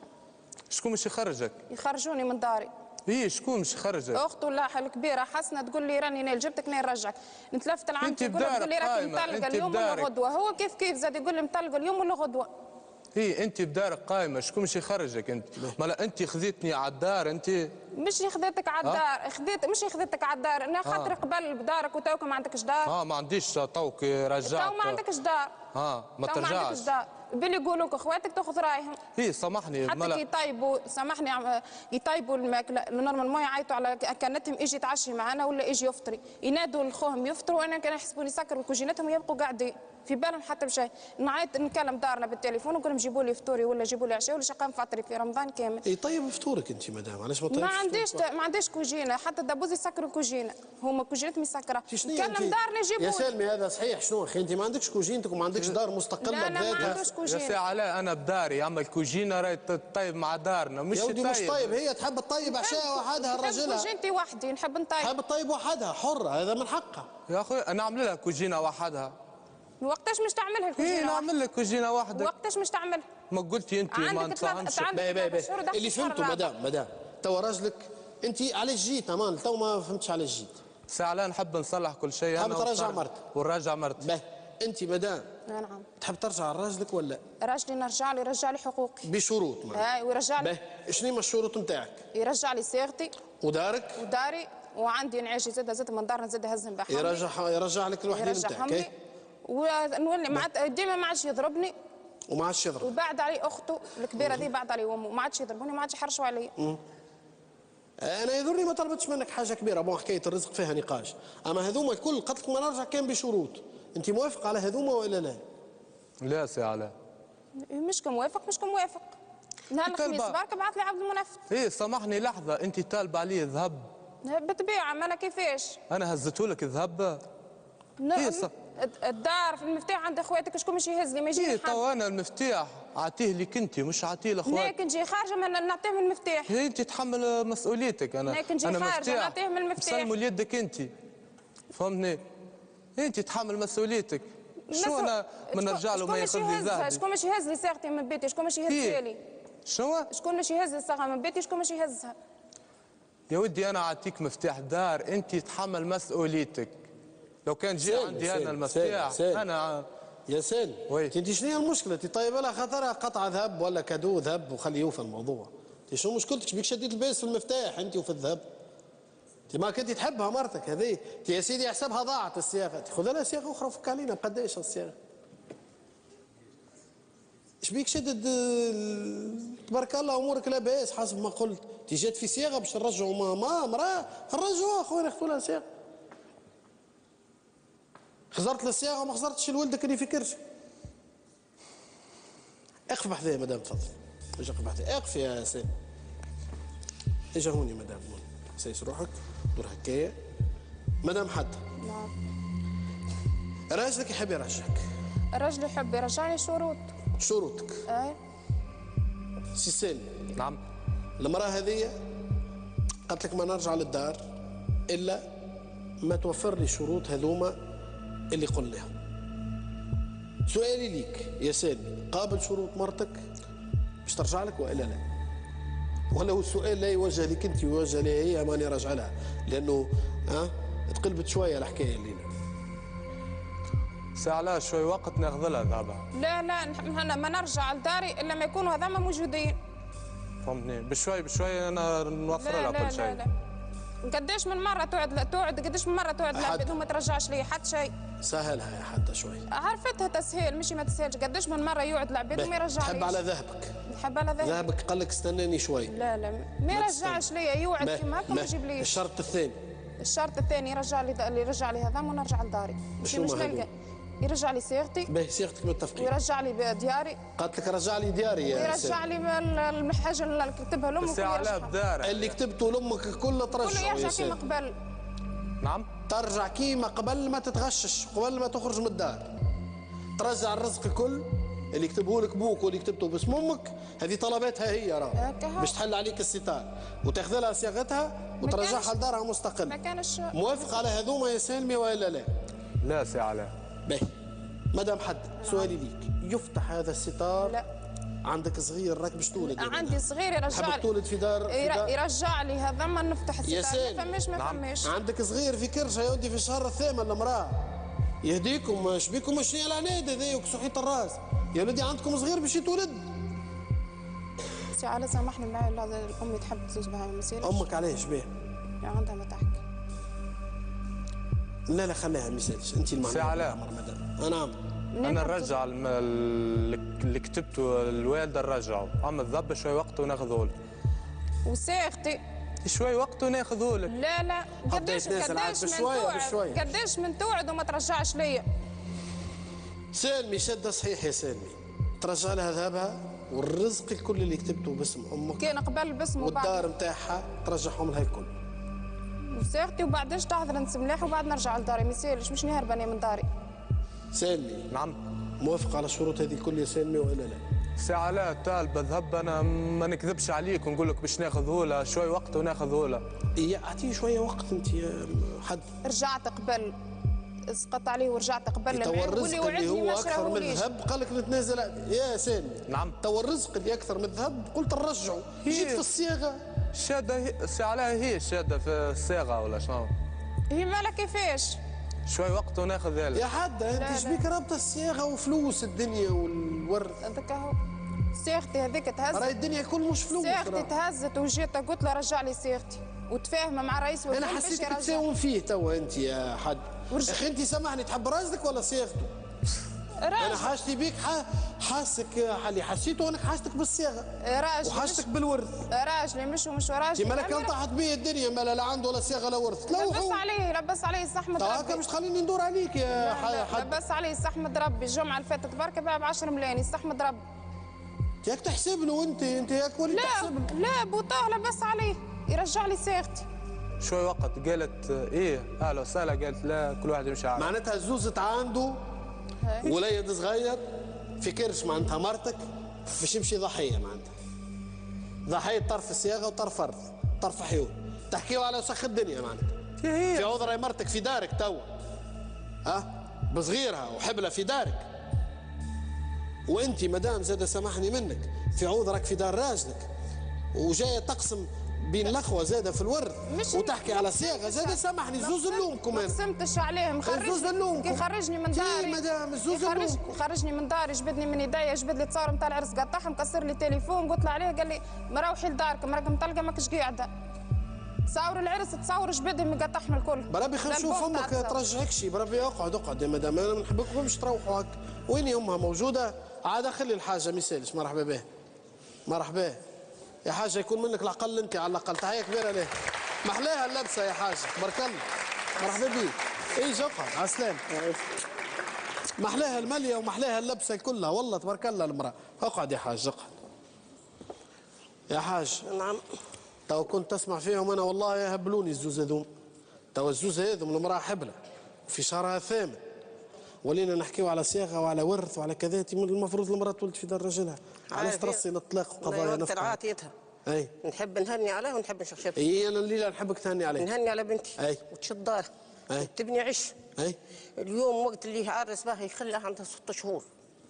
شكون باش يخرجك؟ يخرجوني من داري. ايه شكون باش يخرجك؟ اخته الكبيره حسنه تقول لي راني انا جبتك انا نرجعك. نتلفت لعمتي تقول لي راكي مطلقه اليوم ولا غدوه. هو كيف زاد يقول لي مطلقه اليوم ولا غدوه. ايه انت بدارك قايمه، شكون باش يخرجك انت؟ مالا انت خذيتني على الدار انت. مش خذيتك على الدار، مش خذيتك على الدار، انا خاطر قبل بدارك وتوك ما عندكش دار. ما عنديش توك رجعت. تو ما عندكش دار. ما ترجعش. ما عندكش دار. باللي يقولوا لك اخواتك تاخذ رايهم. ايه سامحني حتى كي يطيبوا سامحني يطيبوا الماكله نورمالمون يعيطوا على كانتهم يجي يتعشي معنا ولا يجي يفطري، ينادوا لخوهم يفطروا وانا كان يحسبوني سكروا كوجينتهم يبقوا قاعدين في بالهم حتى بشيء. نعيط نكلم دارنا بالتليفون ونقول لهم جيبوا لي فطوري ولا جيبوا لي عشاء ولا شقه مفطري في رمضان كامل. اي طيب فطورك انت مدام، علاش ما طيبش؟ ما عنديش كوجينه، حتى دابوزي يسكروا الكوجينه، هما كوجينتهم مسكره. نكلم دارنا يجيبوا. يا سلمي هذا صحيح. شنو اخي انت ما عندكش كوجينتك وما عندكش دار مستقله لا ما عندوش كوجينه. يا سي علاء انا بداري اما الكوجينه راهي طيب مع دارنا مش يا ودي مش طيب. هي تحب تطيب عشاء وحدها الرجل. كوجينتي وحدي نحب نطيب. تحب تطيب وحدها حره، هذا من حقها. يا اخوي انا اعمل لها كوجينه وحدها. وقتاش مش تعملها الكوجينه؟ ايه نعمل لك كوجينه واحده. وقتاش مش تعملها؟ ما قلتي انت ما نتفهمش. اللي فهمته مدام توا راجلك انت علاش جيت امان؟ تو ما فهمتش علاش جيت. ساعه نحب نصلح كل شيء. تحب ترجع مرتك ونرجع مرتي. باهي انت مدام نعم تحب ترجع لراجلك ولا؟ راجلي يرجع لي حقوقي بشروط. اي ويرجع لي. شنو هما الشروط نتاعك؟ يرجع لي صيغتي وداري وعندي نعيش زاد من دارنا زاد هزهم بحالي. يرجع لك الوحدين نتاعك. ونولي ديما ما عادش يضربني وما عادش يضرب. وبعد علي اخته الكبيره دي بعد علي امه ما عادش يضربوني ما عادش يحرشوا علي. انا يضرني ما طلبتش منك حاجه كبيره. بون حكايه الرزق فيها نقاش، اما هذوما الكل قلت لك ما نرجع كان بشروط. انت موافق على هذوما ولا لا؟ لا سي علاء مش كموافق. نهار الخميس برك بعث لي عبد المنفذ. ايه سامحني لحظه، انت طالبه علي ذهب؟ بالطبيعه ما انا كيفاش؟ انا هزتهولك ذهب؟ إيه الدار في المفتاح عند اخواتك شكون باش يهز لي ما يجيش. ايه توا انا المفتاح عطيه لك انت مش عطيه لاخواتك. لكن جي خارجه ما نعطيهم المفتاح. هي انت تحمل مسؤوليتك. انا لكن جي خارجه نعطيهم المفتاح. نسلموا ليدك انت فهمتني؟ انت تحمل مسؤوليتك. شو انا ما نرجع له ما ياخذ لي ذهبي؟ شكون باش يهز لي صاغتي من بيتي؟ شكون باش يهزها لي؟ شنو؟ شكون باش يهز لي الصاغه من بيتي؟ شكون باش يهزها؟ يا ودي انا اعطيك مفتاح دار انت تحمل مسؤوليتك. لو كان جي عندي انا المفتاح انا يا سالم انت شنو هي المشكله؟ انت طيب لها خاطرها قطعه ذهب ولا كادو ذهب وخليه يوفى الموضوع. انت شنو مشكلتك؟ بيك شديت الباس في المفتاح انت وفي الذهب. انت ما كنتي تحبها مرتك هذه. انت يا سيدي حسبها ضاعت الصياغه، خذ لها صياغه اخرى فك علينا بقداش الصياغه. ايش بيك شدد؟ تبارك الله امورك لاباس حسب ما قلت. انت جات في صياغه باش نرجعوا مراه نرجعوها اخويا ناخذوا لها صياغه. خزرت للصياغه وما خزرتش لولدك اللي في كرش. اقف بحذايا مدام تفضل. اجي اقف بحذايا. اقف يا سيد. اجي هوني مدام هوني. سيس روحك دور هكايا. مدام حتى. نعم. راجلك يحب يرجعك. الراجل يحب يرجعني شروطك. اي. سي سالم. نعم. المراه هذه قالت لك ما نرجع للدار الا ما توفر لي شروط هذوما اللي قلناهم. سؤالي ليك يا سالم، قابل شروط مرتك باش ترجع لك والا لا؟ ولو السؤال لا يوجه لك انت يوجه لها هي ماني راجع لها، لانه تقلبت شويه الحكايه الليله. ساعة شوي وقت ناخذ لها ذهبها. لا انا ما نرجع لداري الا ما يكونوا هذوما موجودين. فهمتني؟ بشوي انا نوفر لها كل شيء. لا قديش من مره توعد قديش من مره توعد العباد وما ترجعش لي حتى شيء. سهلها يا حتى شوي. عرفتها تسهيل مش ما تسهلش. قديش من مره يوعد العباد وما يرجعش. تحب على ذهبك. نحب على ذهبك. ذهبك قال لك استناني شوي. لا ما يرجعش لي يوعد كيما هكا ما يجيب ليش. الشرط الثاني. الشرط الثاني يرجع لي هذا ونرجع لداري. مش نلقى يرجع لي صيغتي. باهي صيغتك متفقين. ويرجع لي دياري. قالت لك رجع لي دياري يا ويرجع لي الحاجه اللي كتبها لامك. بس على بدارك. اللي كتبته لامك كله ترجع. كله يرجع كيما قبل. نعم. ترجع كيما قبل ما تتغشش قبل ما تخرج من الدار. ترجع الرزق الكل اللي كتبه لك بوك واللي كتبته باسم امك. هذه طلباتها هي راه باش تحل عليك الستار وتاخذ لها صياغتها وترجعها لدارها مستقل. ما كانش موافق على هذوما يا سالمي ولا لا؟ لا سي علاء. باهي مدام حد سؤالي ليك يفتح هذا الستار؟ لا. عندك صغير راك باش تولد. عندي صغير يرجع لي. تولد في دار يرجع لي هذا ما نفتح الستار. ما فماش ما فماش. عندك صغير في كرشه يودي في الشهر الثامن المراه. يهديكم اش بيكم شنو العناد هذايا وكسوحية الراس يا ولدي عندكم صغير باش يتولد. سي علاء سامحني معايا امي تحب تزوج بها ما يصيرش. امك علاش بيه؟ عندها ما تحكي. لا خليها ما يصيرش انت المعنى. سي علاء. نعم. انا نرجع اللي كتبته الوالده نرجعه، اما الذب شوي وقت وناخذه لك. وصيغتي شوي وقت وناخذه لك. لا قديش من توعد وما ترجعش ليا. سالمي شده صحيح يا سالمي. ترجع لها ذهبها والرزق الكل اللي كتبته باسم امك. كان قبل باسم والدار نتاعها ترجعهم لها الكل. وصيغتي وبعدش تحضر نسم ملاح وبعد نرجع لداري ما يسالش مش هربانه من داري. سالمي. نعم. موافق على الشروط هذه الكل يا سالمي ولا لا؟ سي علاء طالبه ذهب انا ما نكذبش عليك ونقول لك باش ناخذه لها شوي وقت وناخذه لها. إيه اعطيه شويه وقت انت يا حد. رجعت قبل اسقط عليه ورجعت قبل تو الرزق اللي هو اكثر من الذهب قال لك نتنازل يا سالمي. نعم. تو الرزق اللي اكثر من الذهب قلت نرجعه. جيت في الصياغه شاده سي علاء هي شاده في الصياغه ولا شنو؟ هي مالها كيفاش؟ شوي وقت وناخذ يا حد انت ايش بيك رابطه الصياغه وفلوس الدنيا والورد؟ هذاك هو صيغتي هذيك تهزت. راهي الدنيا كل مش فلوس. صيغتي تهزت وجيت قلت له رجع لي صيغتي وتفاهمه مع رئيس الوزراء. انا حسيتك تساوم فيه توا انت يا حد. يا اخي انت سامحني تحب راسك ولا صيغته؟ انا حاجتي بيك حاسك اللي حسيته انك حاجتك بالصياغه راجلي وحاجتك بالورث. راجلي مش راجلي. كيما كان طاحت بيا الدنيا ما لا عنده ولا صياغه لا ورث. لبس عليه استحمد ربي. هكا مش خليني ندور عليك يا حد. لبس عليه استحمد ربي. الجمعه اللي فاتت بركه باع ب 10 ملايين استحمد ربي. ياك تحسب له انت ياك ولي تحسب له. لا بوطاه لبس عليه يرجع لي صيغتي. شوي وقت قالت ايه اهلا وسهلا قالت لا كل واحد يمشي عادي. معناتها الزوز عنده وليد صغير في كرش معناتها مرتك باش يمشي ضحيه معناتها. ضحيه طرف الصياغه وطرف فرض طرف حيول. تحكيوا على وسخ الدنيا معناتها. في عذر مرتك في دارك توا. بصغيرها وحبلها في دارك. وانت مدام زاد سامحني منك في عذرك في دار راجلك وجايه تقسم بين الاخوه زاده في الورد وتحكي على صياغه زاده سامحني زوز اللوم كمان. ما قسمتش عليهم. خرجني من داري. مدام زوز اللوم خرجني من داري جبدني من يديا جبد لي تصاور نتاع العرس قطعها مكسر لي تليفون قلت له عليه قال لي مروحي لداركم راكم طلقه ماكش قاعده. تصاور العرس تصاور جبدني مقطعهم الكل. بربي خلينا نشوف امك ترجعكش بربي اقعد يا مدام انا ما نحبكمش تروحوا هكا. وين امها موجوده؟ عاد خلي الحاجه ما يسالش. مرحبا به مرحبا يا حاجه يكون منك العقل انت على الاقل. تحيه كبيره ليه. محلاها اللبسه يا حاجه تبارك الله. مرحبا بيك. ايش اقعد على السلامه. محلاها الماليه ومحلاها اللبسه كلها والله تبارك الله المراه. اقعد يا حاج اقعد. يا حاج. نعم. تو كنت تسمع فيهم انا والله يهبلوني الزوز هذوم. تو الزوز هذوم المراه حبله في شهرها الثامن ولينا نحكيو على صياغه وعلى ورث وعلى كذا. المفروض المراه تولد في دار رجلها. علاش ترسي الاطلاق وقضايا نفقه؟ عاتيتها. اي نحب نهني عليها ونحب نشخشبها. اي انا الليله نحبك تهني عليها. نهني على بنتي. اي وتشد دارها. اي تبني عش. اي اليوم وقت اللي عارس بها يخليها عندها 6 شهور.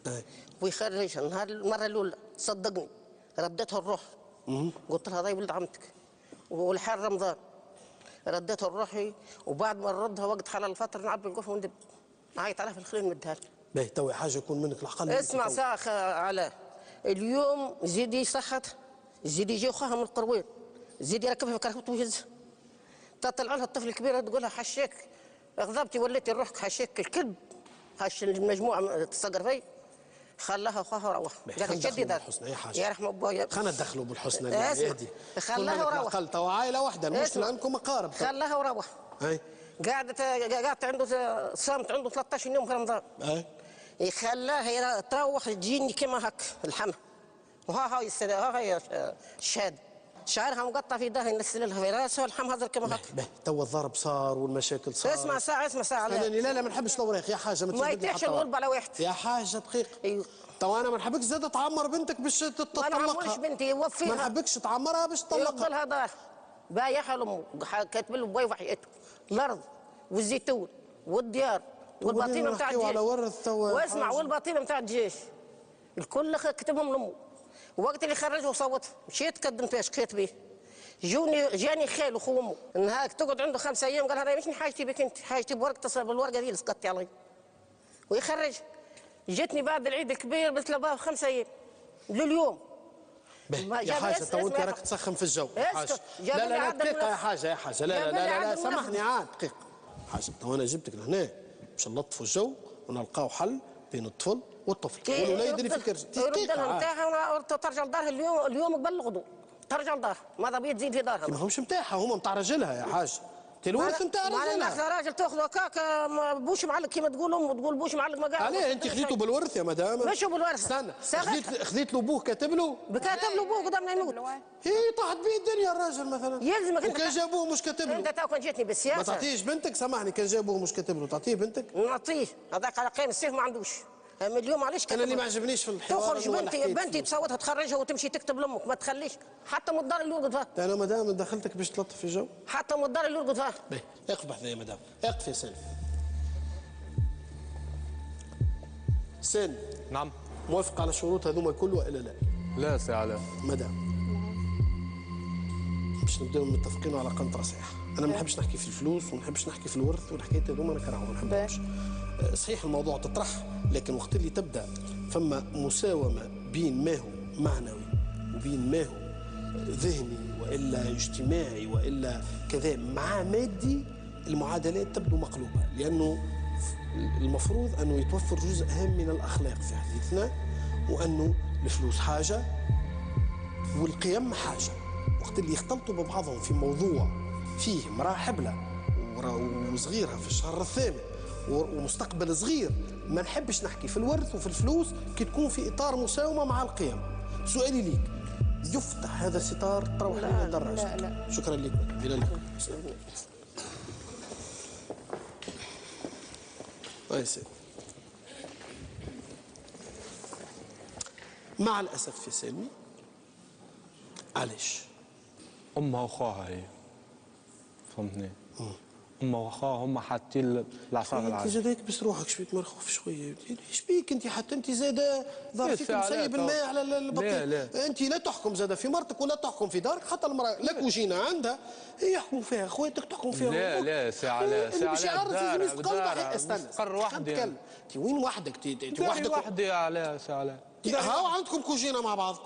اي ويخرجها نهار المره الاولى صدقني ردتها الروح. قلت لها ضي ولد عمتك والحال رمضان. ردتها الروحي وبعد ما نردها وقت حلال الفطر نعبي القفه وندب. عيط عليها في الخليل مدها لها. باهي توي حاجه يكون منك العقل. اسمع ساعه على اليوم زيدي صحتها زيدي يجي خوها من القروين زيدي يركبها في كرهبته ويهزها. تطلع لها الطفل الكبير تقول لها حشيك غضبتي وليتي روحك حشيك الكلب حش المجموعه تصقر في خلاها وخاها وروح قالت شدي دار يا رحمه ابويا خلينا ندخلوا بالحسنى هذه خلاها وروح قلت عائله واحده المشكله انكم اقارب خلاها وروح اي قعدت عنده صامت عنده 13 يوم في رمضان اي خلاها تروح تجيني كما هك الحمى وها هي الشهاده شعرها مقطع في ظهري نسل لها في راسها والحم هذا كما هك تو الضرب صار والمشاكل صار اسمع ساعه لا ما نحبش الاوراق يا حاجه ما يتيحش الغلب على واحد يا حاجه دقيقه ايوه تو انا ما نحبكش زاد تعمر بنتك باش تطلقها ما نعمرش بنتي وفيها ما نحبكش تعمرها باش تطلقها يفضل لها دار بايعها لامه كاتب له بوي وحياته الارض والزيتون والديار والبطينه نتاع الجيش واسمع والبطينه نتاع الجيش الكل كتبهم لامه وقت اللي خرجه وصوت مشيت قدمت فيها شكيت به جاني خال وخو امه نهاك تقعد عنده 5 ايام قال هذا مش حاجتي بك انت حاجتي بورقه بالورقه دي اللي سقطتي علي ويخرج جتني بعد العيد الكبير بس لباه 5 ايام لليوم يا حاجه تو انت راك تسخن في الجو حاجه لا دقيقه يا حاجه لا سامحني عاد دقيقه حاجه تو انا جبتك لهنا باش نلطفوا الجو ونلقاو حل بين الطفل والطفل والوليد اللي في الكرسي يرد لها نتاعها ترجع لدارها اليوم قبل الغدو ترجع لدارها ماذا بيا تزيد في دارها ما همش نتاعها هما نتاع راجلها يا حاج الورث نتاع راجلها معناها راجل تاخذ هكاك بوش معلق كيما تقول امه تقول بوش معلق ما قال عليه انت خذيته بالورث يا مدام مش بالورث استنى خذيت له ابوه كاتب له قدام ما يموت هي طاحت به الدنيا الراجل مثلا يلزمك وكان جابوه مش كاتب له انت تو كان جيتني بالسياسه ما تعطيش بنتك سامحني كان جابوه مش كاتب له تعطيه بنتك نعطيه هذاك على قيم السيف ما عندوش اما اليوم علاش انا اللي ما عجبنيش في الحوار تخرج بنتي تصوتها تخرجها وتمشي تكتب لامك ما تخليش حتى من الدار اللي يرقد فيها انا مدام دخلتك باش تلطف في الجو حتى من الدار اللي يرقد فيها اقف بحذايا يا مدام اقف يا سالم سالم نعم موافق على الشروط هذوما الكل والا لا؟ لا سي علاء مدام باش نبداو متفقين على قنطره صحيحه انا ما نحبش نحكي في الفلوس وما نحبش نحكي في الورث والحكايات هذوما انا كرههم ما نحبهمش صحيح الموضوع تطرح لكن وقت اللي تبدا فما مساومه بين ما هو معنوي وبين ما هو ذهني والا اجتماعي والا كذا مع مادي المعادلات تبدو مقلوبه لانه المفروض انه يتوفر جزء هام من الاخلاق في حديثنا وانه الفلوس حاجه والقيم حاجه وقت اللي يختلطوا ببعضهم في موضوع فيه امراه حبله وصغيرها في الشهر الثامن ومستقبل صغير ما نحبش نحكي في الورث وفي الفلوس كي تكون في اطار مساومه مع القيم. سؤالي ليك يفتح هذا الستار تروح لنا الدراجه؟ لا شكرا لك الى اللقاء. يا سيدي مع الاسف يا سلمي علاش؟ امها واخوها هي فهمتني؟ امها واخوها هما حاطين العصا انت زاد هيك روحك شويه مرخوف شويه ايش بيك انت حتى انت زاد ظهر فيك مسيب الماء على البطيء. انت لا تحكم زاد في مرتك ولا تحكم في دارك حتى المراه لا كوجينه عندها يحكموا فيها اخواتك تحكم فيها. لا سي علاء سي علاء استنى وحدي انت وين وحدك؟ انت وحدي يا علاء سي علاء هاو عندكم كوجينه مع بعض.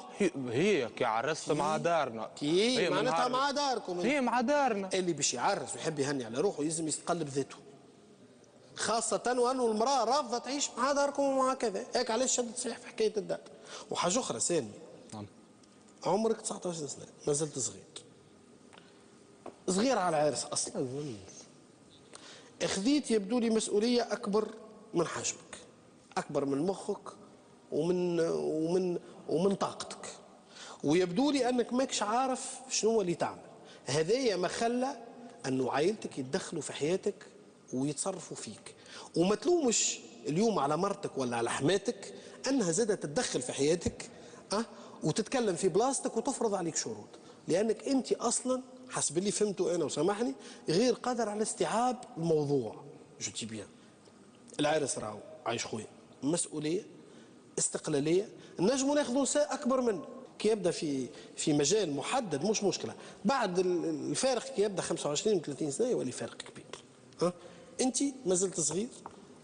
هي كي عرست مع دارنا هي معناتها مع داركم هي مع دارنا. اللي باش يعرس ويحب يهني على روحه يلزم يستقلب ذاته خاصة وأنه المرأة رافضة تعيش مع داركم ومع كذا هيك علاش شدت صحيح في حكاية الدار. وحاجة أخرى سامي نعم عمرك 19 سنة ما زلت صغير على العرس أصلا أخذيت يبدو لي مسؤولية أكبر من حجمك أكبر من مخك ومن طاقتك ويبدو لي أنك ماكش عارف شنو اللي تعمل. هذايا ما خلى أنه عائلتك يتدخلوا في حياتك ويتصرفوا فيك وما تلومش اليوم على مرتك ولا على حماتك أنها زادت تتدخل في حياتك وتتكلم في بلاصتك وتفرض عليك شروط لأنك أنت أصلا حسب اللي فهمته أنا وسامحني غير قادر على استيعاب الموضوع. جو تي بيان العرس راهو عايش خويا مسؤولية استقلالية نجموا ناخذوا نساء أكبر منه كي يبدا في مجال محدد مش مشكلة بعد الفارق كي يبدا 25 و 30 سنة يولي فارق كبير. أنت ما زلت صغير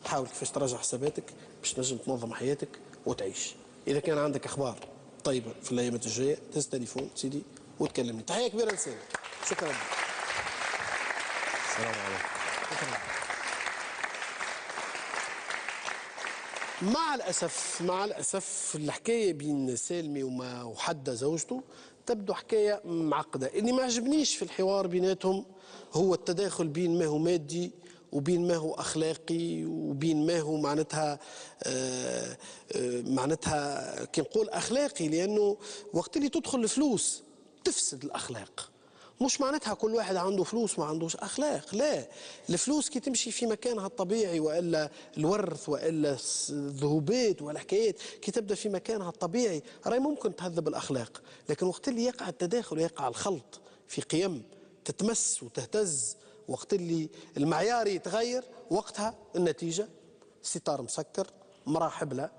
حاول كيفاش تراجع حساباتك باش تنجم تنظم حياتك وتعيش. إذا كان عندك أخبار طيبة في الأيامات الجاية تهز تليفون سيدي وتكلمني. تحية كبيرة لسامي شكرا لك. السلام عليكم. مع الأسف الحكاية بين سالمي وحدة زوجته تبدو حكاية معقدة. اللي ما عجبنيش في الحوار بيناتهم هو التداخل بين ما هو مادي وبين ما هو أخلاقي وبين ما هو معناتها كي نقول أخلاقي، لأنه وقت اللي تدخل الفلوس تفسد الأخلاق. مش معناتها كل واحد عنده فلوس ما عندوش أخلاق، لا، الفلوس كي تمشي في مكانها الطبيعي وإلا الورث وإلا الذهوبات ولا حكايات كي تبدأ في مكانها الطبيعي راهي ممكن تهذب الأخلاق، لكن وقت اللي يقع التداخل ويقع الخلط في قيم تتمس وتهتز، وقت اللي المعيار يتغير وقتها النتيجة ستار مسكر، مرأة حبلة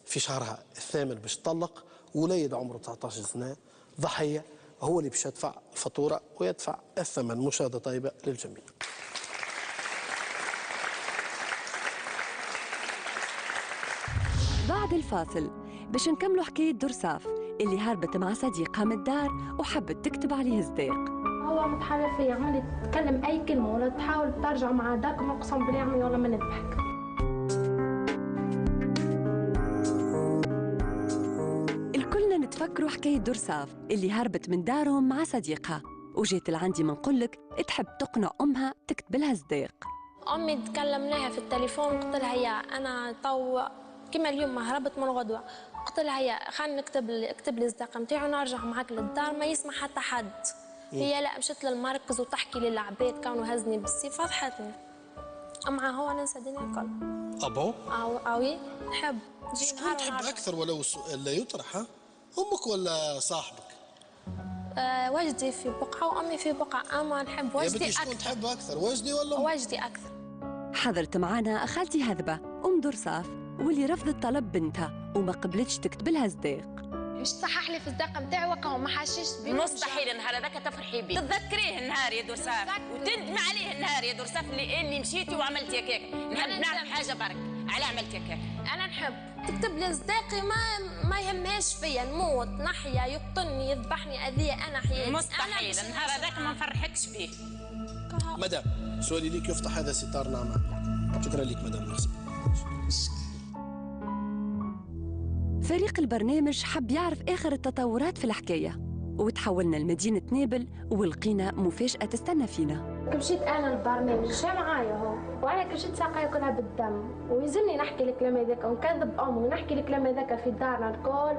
في شهرها الثامن باش تطلق، وليد عمره 19 سنة ضحية، هو اللي باش يدفع الفاتورة ويدفع الثمن. مشاهدة طيبة للجميع. بعد الفاصل باش نكملوا حكاية درساف اللي هربت مع صديقها من الدار وحبت تكتب عليه صديق. هو متحرف فيا، عمال يتكلم اي كلمه ولا تحاول ترجع مع داك، نقسم بالله عمي ولا ما نضحك. الكلنا نتفكروا حكاية درساف اللي هربت من دارهم مع صديقها وجيت لعندي من نقولك تحب تقنع أمها تكتب لها صديق. أمي تكلمناها في التليفون، قلت لها يا أنا تو كيما اليوم ما هربت من غدوة، قلت لها يا خلينا اكتب لي الصداقة نتاعو ونرجع معاك للدار ما يسمع حتى حد. هي لا، مشت للمركز وتحكي للعباد كانوا هزني بالسيف، فضحتني. أما هو ننسى الدنيا الكل. أبو؟ أوي نحب. شكون تحب أكثر ولو السؤال لا يطرح؟ أمك ولا صاحبك؟ وجدي في بقعة وأمي في بقعة، أما نحب وجدي أكثر. شكون تحب أكثر، وجدي ولا وجدي أكثر. حضرت معانا خالتي هذبة أم درساف واللي رفضت طلب بنتها وما قبلتش تكتب لها صديق. مش صحح لي في الصداقه نتاعي وكا ما حاشيش بيه. مستحيل النهار هذاك تفرحي بيه، تتذكريه النهار يا درساف وتندمي عليه النهار يا درساف لاني مشيتي وعملتي هكاك. نحب نعرف حاجه برك على عملتي هكاك. انا نحب تكتب لي صداقي ما يهمهاش فيا، نموت نحيا يقتلني يذبحني اذيه انا حياتي. مستحيل النهار هذاك ما نفرحكش بيه. مدام سؤالي ليك يفتح هذا ستار نعمة. شكرا لك مدام نحسن. فريق البرنامج حب يعرف آخر التطورات في الحكاية وتحولنا لمدينة نابل ولقينا مفاجأة تستنى فينا. مشيت أنا البرنامج مشى معايا هو، وأنا مشيت ساقية كلها بالدم ويزني نحكي الكلام هذاك ونكذب أمي ونحكي الكلام هذاك في دارنا الكل،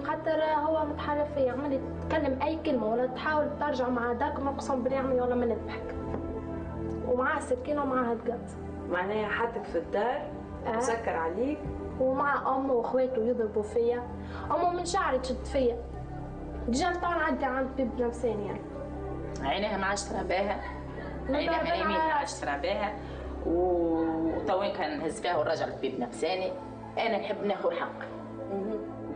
خاطر هو متحرف فيا، عمال يتكلم أي كلمة ولا تحاول ترجع مع داك، نقسم بالله عمي ولا ما نضحك. ومعاه سكينة ومعاه هدقات. معناها حدك في الدار مسكر عليك ومع امه واخواته يضربوا فيا، امه من شعري تشد فيا. ديجا نطلع نعدي عند طبيب نفساني يعني. عينيها ما عادش ترى باها، عينيها من اليمين ما عادش ترى باها، وتوين كان نهز فيها ونرجع لطبيب نفساني. انا نحب ناخذ حق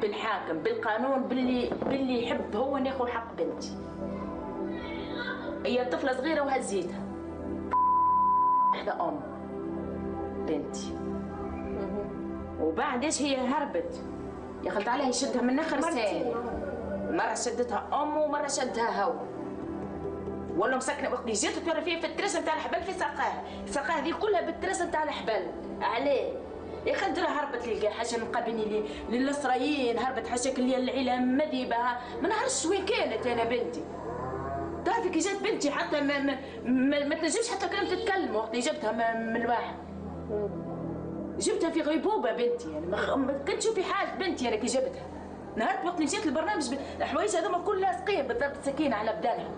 بالحاكم بالقانون باللي يحب هو ناخذ حق بنتي. هي طفله صغيره وهزيتها واحده بنتي، وبعد ايش هي هربت يا خلت عليها يشدها من اخر ثاني، مره شدتها امه ومره شدها هو، ولا مسكنه وقت اللي جات توري فيها في الترسه نتاع الحبل في ساقاها ذي كلها بالترسه نتاع الحبل. عليه يا خدرة هربت لي حاجه نقابلني للاسرائيليين، هربت حاجه اللي العيله مذيبه ما نعرفش وين كانت انا بنتي. تعرفي كي جات بنتي حتى ما تنجمش حتى كلمه تتكلم وقت اللي جبتها من الواحد، جبتها في غيبوبه بنتي يعني ما كنتش في حاجه بنتي انا كي جبتها. نهار وقت اللي مشيت البرنامج الحوايج هذوما كل لاصقين بالضبط سكينه على بدنها،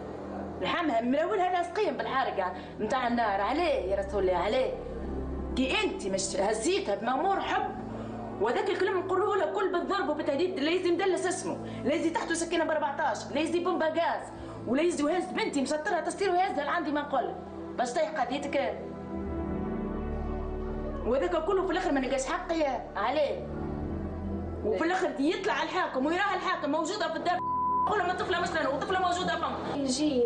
لحمها مراولها لاصقين بالحارقه نتاع النار. عليه يا رسول الله عليه كي انت مش هزيتها بمامور حب، وهذاك الكلام نقولوه له كل بالضرب وبالتهديد. لا يزي مدلس اسمه، لا يزي تحته سكينه ب 14، لا يزي بومبا غاز، ولا يزي وهز بنتي مسطرها تسطير وهزها لعندي ما نقول باش تايق قضيتك. وهذاك كله في الاخر ما نلقاش حقي عليه، وفي الاخر يطلع الحاكم ويراها الحاكم موجوده في الدار يقول لهم طفله مثلا وطفله موجوده فما يجي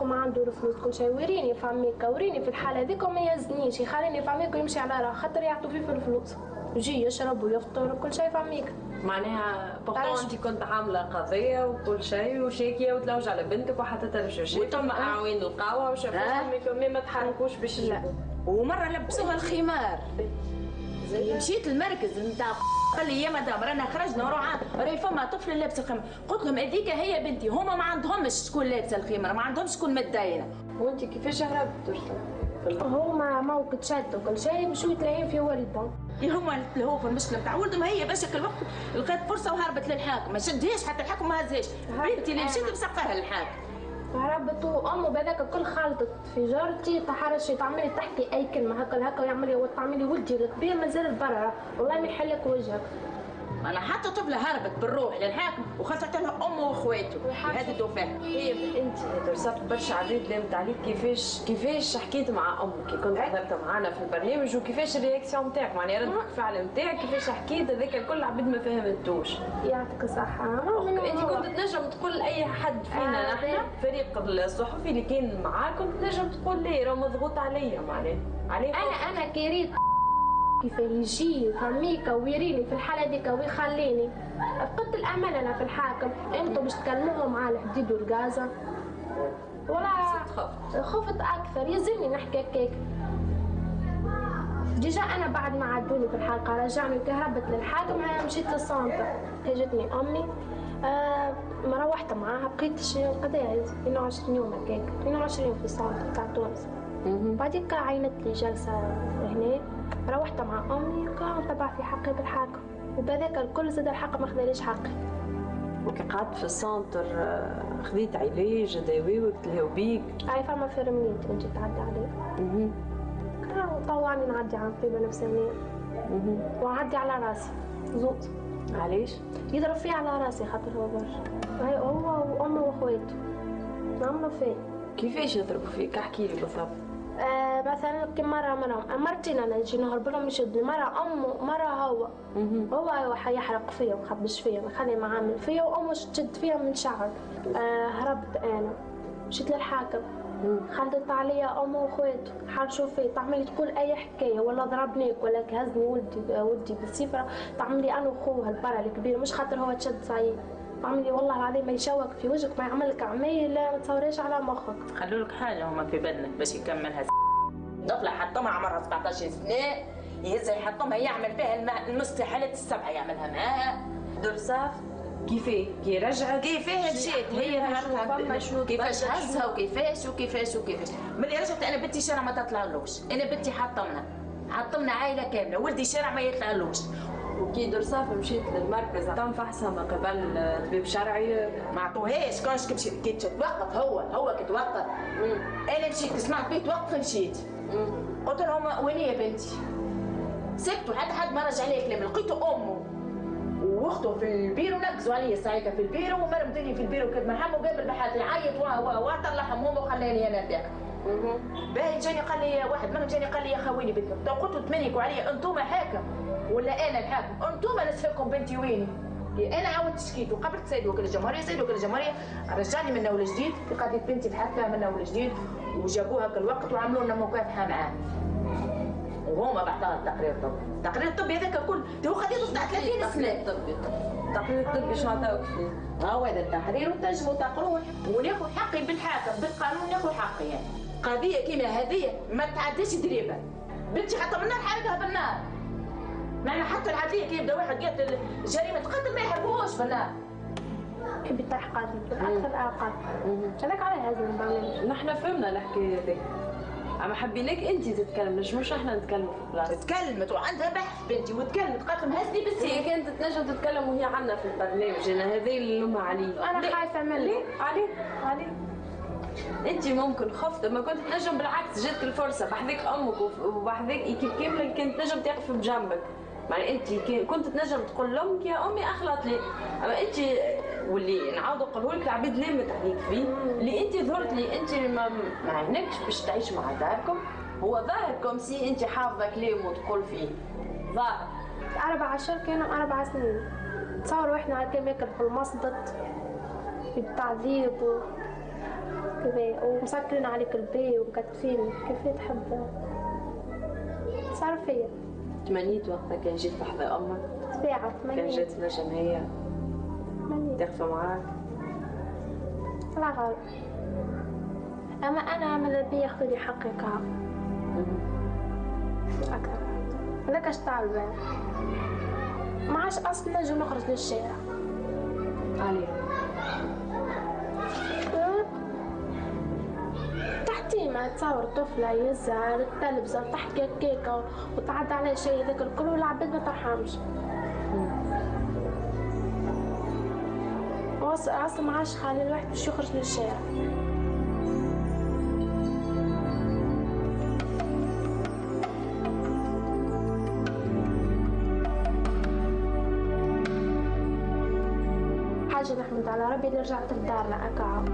وما عنده الفلوس كل شيء، وريني في الحاله هذيك وما يزنيش، يخليني في عميك ويمشي على راه خاطر يعطوا فيه في الفلوس. يجي يشرب ويفطر وكل شيء فميك. معناها بورتون انت كنت عامله قضيه وكل شيء وشاكيه وتلوج على بنتك وحطيتها للشاشات وتم اعوان القهوه وشافوا امك ما تحركوش باش ومره لبسوها الخمار مشيت المركز نتاع قال لي يا مدام رانا خرجنا وروح راهي فما طفل لابس الخمار قلت لهم هذيك هي بنتي هما ما عندهمش شكون لابسه الخمار ما عندهمش شكون متداينه. وانت كيفاش هربت؟ هما موقت شد وكل شيء مشوا يتلاهين في والدهم. هما اللي في المشكله نتاع ولدهم هي باش الوقت لقيت فرصه وهربت للحاكم ما شدهاش حتى الحاكم ما هزهاش بنتي اللي مشيت مسقرها للحاكم. هربت وامه بهذاك كل خالطت في جارتي تحرشت تعملي تحكي اي كلمه هكا وتعملي ولدي الكبير مازال برا والله ما يحلك وجهك. انا حتى طفله هربت بالروح للحاكم وخلصت لها امه واخواته هذا فيها. طيب انت درست برشا عباد لامت عليك كيفاش حكيت مع امك كي كنت حضرت معنا في البرنامج وكيفاش الرياكسيون نتاعك معناها رد الفعل نتاعك كيفاش حكيت هذاك الكل عباد ما فهمتوش. يعطيك الصحه. انت كنت تنجم تقول لاي حد فينا نحن فريق الصحفي اللي كان معاك كنت تنجم تقول لي راه مضغوط عليا معناها عليه انا كريت كيف يجي فميكا ويريني في الحاله ديك ويخليني فقدت الامل انا في الحاكم. انتوا باش تكلموهم على الحديد والغازه ولا خفت اكثر يلزمني نحكي هكاك. ديجا انا بعد ما عدوني في الحلقه رجعني وكهربت للحاكم مشيت للسانتر هجتني امي ما روحت معاها بقيت قداش 22 يوم هكاك 22 في السانتر تاع تونس. بعديك عينت لي جلسه هنا روحت مع امي وكان تبع في حقي بالحاكم وبهذاك الكل زاد الحق ما خذاليش حقي. وكي قعدت في السانتر خذيت علاج دواوي وتلهوا بيك؟ اي فما فرميت نجي تعدي عليه. كان طوعني نعدي على طبيبه نفسانيه وعدي على راسي زوز. علاش؟ يضرب فيه على راسي خاطر هو برشا هو وامه واخواته نعملوا فيه. كيفاش يضربوا فيك؟ احكي لي بالضبط. مثلا كي مرتين انا نجي نهرب لهم يشدني مره امه مره هو حيحرق فيا وخبش فيا خلي معامل فيا وامه تشد فيا من شعر. هربت انا مشيت للحاكم خلدت عليا امه واخواته حرشوا فيا تعملي تقول اي حكايه ولا ضربنيك ولا كهزني ولدي بالسفره تعملي انا واخوها البرا الكبير مش خاطر هو تشد صعيب عملي والله العظيم ما يشوك في وجهك ما يعمل لك عمايل ما تصوريش على مخك. خلوا لك حاجه هما في بالك باش يكملها طفله حطمها عمرها 17 سنه يهزها يحطمها يعمل فيها المستحيلات السبعه يعملها معاها. درصاف كي رجعت كيفاه مشيت هي نهارها كيفاش هزها وكيفاش ملي رجعت انا بنتي شارع ما تطلعلوش انا بنتي حطمنا عائله كامله ولدي شارع ما يطلعلوش. وكي درصاف مشيت للمركز تم فحصها من قبل طبيب شرعي ما عطوهاش كانش كي توقف هو كي توقف انا مشيت سمعت بيه توقف مشيت قلت لهم وين هي بنتي؟ سكتوا حد ما رجع لي كلام لقيته امه واخته في البيرو نقزوا عليا ساعتها في البيرو ومرمتني في البيرو كنت محمد وقابل بحالتي يعيط وطلع همومه وخلاني انا تاعك. باهي جاني قال لي واحد منهم جاني قال لي يا خويني بنتك قلت له تمنيكوا عليا انتم حاكم ولا انا الحاكم انتم نسفلكم بنتي ويني؟ انا عاودت شكيت وقبلت سيد وكيل الجمهوريه رجعني من اول جديد في قضيه بنتي بحث فيها من اول جديد وجابوها كل وقت وعملوا لنا مكافحه معاه وهما بعثوا التقرير الطبي هذاك الكل هو قضيه تاع 30 سنه. التقرير الطبي شنو عطاوك فيه؟ هذا التحرير وتنجموا تقروه وناخذ حقي بالحاكم بالقانون ناخذ حقي يعني قضيه كيما هذه ما تعديش دريبه بنتي خاطر من النار حرقها بالنار. معنى حتى العدليه كي يبدا واحد قاتل جريمه قتل ما يحبوهوش في النار. تحبي التحقيقات اكثر الاوقات هذاك على هذا البرنامج. نحن فهمنا الحكايه هذيك اما حبيناك انت تتكلم مش احنا نتكلموا في بلاصتك. تكلمت وعندها بحث بنتي وتكلمت قالت لهم هزني بالسيف. هي كانت تنجم تتكلم وهي عندنا في البرنامج انا هذا اللي نلومها عليه. انا خايفه منك. عليه انت ممكن خفت ما كنت تنجم بالعكس جاتك الفرصه بحذاك امك وبحذاك كيف كامله كانت تنجم تقف بجنبك. يعني انت كنت تنجم تقول لامك يا امي اخلط لي اما انت واللي نعاود نقوله لك العباد لامت عليك فيه اللي انت ظهرت لي انت ما عندكش باش تعيش مع داركم هو ظاهر كوم سي انت حافظه كلام وتقول فيه ظاهر 4 أشهر كانوا 4 سنين تصوروا احنا على كم ياكل في المصدط بالتعذيب ومسكرين عليك البي ومكتفين كيف تحب صار فيا تمنيت وقتها كان جيت تحضي امك؟ طبيعة كان جات نجم هي تقفى معاك؟ لا غلط، اما انا ماذا بيا ياخذوا لي حقي كا اكثر. هذاك اش طالبه، ما عادش اصلا نجم نخرج للشارع. عليه تحتي ما تصور طفله يزعل التلفزه تحكي كيكه وتعدى عليه شيء هذاك الكل والعباد ما ترحمش. اصلا ما عادش خالي الواحد باش يخرج للشارع. حاجه نحمد على ربي اللي رجعت لدارنا اكا.